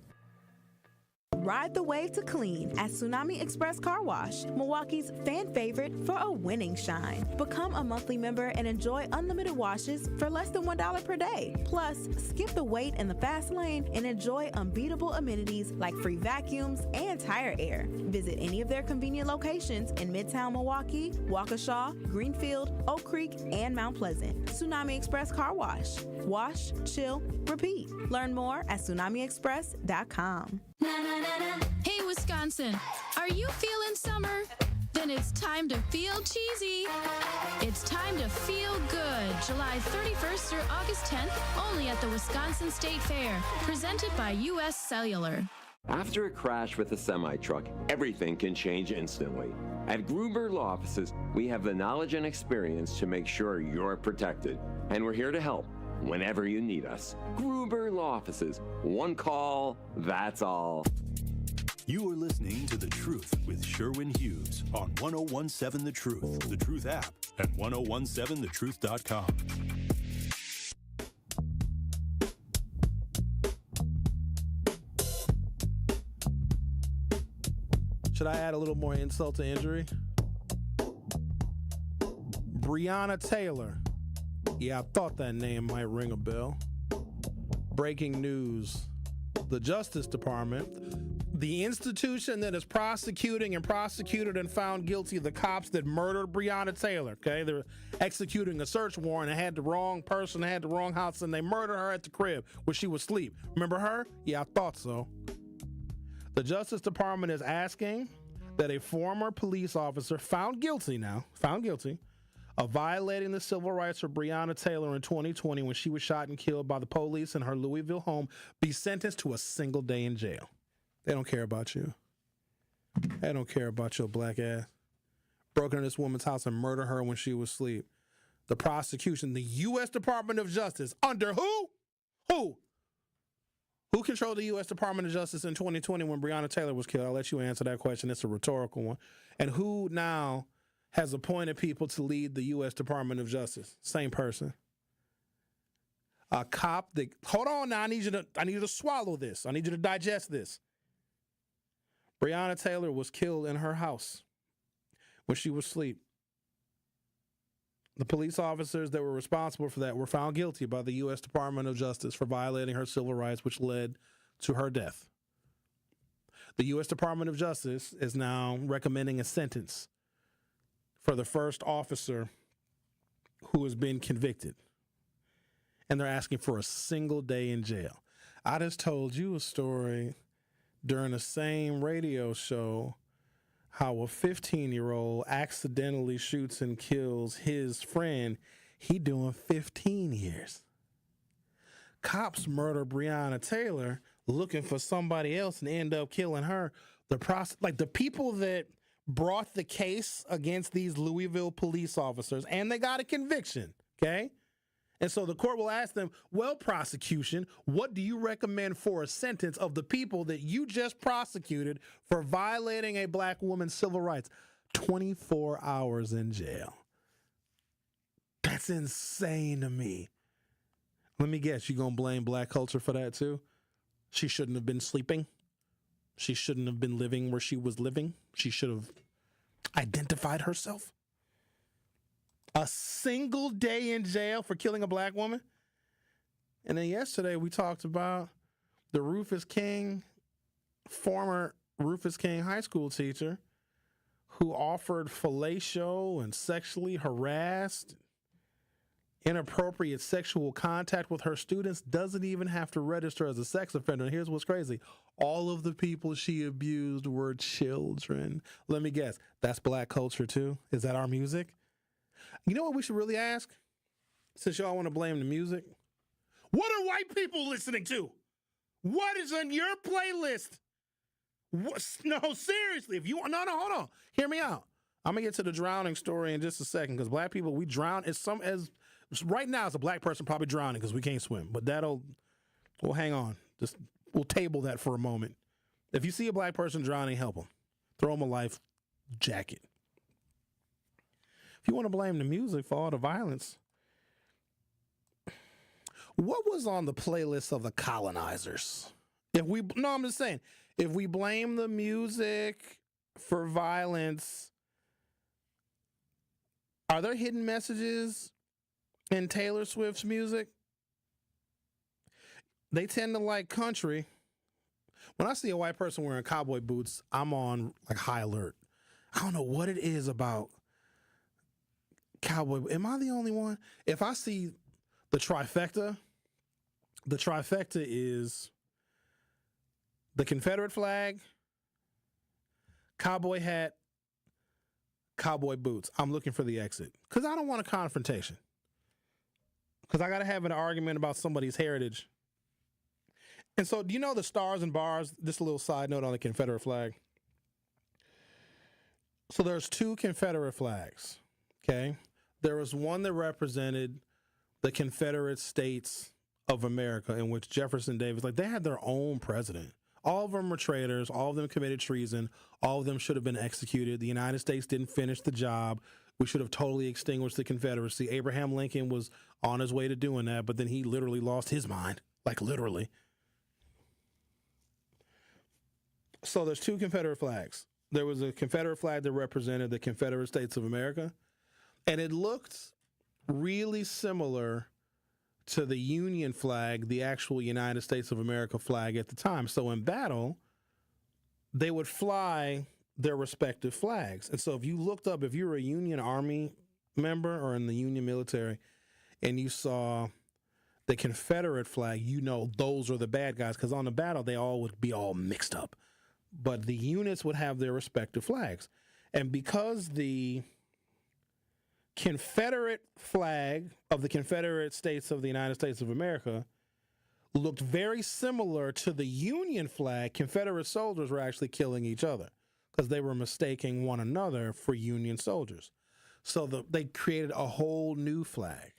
Speaker 6: Ride the wave to clean at Tsunami Express Car Wash, Milwaukee's fan favorite for a winning shine. Become a monthly member and enjoy unlimited washes for less than $1 per day. Plus, skip the wait in the fast lane and enjoy unbeatable amenities like free vacuums and tire air. Visit any of their convenient locations in Midtown Milwaukee, Waukesha, Greenfield, Oak Creek, and Mount Pleasant. Tsunami Express Car Wash. Wash, chill, repeat. Learn more at tsunamiexpress.com.
Speaker 7: Hey, Wisconsin, are you feeling summer? Then it's time to feel cheesy. It's time to feel good. July 31st through August 10th, only at the Wisconsin State Fair. Presented by U.S. Cellular.
Speaker 9: After a crash with a semi-truck, everything can change instantly. At Gruber Law Offices, we have the knowledge and experience to make sure you're protected. And we're here to help whenever you need us. Gruber Law Offices. One call, that's all.
Speaker 3: You are listening to The Truth with Sherwin Hughes on 1017 The Truth app, and 1017thetruth.com.
Speaker 8: Should I add a little more insult to injury? Breonna Taylor. Yeah, I thought that name might ring a bell. Breaking news. The Justice Department, the institution that is prosecuting and prosecuted and found guilty of the cops that murdered Breonna Taylor, okay? They're executing a search warrant and had the wrong person, had the wrong house, and they murdered her at the crib where she was asleep. Remember her? Yeah, I thought so. The Justice Department is asking that a former police officer found guilty of violating the civil rights of Breonna Taylor in 2020 when she was shot and killed by the police in her Louisville home be sentenced to a single day in jail. They don't care about you. They don't care about your black ass. Broke into this woman's house and murdered her when she was asleep. The prosecution, the U.S. Department of Justice, under who? Who controlled the U.S. Department of Justice in 2020 when Breonna Taylor was killed? I'll let you answer that question. It's a rhetorical one. And who now has appointed people to lead the U.S. Department of Justice? Same person. A cop that, hold on now, I need you to swallow this. I need you to digest this. Breonna Taylor was killed in her house when she was asleep. The police officers that were responsible for that were found guilty by the U.S. Department of Justice for violating her civil rights, which led to her death. The U.S. Department of Justice is now recommending a sentence for the first officer who has been convicted. And they're asking for a single day in jail. I just told you a story during the same radio show how a 15-year-old accidentally shoots and kills his friend. He doing 15 years. Cops murder Breonna Taylor looking for somebody else and end up killing her. The people that brought the case against these Louisville police officers, and they got a conviction, okay? And so the court will ask them, well, prosecution, what do you recommend for a sentence of the people that you just prosecuted for violating a black woman's civil rights? 24 hours in jail. That's insane to me. Let me guess, you gonna blame black culture for that too? She shouldn't have been sleeping. She shouldn't have been living where she was living. She should have identified herself. A single day in jail for killing a black woman. And then yesterday we talked about the Rufus King, former Rufus King high school teacher who offered fellatio and sexually harassed, inappropriate sexual contact with her students, doesn't even have to register as a sex offender. And here's what's crazy. All of the people she abused were children. Let me guess, that's black culture too? Is that our music? You know what we should really ask? Since y'all want to blame the music. What are white people listening to? What is on your playlist? No, seriously. Hold on. Hear me out. I'm gonna get to the drowning story in just a second because black people, we drown as right now as a black person probably drowning because we can't swim. But we'll hang on. We'll table that for a moment. If you see a black person drowning, help them. Throw them a life jacket. If you want to blame the music for all the violence, what was on the playlist of the colonizers? I'm just saying, if we blame the music for violence, are there hidden messages in Taylor Swift's music? They tend to like country. When I see a white person wearing cowboy boots, I'm on like high alert. I don't know what it is about cowboy. Am I the only one? If I see the trifecta is the Confederate flag, cowboy hat, cowboy boots. I'm looking for the exit because I don't want a confrontation. Because I got to have an argument about somebody's heritage. And so, do you know the stars and bars? This little side note on the Confederate flag. So there's two Confederate flags, okay? There was one that represented the Confederate States of America, in which Jefferson Davis, they had their own president. All of them were traitors. All of them committed treason. All of them should have been executed. The United States didn't finish the job. We should have totally extinguished the Confederacy. Abraham Lincoln was on his way to doing that, but then he literally lost his mind, literally. So there's two Confederate flags. There was a Confederate flag that represented the Confederate States of America, and it looked really similar to the Union flag, the actual United States of America flag at the time. So in battle, they would fly their respective flags. And so if you looked up, if you were a Union Army member or in the Union military, and you saw the Confederate flag, those are the bad guys, because on the battle, they all would be all mixed up. But the units would have their respective flags. And because the Confederate flag of the Confederate States of the United States of America looked very similar to the Union flag, Confederate soldiers were actually killing each other because they were mistaking one another for Union soldiers. So they created a whole new flag.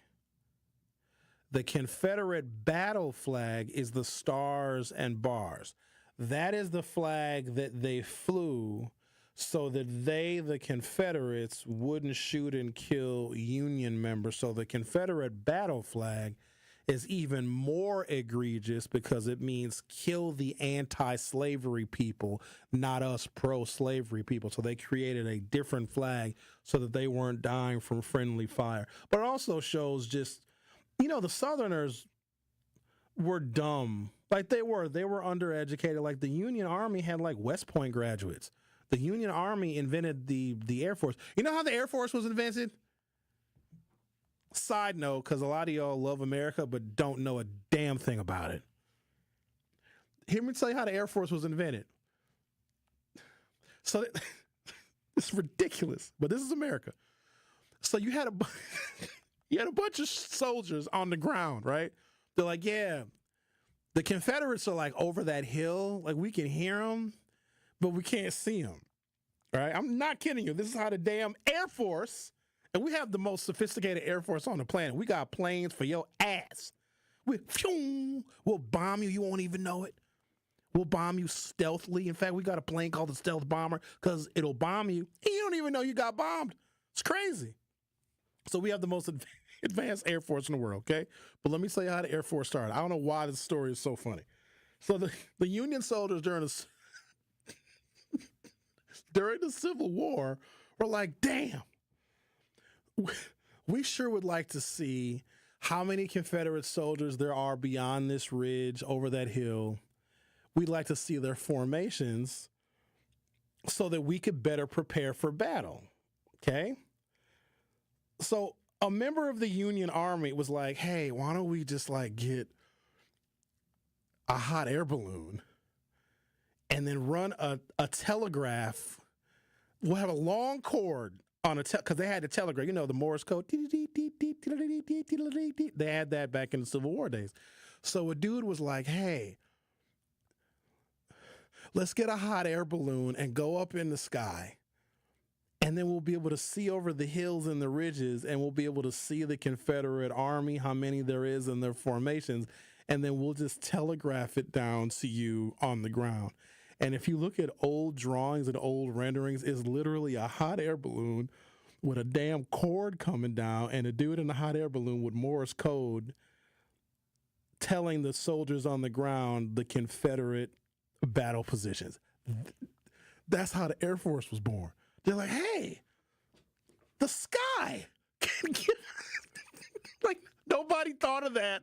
Speaker 8: The Confederate battle flag is the stars and bars. That is the flag that they flew so that the Confederates, wouldn't shoot and kill Union members. So the Confederate battle flag is even more egregious because it means kill the anti-slavery people, not us pro-slavery people. So they created a different flag so that they weren't dying from friendly fire. But it also shows just, the Southerners were dumb. They were undereducated. The Union Army had West Point graduates. The Union Army invented the Air Force. You know how the Air Force was invented? Side note, because a lot of y'all love America but don't know a damn thing about it. Hear me tell you how the Air Force was invented. So it's ridiculous, but this is America. So you had a bunch of soldiers on the ground, right? They're like, yeah, the Confederates are over that hill. We can hear them, but we can't see them, right? I'm not kidding you. This is how the damn Air Force, and we have the most sophisticated Air Force on the planet. We got planes for your ass. We'll bomb you. You won't even know it. We'll bomb you stealthily. In fact, we got a plane called the Stealth Bomber because it'll bomb you, and you don't even know you got bombed. It's crazy. So we have the most advanced Air Force in the world, okay? But let me tell you how the Air Force started. I don't know why this story is so funny. So the Union soldiers during the Civil War were like, damn, we sure would like to see how many Confederate soldiers there are beyond this ridge over that hill. We'd like to see their formations so that we could better prepare for battle, okay? So a member of the Union Army was like, hey, why don't we just get a hot air balloon and then run a telegraph. We'll have a long cord on because they had the telegraph, the Morse code. They had that back in the Civil War days. So a dude was like, hey, let's get a hot air balloon and go up in the sky And then we'll be able to see over the hills and the ridges, and we'll be able to see the Confederate Army, how many there is in their formations, and then we'll just telegraph it down to you on the ground. And if you look at old drawings and old renderings, it's literally a hot air balloon with a damn cord coming down and a dude in a hot air balloon with Morse code telling the soldiers on the ground the Confederate battle positions. That's how the Air Force was born. They're like, hey, the sky can get... Like, nobody thought of that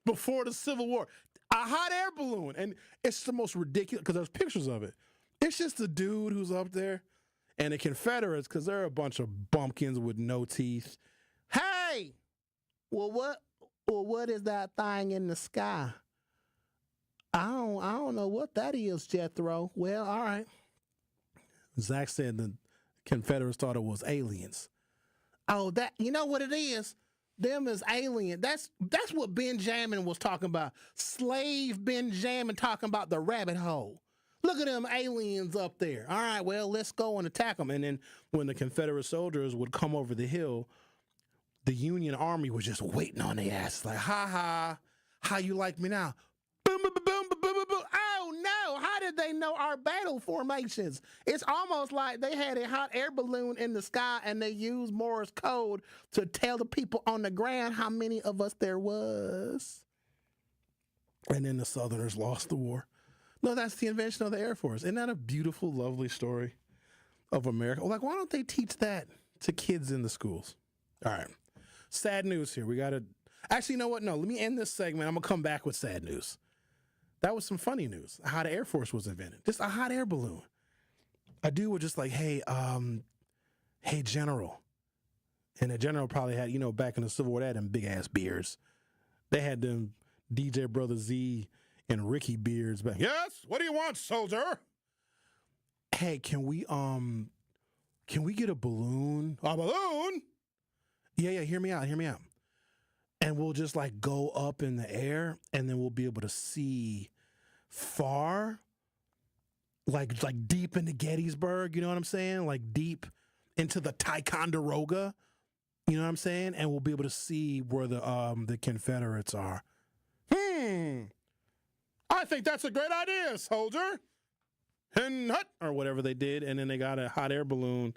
Speaker 8: before the Civil War. A hot air balloon. And it's the most ridiculous, because there's pictures of it. It's just a dude who's up there. And the Confederates, because they're a bunch of bumpkins with no teeth. Hey, well, what is that thing in the sky? I don't know what that is, Jethro. Well, all right. Zach said the Confederates thought it was aliens. Oh, that, you know what it is? Them is alien. That's what Benjamin was talking about. Slave Benjamin talking about the rabbit hole. Look at them aliens up there. All right, well, let's go and attack them. And then when the Confederate soldiers would come over the hill, the Union Army was just waiting on their asses. Like, ha ha, how you like me now? Boom, boom, boom, boom, boom, boom, boom. Oh no, how did they know our battle formations? It's almost like they had a hot air balloon in the sky and they used Morse code to tell the people on the ground how many of us there was. And then the Southerners lost the war. No, that's the invention of the Air Force. Isn't that a beautiful, lovely story of America? Like, why don't they teach that to kids in the schools? All right. Sad news here. We got to... Actually, you know what? No, let me end this segment. I'm going to come back with sad news. That was some funny news. How the Air Force was invented. Just a hot air balloon. A dude was just like, hey, General. And the General probably had, back in the Civil War, they had them big-ass beards. They had them DJ Brother Z and Ricky beards back. Yes? What do you want, soldier? Hey, can we get a balloon? A balloon? Yeah, hear me out. And we'll just like go up in the air, and then we'll be able to see far, like deep into Gettysburg, you know what I'm saying? Like deep into the Ticonderoga, you know what I'm saying? And we'll be able to see where the Confederates are. I think that's a great idea, soldier. And hut, or whatever they did, and then they got a hot air balloon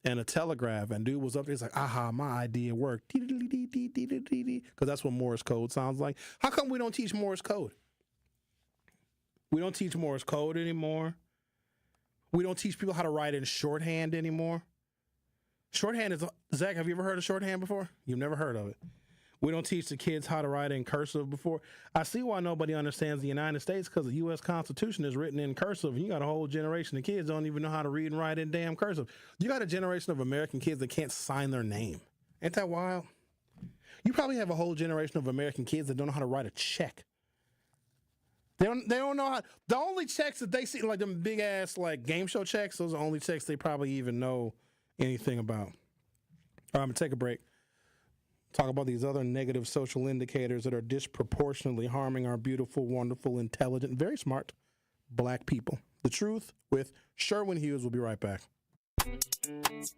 Speaker 8: and a telegraph, and dude was up there. He's like, aha, my idea worked. Because that's what Morse code sounds like. How come we don't teach Morse code? We don't teach Morse code anymore. We don't teach people how to write in shorthand anymore. Shorthand is, Zach, have you ever heard of shorthand before? You've never heard of it. We don't teach the kids how to write in cursive before. I see why nobody understands the United States, because the U.S. Constitution is written in cursive. And you got a whole generation of kids don't even know how to read and write in damn cursive. You got a generation of American kids that can't sign their name. Ain't that wild? You probably have a whole generation of American kids that don't know how to write a check. They don't know how. The only checks that they see, like them big ass like game show checks, those are the only checks they probably even know anything about. All right, I'm gonna take a break. Talk about these other negative social indicators that are disproportionately harming our beautiful, wonderful, intelligent, very smart black people. The Truth with Sherwin Hughes. We'll be right back.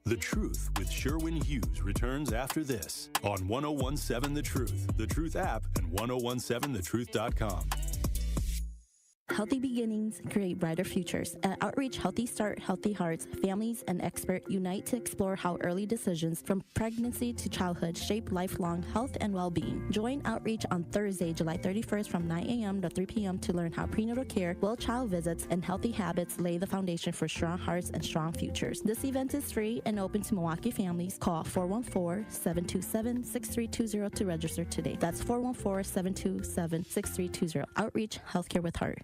Speaker 3: The Truth with Sherwin Hughes returns after this on 1017 The Truth app, and 1017thetruth.com.
Speaker 17: Healthy beginnings create brighter futures. At Outreach Healthy Start, Healthy Hearts, families and experts unite to explore how early decisions from pregnancy to childhood shape lifelong health and well-being. Join Outreach on Thursday, July 31st from 9 a.m. to 3 p.m. to learn how prenatal care, well-child visits, and healthy habits lay the foundation for strong hearts and strong futures. This event is free and open to Milwaukee families. Call 414-727-6320 to register today. That's 414-727-6320. Outreach Healthcare with Heart.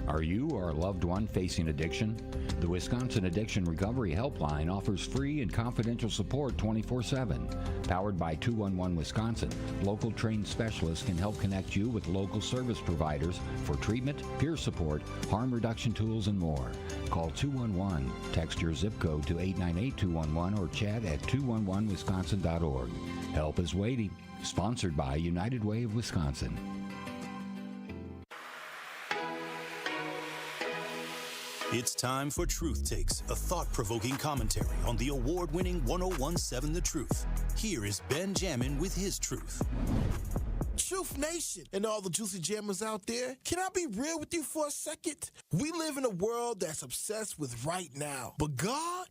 Speaker 10: Are you or a loved one facing addiction? The Wisconsin Addiction Recovery Helpline offers free and confidential support 24/7. Powered by 211 Wisconsin, local trained specialists can help connect you with local service providers for treatment, peer support, harm reduction tools, and more. Call 211, text your zip code to 898-211, or chat at 211wisconsin.org. Help is waiting. Sponsored by United Way of Wisconsin.
Speaker 3: It's time for Truth Takes, a thought-provoking commentary on the award-winning 1017 The Truth. Here is Ben Jammin with his truth.
Speaker 11: Truth Nation and all the juicy jammers out there, can I be real with you for a second? We live in a world that's obsessed with right now. But God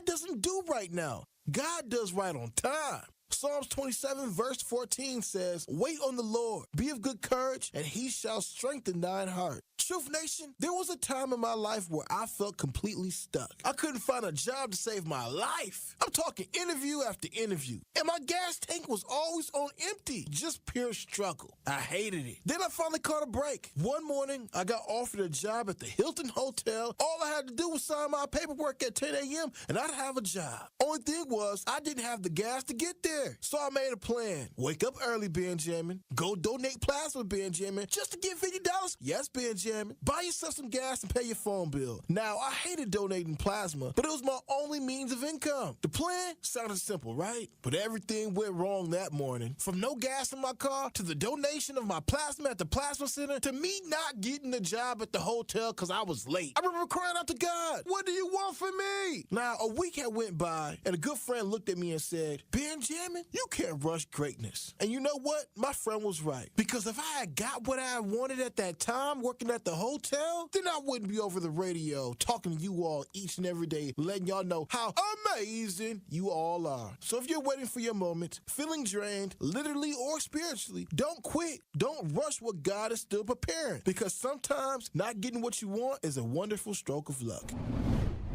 Speaker 11: doesn't do right now. God does right on time. Psalms 27 verse 14 says, "Wait on the Lord, be of good courage, and he shall strengthen thine heart." Truth Nation, there was a time in my life where I felt completely stuck. I couldn't find a job to save my life. I'm talking interview after interview. And my gas tank was always on empty. Just pure struggle. I hated it. Then I finally caught a break. One morning, I got offered a job at the Hilton Hotel. All I had to do was sign my paperwork at 10 a.m. and I'd have a job. Only thing was, I didn't have the gas to get there. So I made a plan. Wake up early, Benjamin. Go donate plasma, Benjamin, just to get $50. Yes, Benjamin. Buy yourself some gas and pay your phone bill. Now, I hated donating plasma, but it was my only means of income. The plan sounded simple, right? But everything went wrong that morning. From no gas in my car, to the donation of my plasma at the plasma center, to me not getting a job at the hotel because I was late. I remember crying out to God, "What do you want from me?" Now, a week had went by, and a good friend looked at me and said, "Benjamin, you can't rush greatness." And you know what? My friend was right. Because if I had got what I wanted at that time, working at the hotel, then I wouldn't be over the radio talking to you all each and every day, letting y'all know how amazing you all are. So if you're waiting for your moment, feeling drained, literally or spiritually, don't quit. Don't rush what God is still preparing. Because sometimes not getting what you want is a wonderful stroke of luck.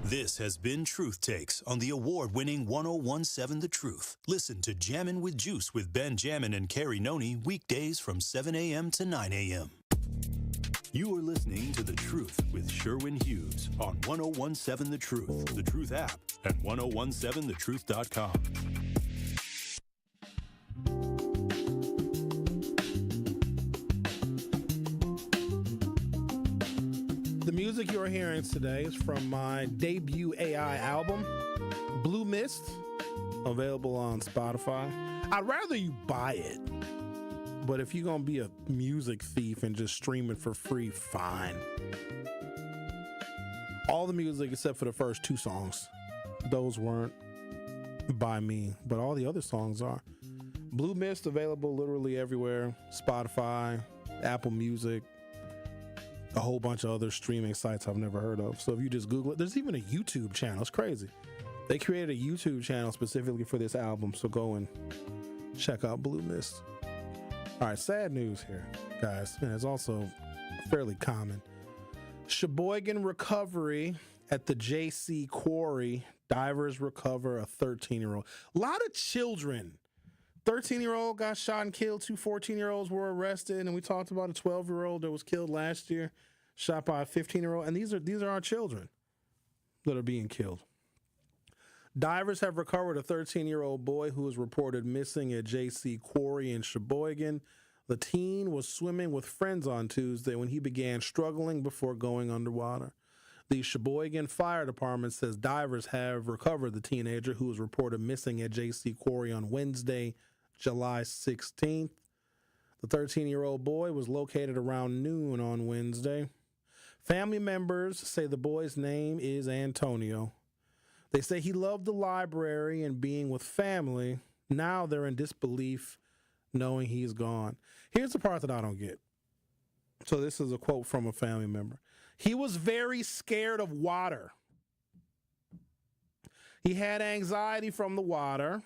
Speaker 3: This has been Truth Takes on the award-winning 1017 The Truth. Listen to Jammin' with Juice with Ben Jammin and Carrie Noni weekdays from 7 a.m. to 9 a.m. You are listening to The Truth with Sherwin Hughes on 1017 The Truth, The Truth app, and 1017thetruth.com.
Speaker 8: The music you're hearing today is from my debut AI album, Blue Mist, available on Spotify. I'd rather you buy it, but if you're going to be a music thief and just stream it for free, fine. All the music except for the first two songs, those weren't by me, but all the other songs are. Blue Mist available literally everywhere, Spotify, Apple Music, a whole bunch of other streaming sites I've never heard of. So if you just Google it, there's even a YouTube channel. It's crazy. They created a YouTube channel specifically for this album, so go and check out Blue Mist. All right, sad news here, guys. And it's also fairly common. Sheboygan recovery at the JC Quarry. Divers recover a 13-year-old. A lot of children. 13-year-old got shot and killed. 2 14-year-olds were arrested, and we talked about a 12-year-old that was killed last year, shot by a 15-year-old. And these are our children that are being killed. Divers have recovered a 13-year-old boy who was reported missing at JC Quarry in Sheboygan. The teen was swimming with friends on Tuesday when he began struggling before going underwater. The Sheboygan Fire Department says divers have recovered the teenager who was reported missing at JC Quarry on Wednesday, July 16th. The 13-year-old boy was located around noon on Wednesday. Family members say the boy's name is Antonio. They say he loved the library and being with family. Now they're in disbelief knowing he's gone. Here's the part that I don't get. So this is a quote from a family member. He was very scared of water. He had anxiety from the water.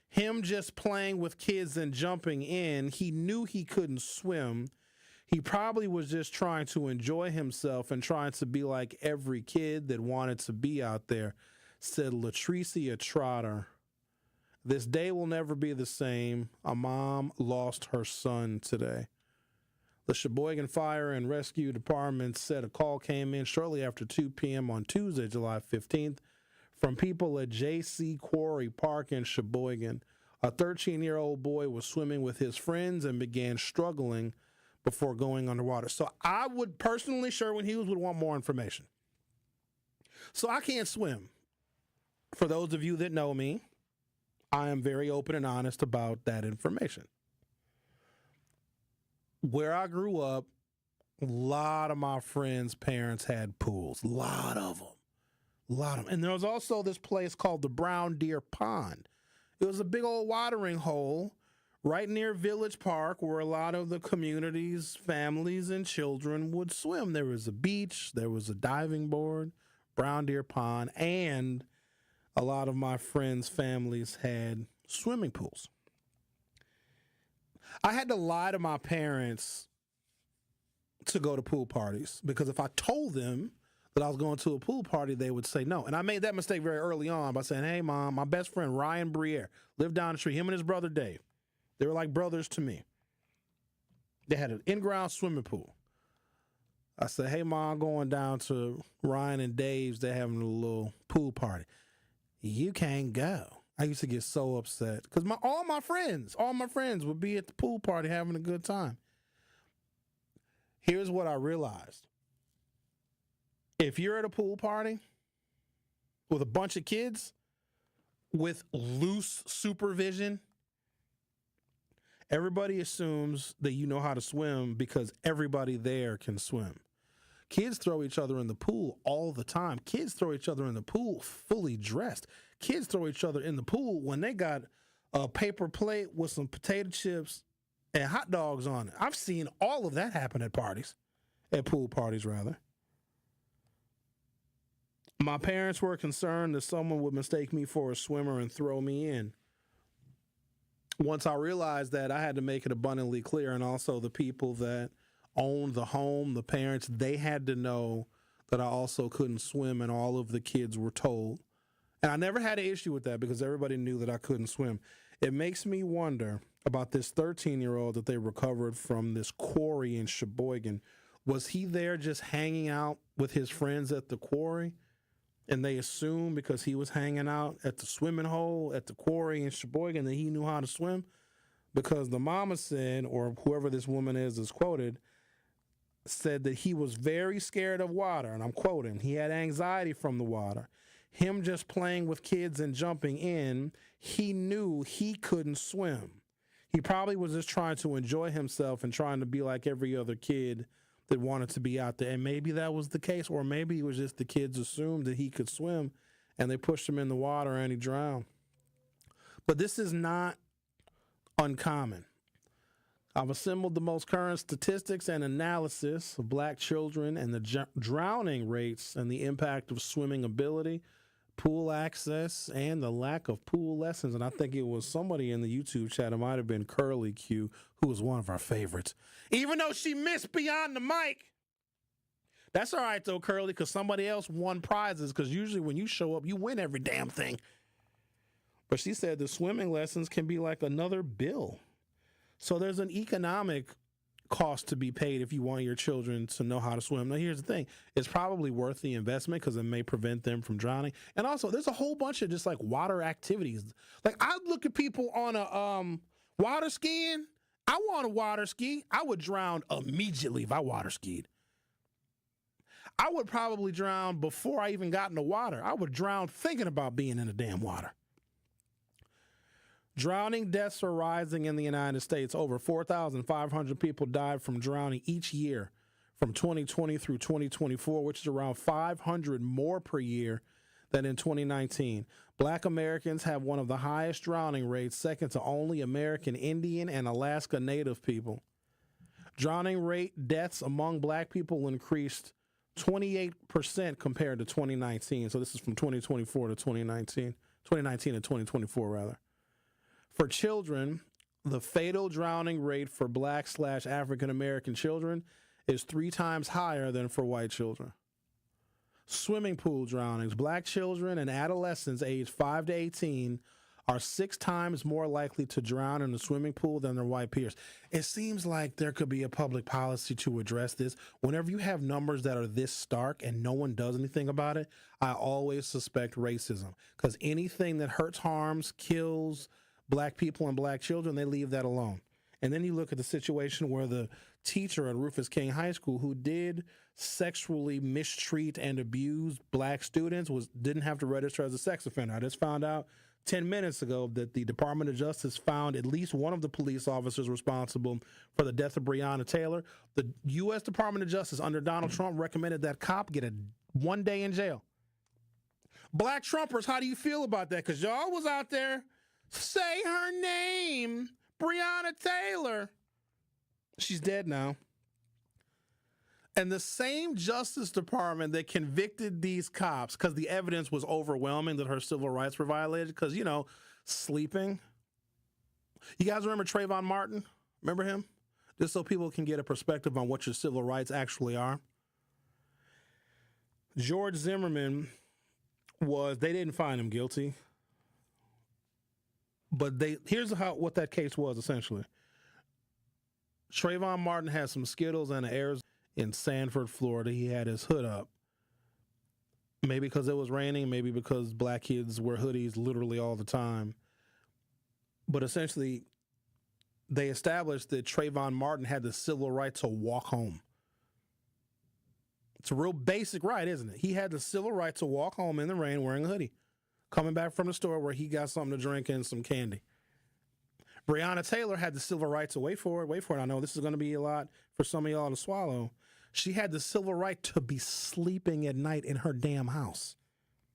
Speaker 8: Him just playing with kids and jumping in. He knew he couldn't swim. He probably was just trying to enjoy himself and trying to be like every kid that wanted to be out there, said Latricia Trotter. This day will never be the same. A mom lost her son today. The Sheboygan Fire and Rescue Department said a call came in shortly after 2 p.m. on Tuesday, July 15th, from people at JC Quarry Park in Sheboygan. A 13-year-old boy was swimming with his friends and began struggling before going underwater. So I would personally, Sherwin Hughes would want more information. So I can't swim. For those of you that know me, I am very open and honest about that information. Where I grew up, A lot of my friends' parents had pools. A lot of them. And there was also this place called the Brown Deer Pond. It was a big old watering hole right near Village Park where a lot of the community's families and children would swim. There was a beach, there was a diving board, Brown Deer Pond, and a lot of my friends' families had swimming pools. I had to lie to my parents to go to pool parties because if I told them that I was going to a pool party, they would say no. And I made that mistake very early on by saying, hey, Mom, my best friend, Ryan Briere, lived down the street, him and his brother, Dave. They were like brothers to me. They had an in-ground swimming pool. I said, hey, Mom, I'm going down to Ryan and Dave's. They're having a little pool party. You can't go. I used to get so upset because all my friends would be at the pool party having a good time. Here's what I realized. If you're at a pool party with a bunch of kids with loose supervision, everybody assumes that you know how to swim because everybody there can swim. Kids throw each other in the pool all the time. Kids throw each other in the pool fully dressed. Kids throw each other in the pool when they got a paper plate with some potato chips and hot dogs on it. I've seen all of that happen at pool parties rather. My parents were concerned that someone would mistake me for a swimmer and throw me in. Once I realized that, I had to make it abundantly clear, and also the people that owned the home, the parents, they had to know that I also couldn't swim, and all of the kids were told. And I never had an issue with that because everybody knew that I couldn't swim. It makes me wonder about this 13-year-old that they recovered from this quarry in Sheboygan. Was he there just hanging out with his friends at the quarry? And they assumed because he was hanging out at the swimming hole at the quarry in Sheboygan that he knew how to swim? Because the mama said, or whoever this woman is quoted, said that he was very scared of water, and I'm quoting, he had anxiety from the water. Him just playing with kids and jumping in, he knew he couldn't swim. He probably was just trying to enjoy himself and trying to be like every other kid that wanted to be out there. And maybe that was the case, or maybe it was just the kids assumed that he could swim and they pushed him in the water and he drowned. But this is not uncommon. I've assembled the most current statistics and analysis of black children and the drowning rates and the impact of swimming ability, pool access, and the lack of pool lessons. And I think it was somebody in the YouTube chat, it might have been Curly Q, who was one of our favorites. Even though she missed beyond the mic. That's all right, though, Curly, because somebody else won prizes, because usually when you show up, you win every damn thing. But she said the swimming lessons can be like another bill. So there's an economic cost to be paid if you want your children to know how to swim. Now, here's the thing. It's probably worth the investment because it may prevent them from drowning. And also, there's a whole bunch of just like water activities. Like, I look at people on a water skiing. I want to water ski. I would drown immediately if I water skied. I would probably drown before I even got in the water. I would drown thinking about being in the damn water. Drowning deaths are rising in the United States. Over 4,500 people died from drowning each year from 2020 through 2024, which is around 500 more per year than in 2019. Black Americans have one of the highest drowning rates, second to only American Indian and Alaska Native people. Drowning rate deaths among black people increased 28% compared to 2019. So this is from 2024 to 2019 to 2024 rather. For children, the fatal drowning rate for Black/African American children is 3 times higher than for white children. Swimming pool drownings. Black children and adolescents aged 5 to 18 are 6 times more likely to drown in the swimming pool than their white peers. It seems like there could be a public policy to address this. Whenever you have numbers that are this stark and no one does anything about it, I always suspect racism. Because anything that hurts, harms, kills black people and black children, they leave that alone. And then you look at the situation where the teacher at Rufus King High School who did sexually mistreat and abuse black students didn't have to register as a sex offender. I just found out 10 minutes ago that the Department of Justice found at least one of the police officers responsible for the death of Breonna Taylor. The U.S. Department of Justice under Donald Trump recommended that cop get 1 day in jail. Black Trumpers, how do you feel about that? Because y'all was out there, say her name, Breonna Taylor. She's dead now. And the same Justice Department that convicted these cops, because the evidence was overwhelming that her civil rights were violated, because, you know, sleeping. You guys remember Trayvon Martin? Remember him? Just so people can get a perspective on what your civil rights actually are. George Zimmerman they didn't find him guilty. But here's what that case was, essentially. Trayvon Martin had some Skittles and an Arizona in Sanford, Florida. He had his hood up. Maybe because it was raining, maybe because black kids wear hoodies literally all the time. But essentially, they established that Trayvon Martin had the civil right to walk home. It's a real basic right, isn't it? He had the civil right to walk home in the rain wearing a hoodie, coming back from the store where he got something to drink and some candy. Breonna Taylor had the civil right to wait for it. I know this is going to be a lot for some of y'all to swallow. She had the civil right to be sleeping at night in her damn house.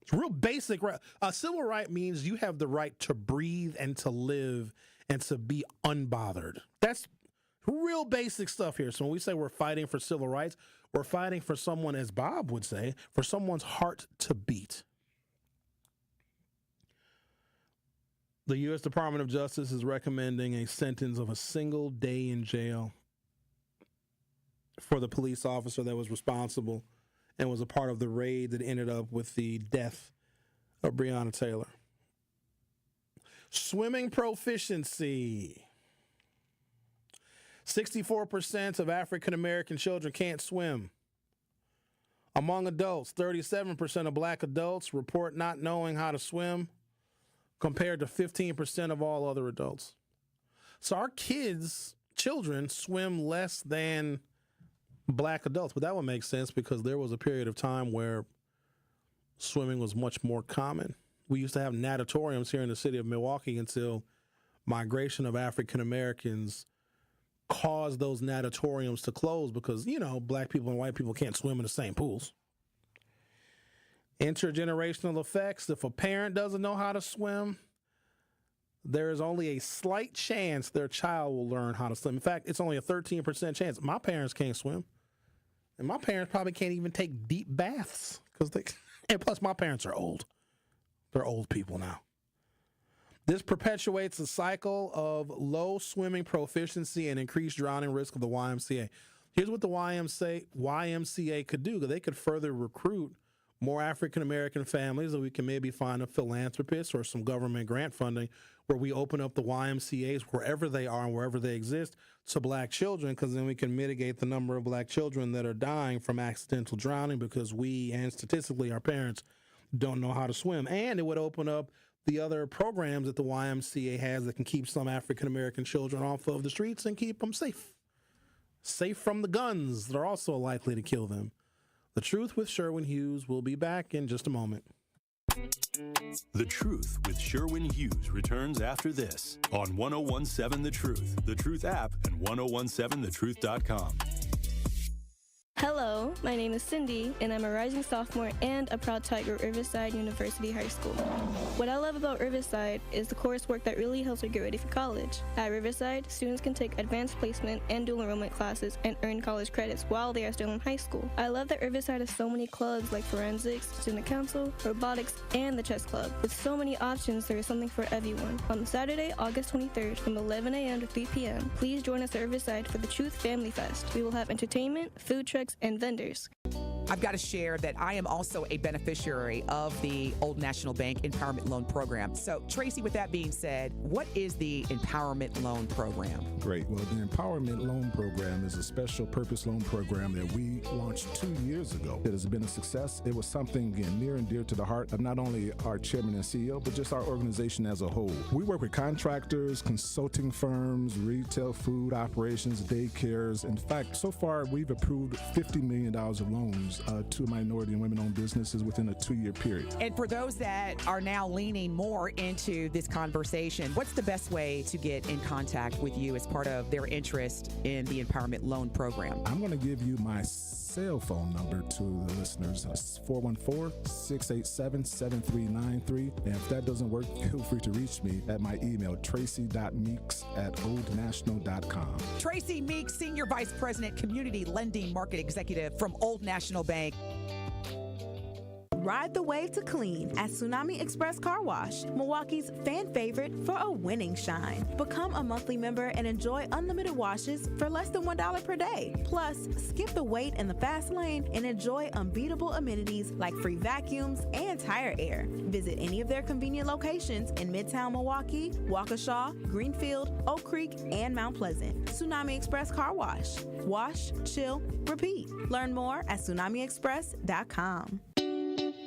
Speaker 8: It's real basic right. A civil right means you have the right to breathe and to live and to be unbothered. That's real basic stuff here. So when we say we're fighting for civil rights, we're fighting for someone, as Bob would say, for someone's heart to beat. The U.S. Department of Justice is recommending a sentence of a single day in jail for the police officer that was responsible and was a part of the raid that ended up with the death of Breonna Taylor. Swimming proficiency. 64% of African American children can't swim. Among adults, 37% of black adults report not knowing how to swim, compared to 15% of all other adults. So our children swim less than black adults, but that would make sense because there was a period of time where swimming was much more common. We used to have natatoriums here in the city of Milwaukee until migration of African Americans caused those natatoriums to close because, you know, black people and white people can't swim in the same pools. Intergenerational effects. If a parent doesn't know how to swim, there is only a slight chance their child will learn how to swim. In fact, it's only a 13% chance. My parents can't swim. And my parents probably can't even take deep baths and plus my parents are old. They're old people now. This perpetuates a cycle of low swimming proficiency and increased drowning risk of the YMCA. Here's what the YMCA could do. They could further recruit more African-American families, and we can maybe find a philanthropist or some government grant funding where we open up the YMCAs wherever they are and wherever they exist to black children, because then we can mitigate the number of black children that are dying from accidental drowning because we, and statistically our parents, don't know how to swim. And it would open up the other programs that the YMCA has that can keep some African-American children off of the streets and keep them safe. Safe from the guns that are also likely to kill them. The Truth with Sherwin Hughes will be back in just a moment.
Speaker 3: The Truth with Sherwin Hughes returns after this on 1017 The Truth app, and 1017thetruth.com.
Speaker 12: Hello, my name is Cindy, and I'm a rising sophomore and a proud Tiger at Riverside University High School. What I love about Riverside is the coursework that really helps you get ready for college. At Riverside, students can take advanced placement and dual enrollment classes and earn college credits while they are still in high school. I love that Riverside has so many clubs like forensics, student council, robotics, and the chess club. With so many options, there is something for everyone. On Saturday, August 23rd from 11 a.m. to 3 p.m., please join us at Riverside for the Truth Family Fest. We will have entertainment, food trucks, and vendors.
Speaker 13: I've got to share that I am also a beneficiary of the Old National Bank Empowerment Loan Program. So, Tracy, with that being said, what is the Empowerment Loan Program?
Speaker 15: Great. Well, the Empowerment Loan Program is a special purpose loan program that we launched 2 years ago. It has been a success. It was something, again, near and dear to the heart of not only our chairman and CEO, but just our organization as a whole. We work with contractors, consulting firms, retail food operations, daycares. In fact, so far, we've approved $50 million of loans closed 2 minority and women-owned businesses within a 2-year period.
Speaker 13: And for those that are now leaning more into this conversation, what's the best way to get in contact with you as part of their interest in the Empowerment Loan Program?
Speaker 15: I'm going to give you my cell phone number to the listeners. It's 414-687-7393. And if that doesn't work, feel free to reach me at my email, tracy.meeks@oldnational.com.
Speaker 13: Tracy Meeks, Senior Vice President, Community Lending Market Executive from Old National Bank.
Speaker 6: Ride the wave to clean at Tsunami Express Car Wash, Milwaukee's fan favorite for a winning shine. Become a monthly member and enjoy unlimited washes for less than $1 per day. Plus, skip the wait in the fast lane and enjoy unbeatable amenities like free vacuums and tire air. Visit any of their convenient locations in Midtown Milwaukee, Waukesha, Greenfield, Oak Creek, and Mount Pleasant. Tsunami Express Car Wash. Wash, chill, repeat. Learn more at tsunamiexpress.com.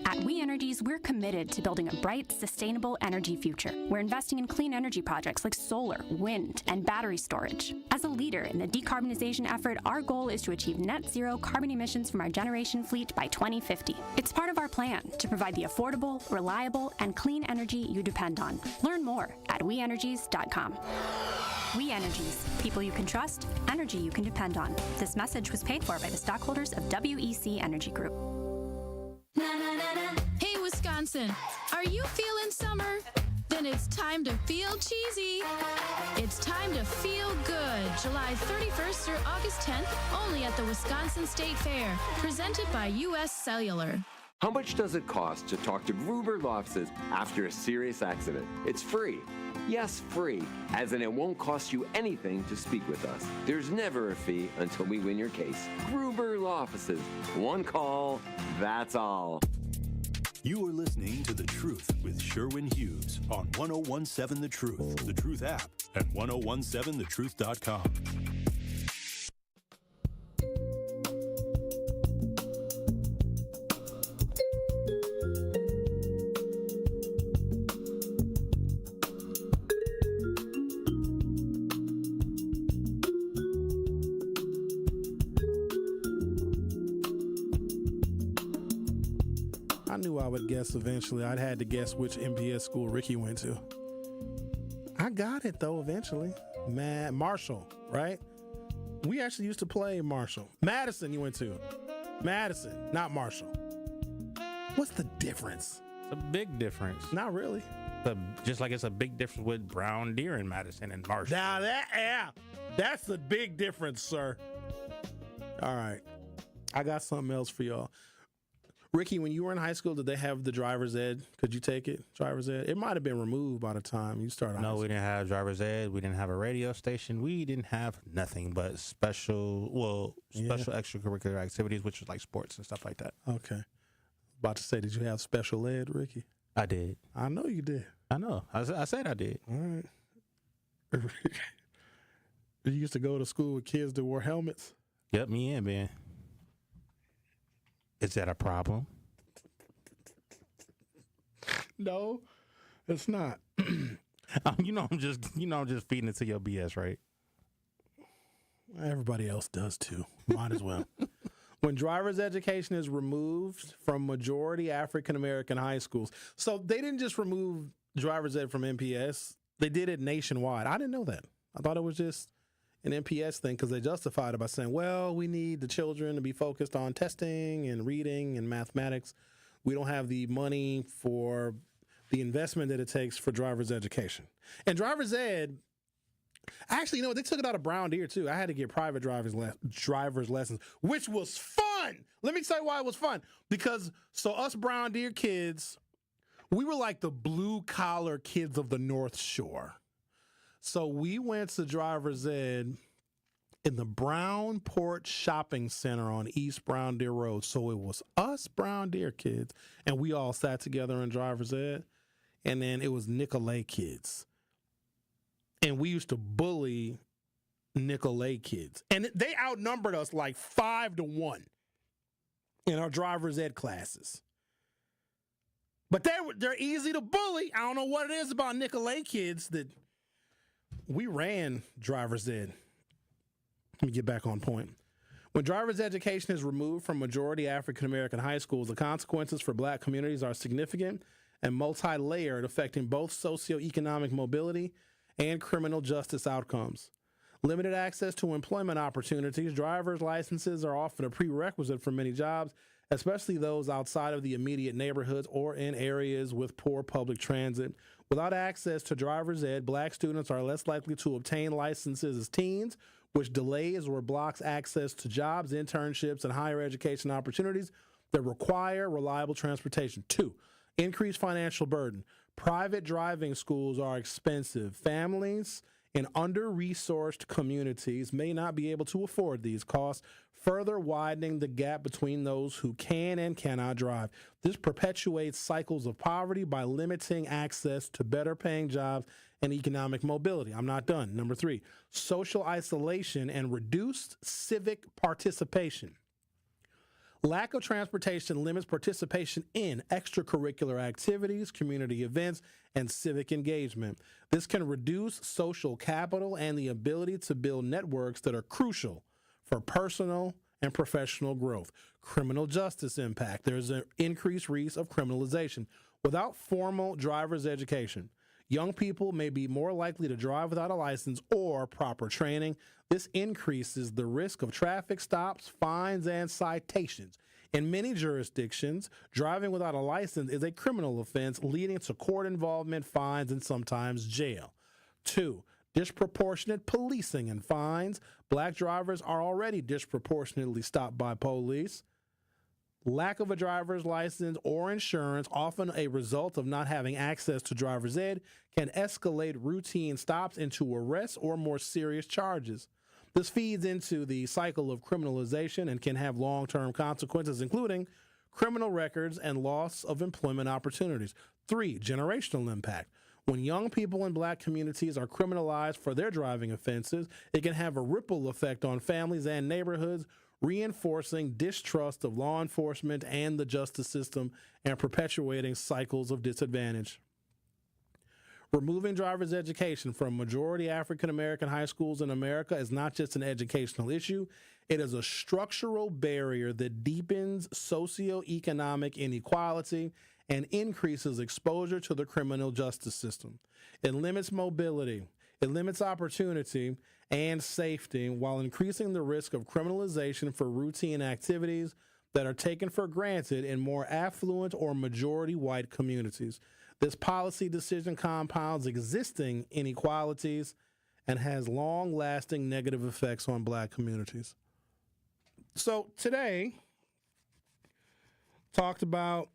Speaker 14: At We Energies, we're committed to building a bright, sustainable energy future. We're investing in clean energy projects like solar, wind, and battery storage. As a leader in the decarbonization effort, our goal is to achieve net zero carbon emissions from our generation fleet by 2050. It's part of our plan to provide the affordable, reliable, and clean energy you depend on. Learn more at weenergies.com. We Energies, people you can trust, energy you can depend on. This message was paid for by the stockholders of WEC Energy Group.
Speaker 7: Hey, Wisconsin, are you feeling summer? Then it's time to feel cheesy. It's time to feel good. July 31st through August 10th, only at the Wisconsin State Fair. Presented by U.S. Cellular.
Speaker 9: How much does it cost to talk to Gruber Law Offices after a serious accident? It's free. Yes, free, as in it won't cost you anything to speak with us. There's never a fee until we win your case. Gruber Law Offices. One call, that's all.
Speaker 3: You are listening to The Truth with Sherwin Hughes on 1017 The Truth, The Truth app, and 1017thetruth.com.
Speaker 8: I knew I would guess eventually. I'd had to guess which MPS school Ricky went to. I got it though eventually. Marshall, right? We actually used to play Marshall. Madison you went to. Madison, not Marshall. What's the difference?
Speaker 2: It's a big difference.
Speaker 8: Not really.
Speaker 2: Just like it's a big difference with Brown Deer in Madison and Marshall.
Speaker 8: Now that's the big difference, sir. All right. I got something else for y'all. Ricky, when you were in high school, did they have the driver's ed? Could you take it, driver's ed? It might have been removed by the time you started.
Speaker 2: No, we didn't have driver's ed. We didn't have a radio station. We didn't have nothing but special extracurricular activities, which was like sports and stuff like that.
Speaker 8: Okay. About to say, did you have special ed, Ricky?
Speaker 2: I did.
Speaker 8: I know you did.
Speaker 2: I know. I said I did.
Speaker 8: All right. You used to go to school with kids that wore helmets?
Speaker 2: Yep, me and Ben. Is that a problem?
Speaker 8: No, it's not.
Speaker 2: I'm just feeding into your BS, right?
Speaker 8: Everybody else does too. Might as well. When driver's education is removed from majority African American high schools, so they didn't just remove driver's ed from MPS; they did it nationwide. I didn't know that. I thought it was just an MPS thing because they justified it by saying, well, we need the children to be focused on testing and reading and mathematics. We don't have the money for the investment that it takes for driver's education. And driver's ed, actually, they took it out of Brown Deer, too. I had to get private driver's lessons, which was fun. Let me tell you why it was fun. Because, us Brown Deer kids, we were like the blue-collar kids of the North Shore. So we went to driver's ed in the Brownport Shopping Center on East Brown Deer Road. So it was us Brown Deer kids, and we all sat together in driver's ed. And then it was Nicolay kids. And we used to bully Nicolay kids. And they outnumbered us like 5-1 in our driver's ed classes. But they're easy to bully. I don't know what it is about Nicolay kids that we ran driver's ed. Let me get back on point. When driver's education is removed from majority African American high schools, the consequences for black communities are significant and multi-layered, affecting both socioeconomic mobility and criminal justice outcomes. Limited access to employment opportunities, driver's licenses are often a prerequisite for many jobs, especially those outside of the immediate neighborhoods or in areas with poor public transit. Without access to driver's ed, black students are less likely to obtain licenses as teens, which delays or blocks access to jobs, internships, and higher education opportunities that require reliable transportation. 2, increased financial burden. Private driving schools are expensive. Families in under-resourced communities may not be able to afford these costs, further widening the gap between those who can and cannot drive. This perpetuates cycles of poverty by limiting access to better-paying jobs and economic mobility. I'm not done. Number 3, social isolation and reduced civic participation. Lack of transportation limits participation in extracurricular activities, community events, and civic engagement. This can reduce social capital and the ability to build networks that are crucial for personal and professional growth. Criminal justice impact. There's an increased risk of criminalization. Without formal driver's education, young people may be more likely to drive without a license or proper training. This increases the risk of traffic stops, fines, and citations. In many jurisdictions, driving without a license is a criminal offense, leading to court involvement, fines, and sometimes jail. 2, disproportionate policing and fines. Black drivers are already disproportionately stopped by police. Lack of a driver's license or insurance, often a result of not having access to driver's ed, can escalate routine stops into arrests or more serious charges. This feeds into the cycle of criminalization and can have long-term consequences, including criminal records and loss of employment opportunities. 3, generational impact. When young people in black communities are criminalized for their driving offenses, it can have a ripple effect on families and neighborhoods, reinforcing distrust of law enforcement and the justice system and perpetuating cycles of disadvantage. Removing driver's education from majority African American high schools in America is not just an educational issue, it is a structural barrier that deepens socioeconomic inequality and increases exposure to the criminal justice system. It limits mobility, it limits opportunity and safety while increasing the risk of criminalization for routine activities that are taken for granted in more affluent or majority white communities. This policy decision compounds existing inequalities and has long-lasting negative effects on black communities. So today, talked about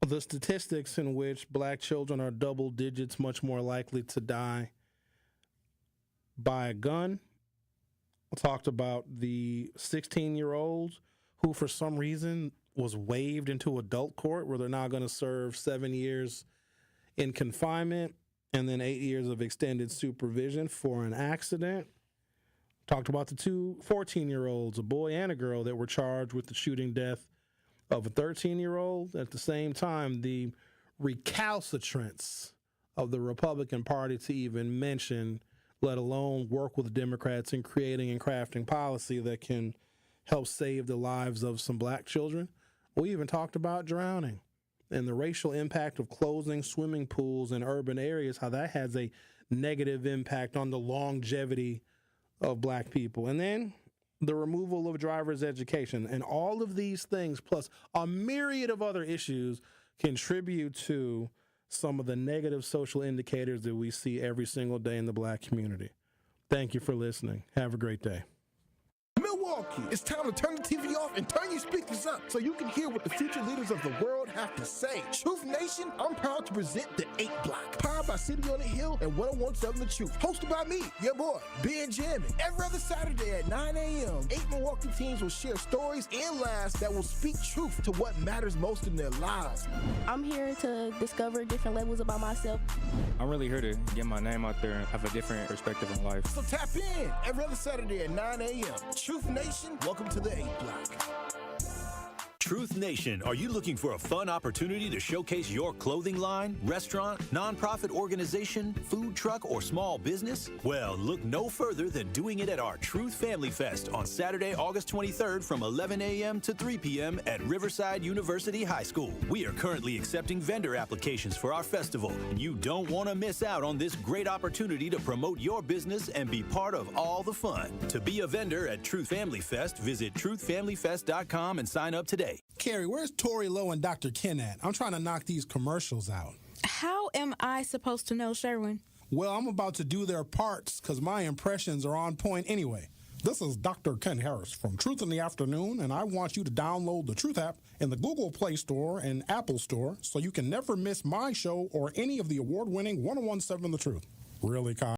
Speaker 8: the statistics in which black children are double digits much more likely to die by a gun. I talked about the 16-year-olds who, for some reason, was waived into adult court where they're now going to serve 7 years in confinement and then 8 years of extended supervision for an accident. Talked about the 2 14-year-olds, a boy and a girl, that were charged with the shooting death of a 13-year-old. At the same time, the recalcitrance of the Republican Party to even mention, let alone work with Democrats in creating and crafting policy that can help save the lives of some black children. We even talked about drowning and the racial impact of closing swimming pools in urban areas, how that has a negative impact on the longevity of black people. And then the removal of driver's education. And all of these things, plus a myriad of other issues, contribute to some of the negative social indicators that we see every single day in the black community. Thank you for listening. Have a great day.
Speaker 11: Milwaukee, it's time to turn the TV off and turn your speakers up so you can hear what the future leaders of the world have to say. Truth Nation, I'm proud to present the 8 Block, powered by City on the Hill and 101.7 The Truth, hosted by me, your boy, Ben Jammin. Every other Saturday at 9 a.m., 8 Milwaukee teens will share stories and laughs that will speak truth to what matters most in their lives.
Speaker 16: I'm here to discover different levels about myself.
Speaker 18: I'm really here to get my name out there and have a different perspective on life.
Speaker 11: So tap in every other Saturday at 9 a.m. Truth Nation, welcome to the 8 Block.
Speaker 3: Truth Nation, are you looking for a fun opportunity to showcase your clothing line, restaurant, nonprofit organization, food truck, or small business? Well, look no further than doing it at our Truth Family Fest on Saturday, August 23rd from 11 a.m. to 3 p.m. at Riverside University High School. We are currently accepting vendor applications for our festival, and you don't want to miss out on this great opportunity to promote your business and be part of all the fun. To be a vendor at Truth Family Fest, visit truthfamilyfest.com and sign up today.
Speaker 11: Carrie, where's Tori Lowe and Dr. Ken at? I'm trying to knock these commercials out.
Speaker 6: How am I supposed to know, Sherwin?
Speaker 11: Well, I'm about to do their parts because my impressions are on point anyway. This is Dr. Ken Harris from Truth in the Afternoon, and I want you to download the Truth app in the Google Play Store and Apple Store so you can never miss my show or any of the award-winning 1017 The Truth. Really, Kyle?